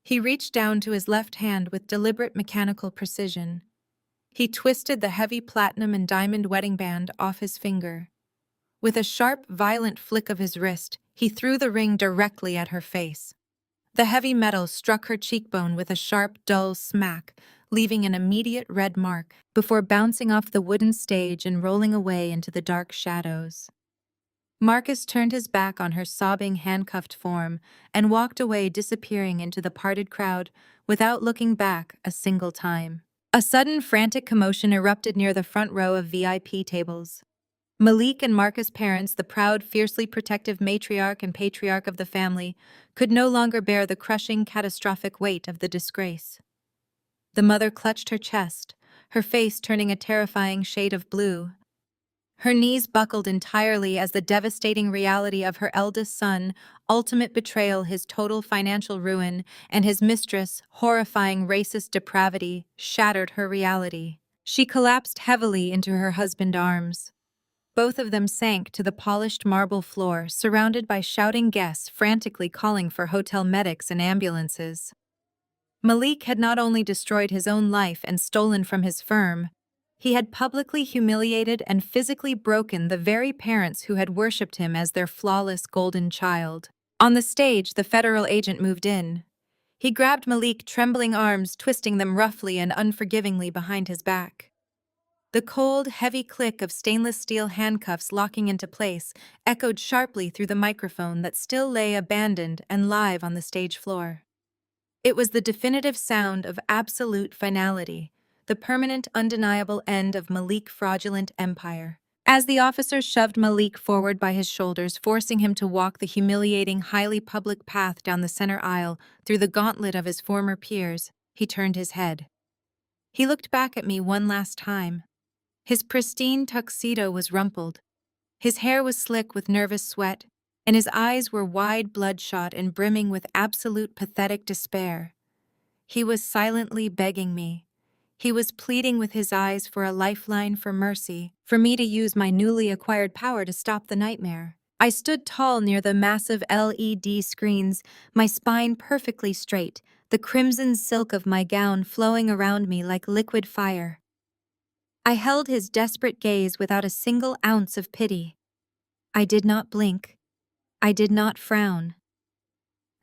He reached down to his left hand with deliberate mechanical precision. He twisted the heavy platinum and diamond wedding band off his finger. With a sharp, violent flick of his wrist, he threw the ring directly at her face. The heavy metal struck her cheekbone with a sharp, dull smack, leaving an immediate red mark, before bouncing off the wooden stage and rolling away into the dark shadows. Marcus turned his back on her sobbing, handcuffed form and walked away, disappearing into the parted crowd without looking back a single time. A sudden, frantic commotion erupted near the front row of VIP tables. Malik and Marcus' parents, the proud, fiercely protective matriarch and patriarch of the family, could no longer bear the crushing, catastrophic weight of the disgrace. The mother clutched her chest, her face turning a terrifying shade of blue. Her knees buckled entirely as the devastating reality of her eldest son, ultimate betrayal, his total financial ruin, and his mistress' horrifying racist depravity shattered her reality. She collapsed heavily into her husband's arms. Both of them sank to the polished marble floor, surrounded by shouting guests frantically calling for hotel medics and ambulances. Malik had not only destroyed his own life and stolen from his firm, he had publicly humiliated and physically broken the very parents who had worshipped him as their flawless golden child. On the stage, the federal agent moved in. He grabbed Malik's trembling arms, twisting them roughly and unforgivingly behind his back. The cold, heavy click of stainless steel handcuffs locking into place echoed sharply through the microphone that still lay abandoned and live on the stage floor. It was the definitive sound of absolute finality, the permanent, undeniable end of Malik's fraudulent empire. As the officers shoved Malik forward by his shoulders, forcing him to walk the humiliating, highly public path down the center aisle through the gauntlet of his former peers, he turned his head. He looked back at me one last time. His pristine tuxedo was rumpled. His hair was slick with nervous sweat, and his eyes were wide, bloodshot, and brimming with absolute pathetic despair. He was silently begging me. He was pleading with his eyes for a lifeline, for mercy, for me to use my newly acquired power to stop the nightmare. I stood tall near the massive LED screens, my spine perfectly straight, the crimson silk of my gown flowing around me like liquid fire. I held his desperate gaze without a single ounce of pity. I did not blink. I did not frown.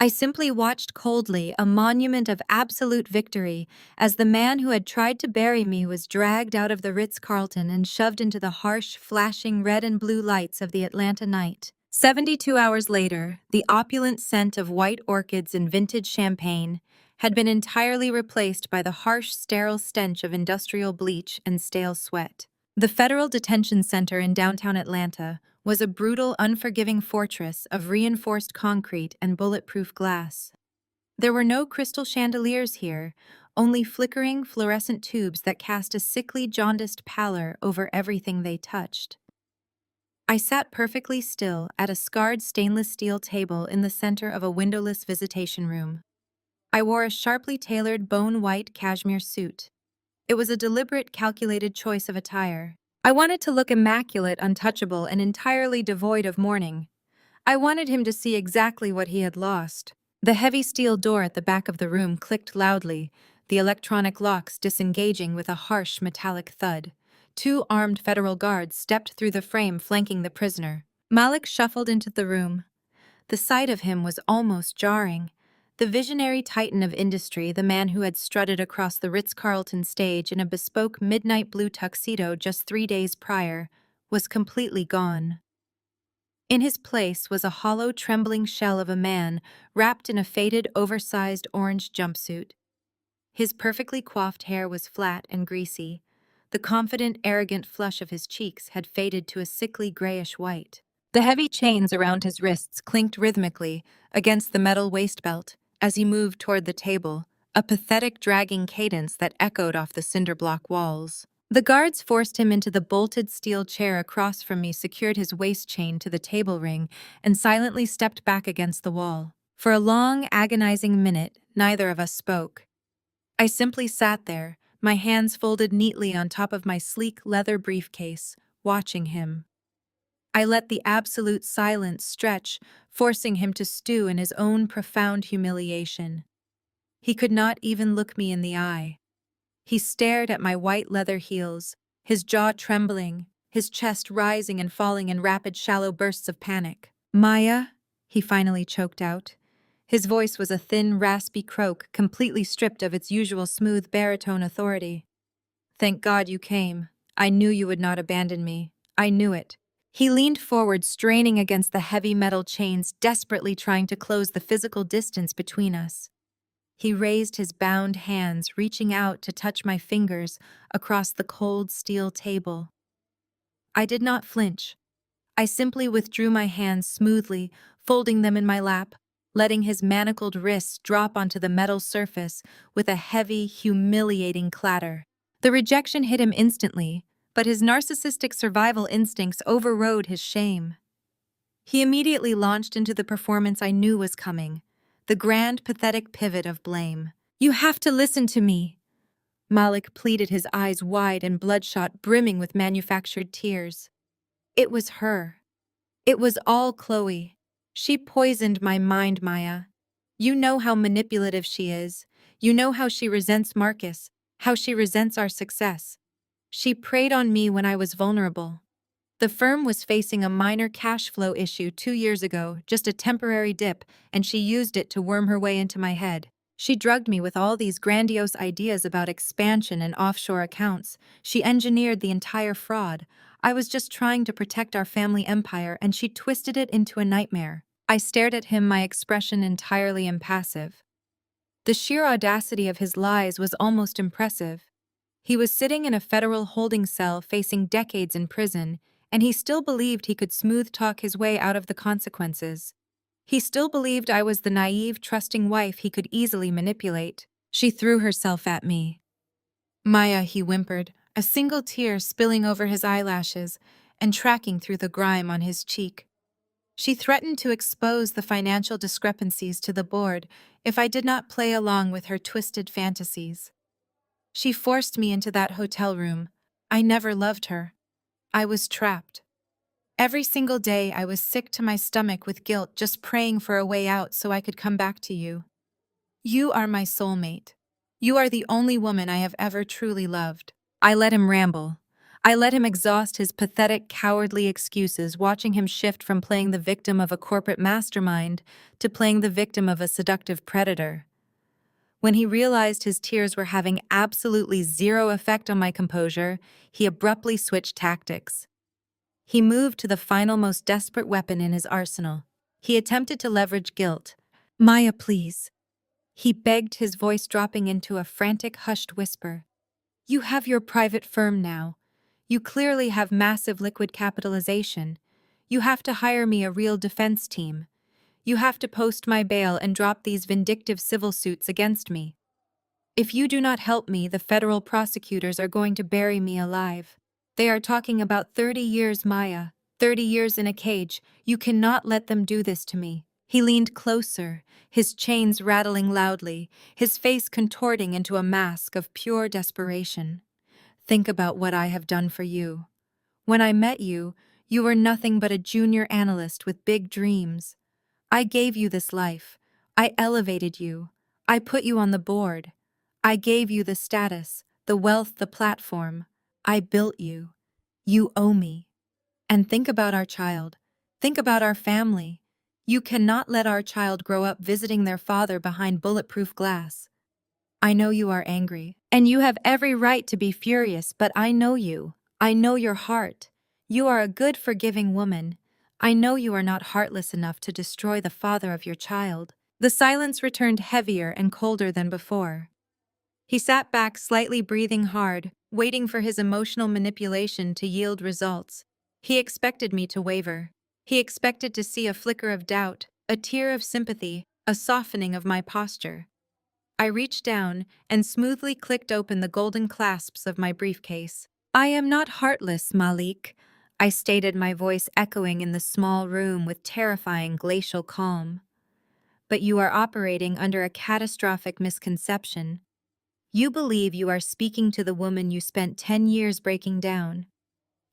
I simply watched coldly, a monument of absolute victory, as the man who had tried to bury me was dragged out of the Ritz-Carlton and shoved into the harsh, flashing red and blue lights of the Atlanta night. 72 hours later, the opulent scent of white orchids and vintage champagne had been entirely replaced by the harsh, sterile stench of industrial bleach and stale sweat. The Federal Detention Center in downtown Atlanta was a brutal, unforgiving fortress of reinforced concrete and bulletproof glass. There were no crystal chandeliers here, only flickering, fluorescent tubes that cast a sickly, jaundiced pallor over everything they touched. I sat perfectly still at a scarred stainless steel table in the center of a windowless visitation room. I wore a sharply tailored bone-white cashmere suit. It was a deliberate, calculated choice of attire. I wanted to look immaculate, untouchable, and entirely devoid of mourning. I wanted him to see exactly what he had lost. The heavy steel door at the back of the room clicked loudly, the electronic locks disengaging with a harsh metallic thud. Two armed federal guards stepped through the frame flanking the prisoner. Malik shuffled into the room. The sight of him was almost jarring. The visionary titan of industry, the man who had strutted across the Ritz-Carlton stage in a bespoke midnight blue tuxedo just 3 days prior, was completely gone. In his place was a hollow, trembling shell of a man wrapped in a faded, oversized orange jumpsuit. His perfectly coiffed hair was flat and greasy. The confident, arrogant flush of his cheeks had faded to a sickly grayish white. The heavy chains around his wrists clinked rhythmically against the metal waistbelt as he moved toward the table, a pathetic, dragging cadence that echoed off the cinder-block walls. The guards forced him into the bolted steel chair across from me, secured his waist chain to the table ring, and silently stepped back against the wall. For a long, agonizing minute, neither of us spoke. I simply sat there, my hands folded neatly on top of my sleek leather briefcase, watching him. I let the absolute silence stretch, forcing him to stew in his own profound humiliation. He could not even look me in the eye. He stared at my white leather heels, his jaw trembling, his chest rising and falling in rapid, shallow bursts of panic. "Maya," he finally choked out. His voice was a thin, raspy croak, completely stripped of its usual smooth baritone authority. "Thank God you came. I knew you would not abandon me. I knew it." He leaned forward, straining against the heavy metal chains, desperately trying to close the physical distance between us. He raised his bound hands, reaching out to touch my fingers across the cold steel table. I did not flinch. I simply withdrew my hands smoothly, folding them in my lap, letting his manacled wrists drop onto the metal surface with a heavy, humiliating clatter. The rejection hit him instantly, but his narcissistic survival instincts overrode his shame. He immediately launched into the performance I knew was coming, the grand, pathetic pivot of blame. "You have to listen to me," Malik pleaded, his eyes wide and bloodshot, brimming with manufactured tears. "It was her. It was all Chloe. She poisoned my mind, Maya. You know how manipulative she is. You know how she resents Marcus, how she resents our success. She preyed on me when I was vulnerable. The firm was facing a minor cash flow issue 2 years ago, just a temporary dip, and she used it to worm her way into my head. She drugged me with all these grandiose ideas about expansion and offshore accounts. She engineered the entire fraud. I was just trying to protect our family empire, and she twisted it into a nightmare." I stared at him, my expression entirely impassive. The sheer audacity of his lies was almost impressive. He was sitting in a federal holding cell facing decades in prison, and he still believed he could smooth-talk his way out of the consequences. He still believed I was the naive, trusting wife he could easily manipulate. She threw herself at me. "Maya," he whimpered, a single tear spilling over his eyelashes and tracking through the grime on his cheek. "She threatened to expose the financial discrepancies to the board if I did not play along with her twisted fantasies. She forced me into that hotel room. I never loved her. I was trapped. Every single day I was sick to my stomach with guilt, just praying for a way out so I could come back to you. You are my soulmate. You are the only woman I have ever truly loved." I let him ramble. I let him exhaust his pathetic, cowardly excuses, watching him shift from playing the victim of a corporate mastermind to playing the victim of a seductive predator. When he realized his tears were having absolutely zero effect on my composure, he abruptly switched tactics. He moved to the final, most desperate weapon in his arsenal. He attempted to leverage guilt. "Maya, please." He begged, his voice dropping into a frantic, hushed whisper. "You have your private firm now. You clearly have massive liquid capitalization. You have to hire me a real defense team. You have to post my bail and drop these vindictive civil suits against me. If you do not help me, the federal prosecutors are going to bury me alive. They are talking about 30 years, Maya. 30 years in a cage. You cannot let them do this to me." He leaned closer, his chains rattling loudly, his face contorting into a mask of pure desperation. "Think about what I have done for you. When I met you, you were nothing but a junior analyst with big dreams. I gave you this life. I elevated you. I put you on the board. I gave you the status, the wealth, the platform. I built you. You owe me. And think about our child. Think about our family. You cannot let our child grow up visiting their father behind bulletproof glass. I know you are angry, and you have every right to be furious, but I know you. I know your heart. You are a good, forgiving woman. I know you are not heartless enough to destroy the father of your child." The silence returned heavier and colder than before. He sat back, slightly breathing hard, waiting for his emotional manipulation to yield results. He expected me to waver. He expected to see a flicker of doubt, a tear of sympathy, a softening of my posture. I reached down and smoothly clicked open the golden clasps of my briefcase. "I am not heartless, Malik," I stated, my voice echoing in the small room with terrifying glacial calm. "But you are operating under a catastrophic misconception. You believe you are speaking to the woman you spent 10 years breaking down.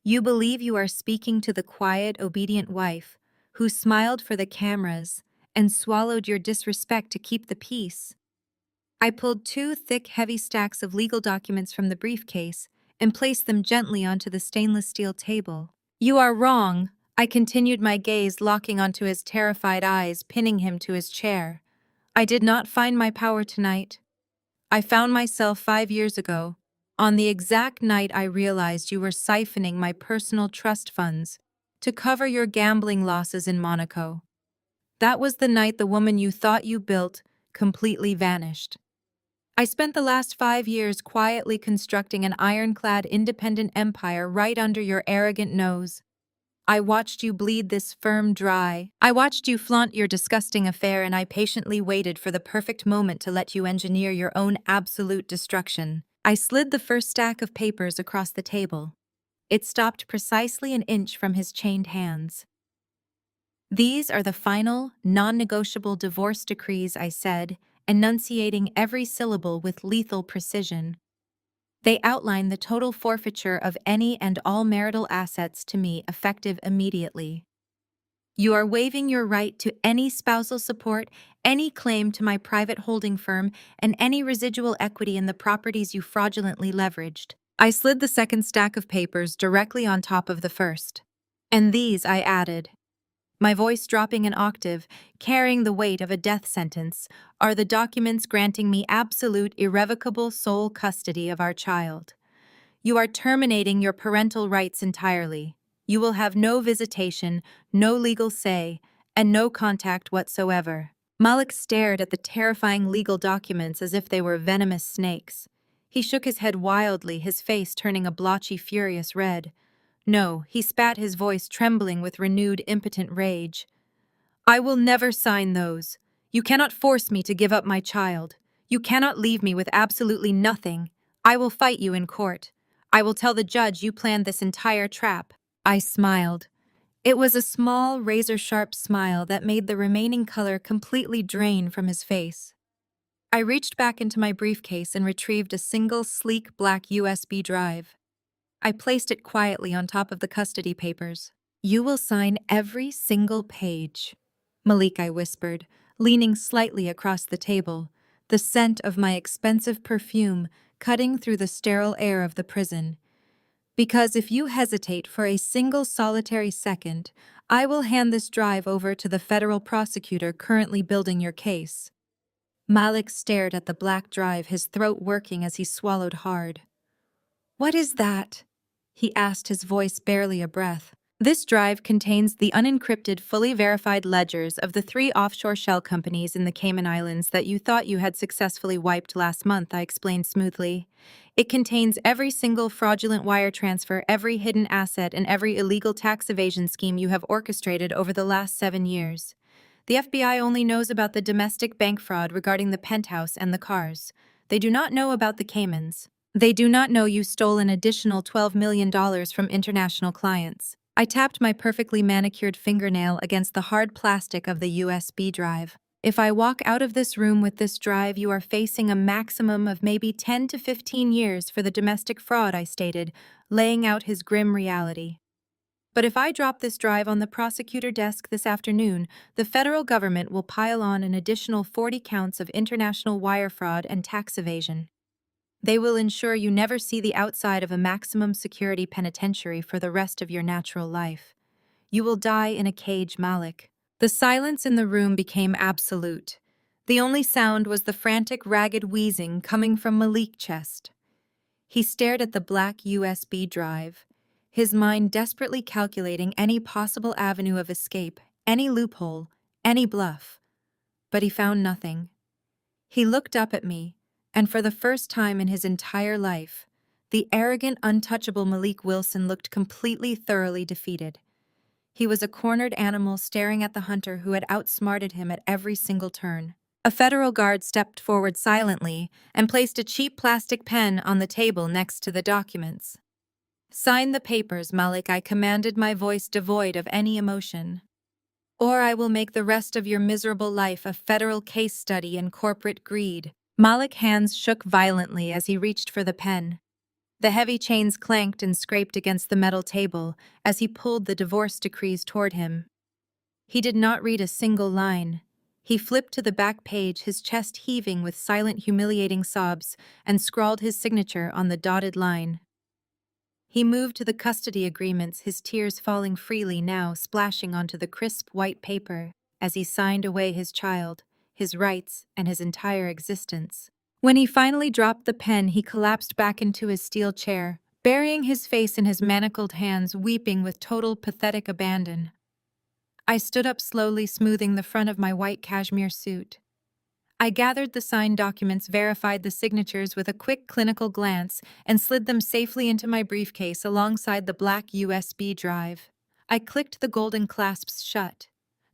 You believe you are speaking to the quiet, obedient wife who smiled for the cameras and swallowed your disrespect to keep the peace." I pulled two thick, heavy stacks of legal documents from the briefcase and placed them gently onto the stainless steel table. "You are wrong," I continued, my gaze locking onto his terrified eyes, pinning him to his chair. "I did not find my power tonight. I found myself 5 years ago, on the exact night I realized you were siphoning my personal trust funds to cover your gambling losses in Monaco. That was the night the woman you thought you built completely vanished. I spent the last 5 years quietly constructing an ironclad independent empire right under your arrogant nose. I watched you bleed this firm dry. I watched you flaunt your disgusting affair, and I patiently waited for the perfect moment to let you engineer your own absolute destruction." I slid the first stack of papers across the table. It stopped precisely an inch from his chained hands. "These are the final, non-negotiable divorce decrees," I said, enunciating every syllable with lethal precision. "They outline the total forfeiture of any and all marital assets to me, effective immediately. You are waiving your right to any spousal support, any claim to my private holding firm, and any residual equity in the properties you fraudulently leveraged." I slid the second stack of papers directly on top of the first. "And these," I added, my voice dropping an octave, carrying the weight of a death sentence, "are the documents granting me absolute, irrevocable sole custody of our child. You are terminating your parental rights entirely. You will have no visitation, no legal say, and no contact whatsoever." Malik stared at the terrifying legal documents as if they were venomous snakes. He shook his head wildly, his face turning a blotchy, furious red. "No," he spat, his voice trembling with renewed, impotent rage. "I will never sign those. You cannot force me to give up my child. You cannot leave me with absolutely nothing. I will fight you in court. I will tell the judge you planned this entire trap." I smiled. It was a small, razor-sharp smile that made the remaining color completely drain from his face. I reached back into my briefcase and retrieved a single, sleek black USB drive. I placed it quietly on top of the custody papers. "You will sign every single page," Malik, I whispered, leaning slightly across the table, the scent of my expensive perfume cutting through the sterile air of the prison. Because if you hesitate for a single solitary second, I will hand this drive over to the federal prosecutor currently building your case. Malik stared at the black drive, his throat working as he swallowed hard. What is that? He asked, his voice barely a breath. This drive contains the unencrypted, fully verified ledgers of the 3 offshore shell companies in the Cayman Islands that you thought you had successfully wiped last month, I explained smoothly. It contains every single fraudulent wire transfer, every hidden asset, and every illegal tax evasion scheme you have orchestrated over the last 7 years. The FBI only knows about the domestic bank fraud regarding the penthouse and the cars. They do not know about the Caymans. They do not know you stole an additional $12 million from international clients. I tapped my perfectly manicured fingernail against the hard plastic of the USB drive. If I walk out of this room with this drive, you are facing a maximum of maybe 10 to 15 years for the domestic fraud, I stated, laying out his grim reality. But if I drop this drive on the prosecutor desk this afternoon, the federal government will pile on an additional 40 counts of international wire fraud and tax evasion. They will ensure you never see the outside of a maximum security penitentiary for the rest of your natural life. You will die in a cage, Malik. The silence in the room became absolute. The only sound was the frantic, ragged wheezing coming from Malik's chest. He stared at the black USB drive, his mind desperately calculating any possible avenue of escape, any loophole, any bluff. But he found nothing. He looked up at me, and for the first time in his entire life, the arrogant, untouchable Malik Wilson looked completely, thoroughly defeated. He was a cornered animal staring at the hunter who had outsmarted him at every single turn. A federal guard stepped forward silently and placed a cheap plastic pen on the table next to the documents. Sign the papers, Malik, I commanded, my voice devoid of any emotion. Or I will make the rest of your miserable life a federal case study in corporate greed. Malik's hands shook violently as he reached for the pen. The heavy chains clanked and scraped against the metal table as he pulled the divorce decrees toward him. He did not read a single line. He flipped to the back page, his chest heaving with silent, humiliating sobs, and scrawled his signature on the dotted line. He moved to the custody agreements, his tears falling freely now, splashing onto the crisp white paper as he signed away his child, his rights, and his entire existence. When he finally dropped the pen, he collapsed back into his steel chair, burying his face in his manacled hands, weeping with total, pathetic abandon. I stood up slowly, smoothing the front of my white cashmere suit. I gathered the signed documents, verified the signatures with a quick clinical glance, and slid them safely into my briefcase alongside the black USB drive. I clicked the golden clasps shut.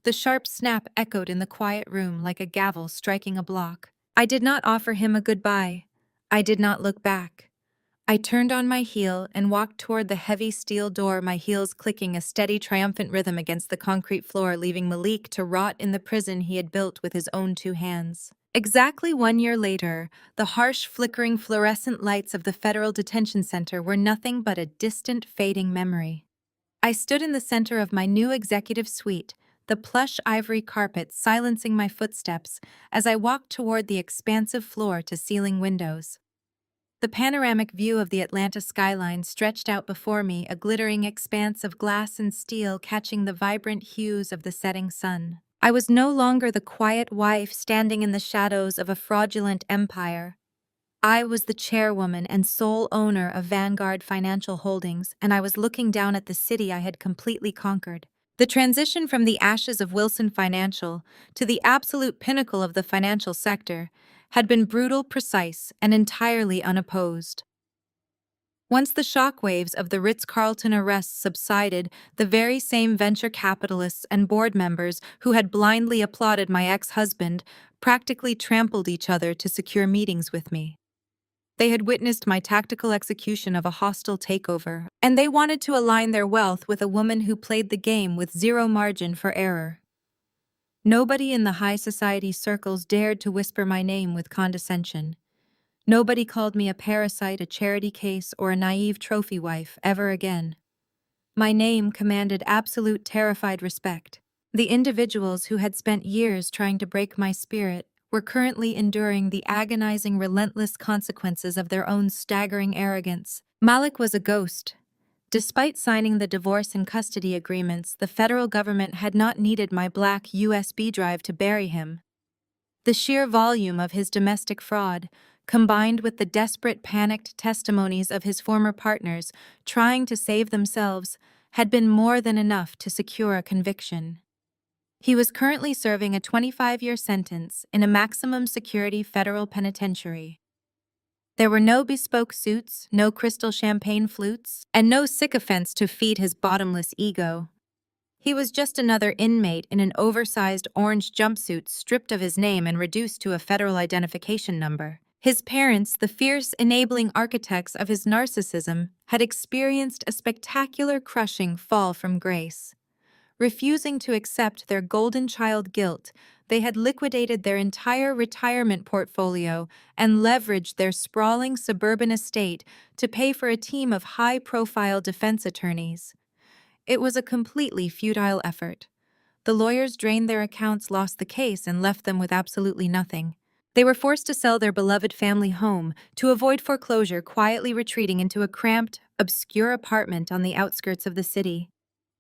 The sharp snap echoed in the quiet room like a gavel striking a block. I did not offer him a goodbye. I did not look back. I turned on my heel and walked toward the heavy steel door, my heels clicking a steady, triumphant rhythm against the concrete floor, leaving Malik to rot in the prison he had built with his own 2 hands. Exactly 1 year later, the harsh, flickering fluorescent lights of the federal detention center were nothing but a distant, fading memory. I stood in the center of my new executive suite, the plush ivory carpet silencing my footsteps as I walked toward the expansive floor-to-ceiling windows. The panoramic view of the Atlanta skyline stretched out before me, a glittering expanse of glass and steel catching the vibrant hues of the setting sun. I was no longer the quiet wife standing in the shadows of a fraudulent empire. I was the chairwoman and sole owner of Vanguard Financial Holdings, and I was looking down at the city I had completely conquered. The transition from the ashes of Wilson Financial to the absolute pinnacle of the financial sector had been brutal, precise, and entirely unopposed. Once the shockwaves of the Ritz-Carlton arrests subsided, the very same venture capitalists and board members who had blindly applauded my ex-husband practically trampled each other to secure meetings with me. They had witnessed my tactical execution of a hostile takeover, and they wanted to align their wealth with a woman who played the game with zero margin for error. Nobody in the high society circles dared to whisper my name with condescension. Nobody called me a parasite, a charity case, or a naive trophy wife ever again. My name commanded absolute terrified respect. The individuals who had spent years trying to break my spirit were currently enduring the agonizing, relentless consequences of their own staggering arrogance. Malik was a ghost, Despite signing the divorce and custody agreements, the federal government had not needed my black USB drive to bury him. The sheer volume of his domestic fraud, combined with the desperate, panicked testimonies of his former partners trying to save themselves, had been more than enough to secure a conviction. He was currently serving a 25-year sentence in a maximum security federal penitentiary. There were no bespoke suits, no crystal champagne flutes, and no sycophants to feed his bottomless ego. He was just another inmate in an oversized orange jumpsuit stripped of his name and reduced to a federal identification number. His parents, the fierce, enabling architects of his narcissism, had experienced a spectacular crushing fall from grace. Refusing to accept their golden child guilt, they had liquidated their entire retirement portfolio and leveraged their sprawling suburban estate to pay for a team of high-profile defense attorneys. It was a completely futile effort. The lawyers drained their accounts, lost the case, and left them with absolutely nothing. They were forced to sell their beloved family home to avoid foreclosure, quietly retreating into a cramped, obscure apartment on the outskirts of the city.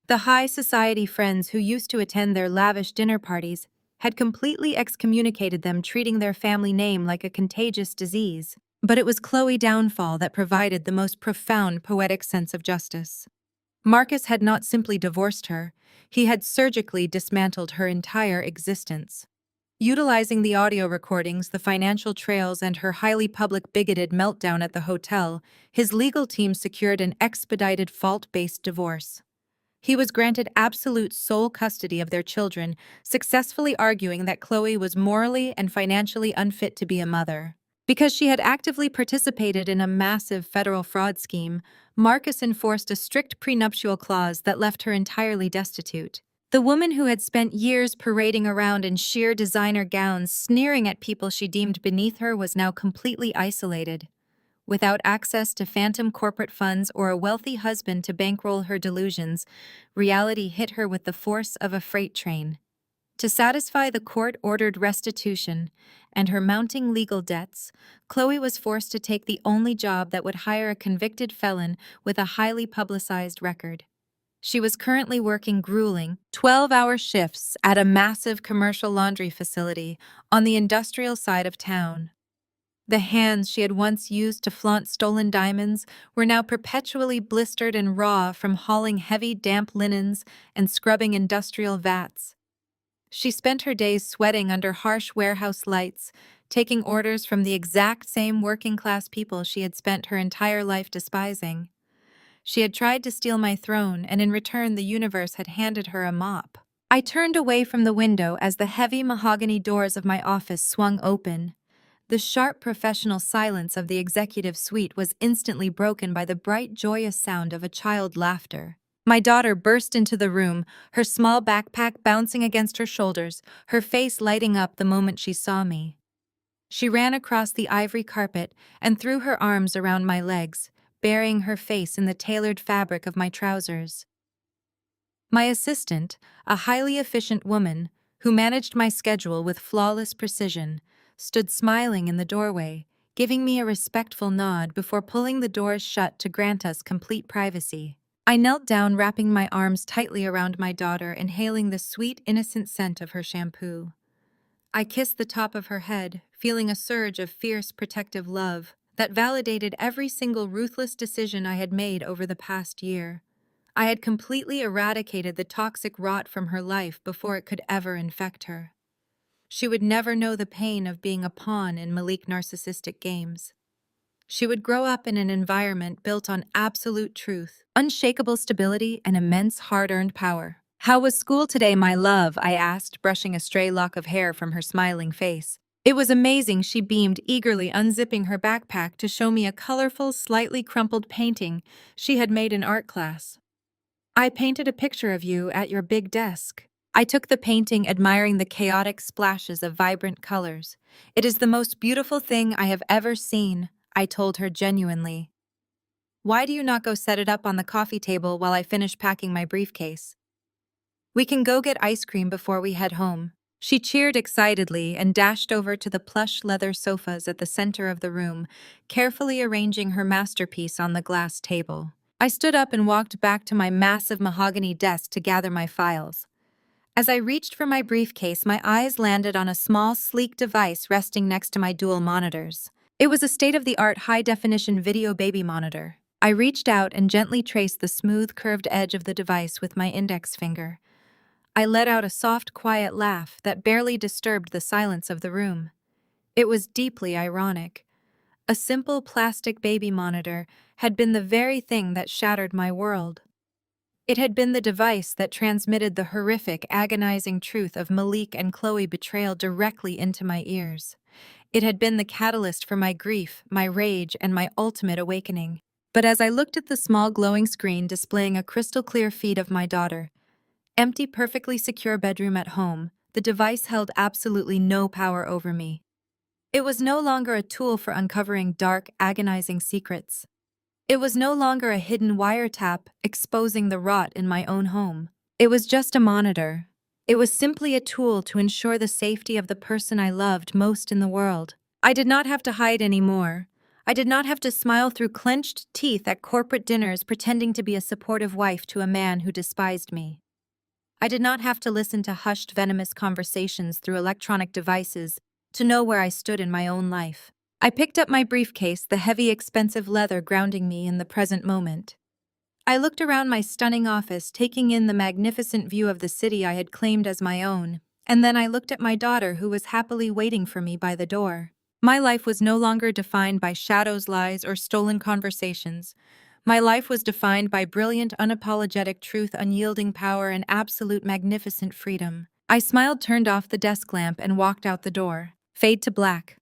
The high society friends who used to attend their lavish dinner parties had completely excommunicated them, treating their family name like a contagious disease. But it was Chloe's downfall that provided the most profound poetic sense of justice. Marcus had not simply divorced her, he had surgically dismantled her entire existence. Utilizing the audio recordings, the financial trails, and her highly public bigoted meltdown at the hotel, his legal team secured an expedited fault-based divorce. He was granted absolute sole custody of their children, successfully arguing that Chloe was morally and financially unfit to be a mother. Because she had actively participated in a massive federal fraud scheme, Marcus enforced a strict prenuptial clause that left her entirely destitute. The woman who had spent years parading around in sheer designer gowns, sneering at people she deemed beneath her, was now completely isolated. Without access to phantom corporate funds or a wealthy husband to bankroll her delusions, reality hit her with the force of a freight train. To satisfy the court-ordered restitution and her mounting legal debts, Chloe was forced to take the only job that would hire a convicted felon with a highly publicized record. She was currently working grueling, 12-hour shifts at a massive commercial laundry facility on the industrial side of town. The hands she had once used to flaunt stolen diamonds were now perpetually blistered and raw from hauling heavy, damp linens and scrubbing industrial vats. She spent her days sweating under harsh warehouse lights, taking orders from the exact same working-class people she had spent her entire life despising. She had tried to steal my throne, and in return the universe had handed her a mop. I turned away from the window as the heavy mahogany doors of my office swung open. The sharp professional silence of the executive suite was instantly broken by the bright, joyous sound of a child's laughter. My daughter burst into the room, her small backpack bouncing against her shoulders, her face lighting up the moment she saw me. She ran across the ivory carpet and threw her arms around my legs, burying her face in the tailored fabric of my trousers. My assistant, a highly efficient woman who managed my schedule with flawless precision, stood smiling in the doorway, giving me a respectful nod before pulling the doors shut to grant us complete privacy. I knelt down, wrapping my arms tightly around my daughter, inhaling the sweet, innocent scent of her shampoo. I kissed the top of her head, feeling a surge of fierce, protective love that validated every single ruthless decision I had made over the past year. I had completely eradicated the toxic rot from her life before it could ever infect her. She would never know the pain of being a pawn in Malik narcissistic games. She would grow up in an environment built on absolute truth, unshakable stability, and immense hard-earned power. "How was school today, my love?" I asked, brushing a stray lock of hair from her smiling face. "It was amazing," she beamed, eagerly unzipping her backpack to show me a colorful, slightly crumpled painting she had made in art class. "I painted a picture of you at your big desk." I took the painting, admiring the chaotic splashes of vibrant colors. "It is the most beautiful thing I have ever seen," I told her genuinely. "Why do you not go set it up on the coffee table while I finish packing my briefcase? We can go get ice cream before we head home." She cheered excitedly and dashed over to the plush leather sofas at the center of the room, carefully arranging her masterpiece on the glass table. I stood up and walked back to my massive mahogany desk to gather my files. As I reached for my briefcase, my eyes landed on a small, sleek device resting next to my dual monitors. It was a state-of-the-art high-definition video baby monitor. I reached out and gently traced the smooth, curved edge of the device with my index finger. I let out a soft, quiet laugh that barely disturbed the silence of the room. It was deeply ironic. A simple plastic baby monitor had been the very thing that shattered my world. It had been the device that transmitted the horrific, agonizing truth of Malik and Chloe's betrayal directly into my ears. It had been the catalyst for my grief, my rage, and my ultimate awakening. But as I looked at the small glowing screen displaying a crystal-clear feed of my daughter, empty, perfectly secure bedroom at home, the device held absolutely no power over me. It was no longer a tool for uncovering dark, agonizing secrets. It was no longer a hidden wiretap exposing the rot in my own home. It was just a monitor. It was simply a tool to ensure the safety of the person I loved most in the world. I did not have to hide anymore. I did not have to smile through clenched teeth at corporate dinners pretending to be a supportive wife to a man who despised me. I did not have to listen to hushed, venomous conversations through electronic devices to know where I stood in my own life. I picked up my briefcase, the heavy, expensive leather grounding me in the present moment. I looked around my stunning office, taking in the magnificent view of the city I had claimed as my own, and then I looked at my daughter who was happily waiting for me by the door. My life was no longer defined by shadows, lies, or stolen conversations. My life was defined by brilliant, unapologetic truth, unyielding power, and absolute magnificent freedom. I smiled, turned off the desk lamp, and walked out the door. Fade to black.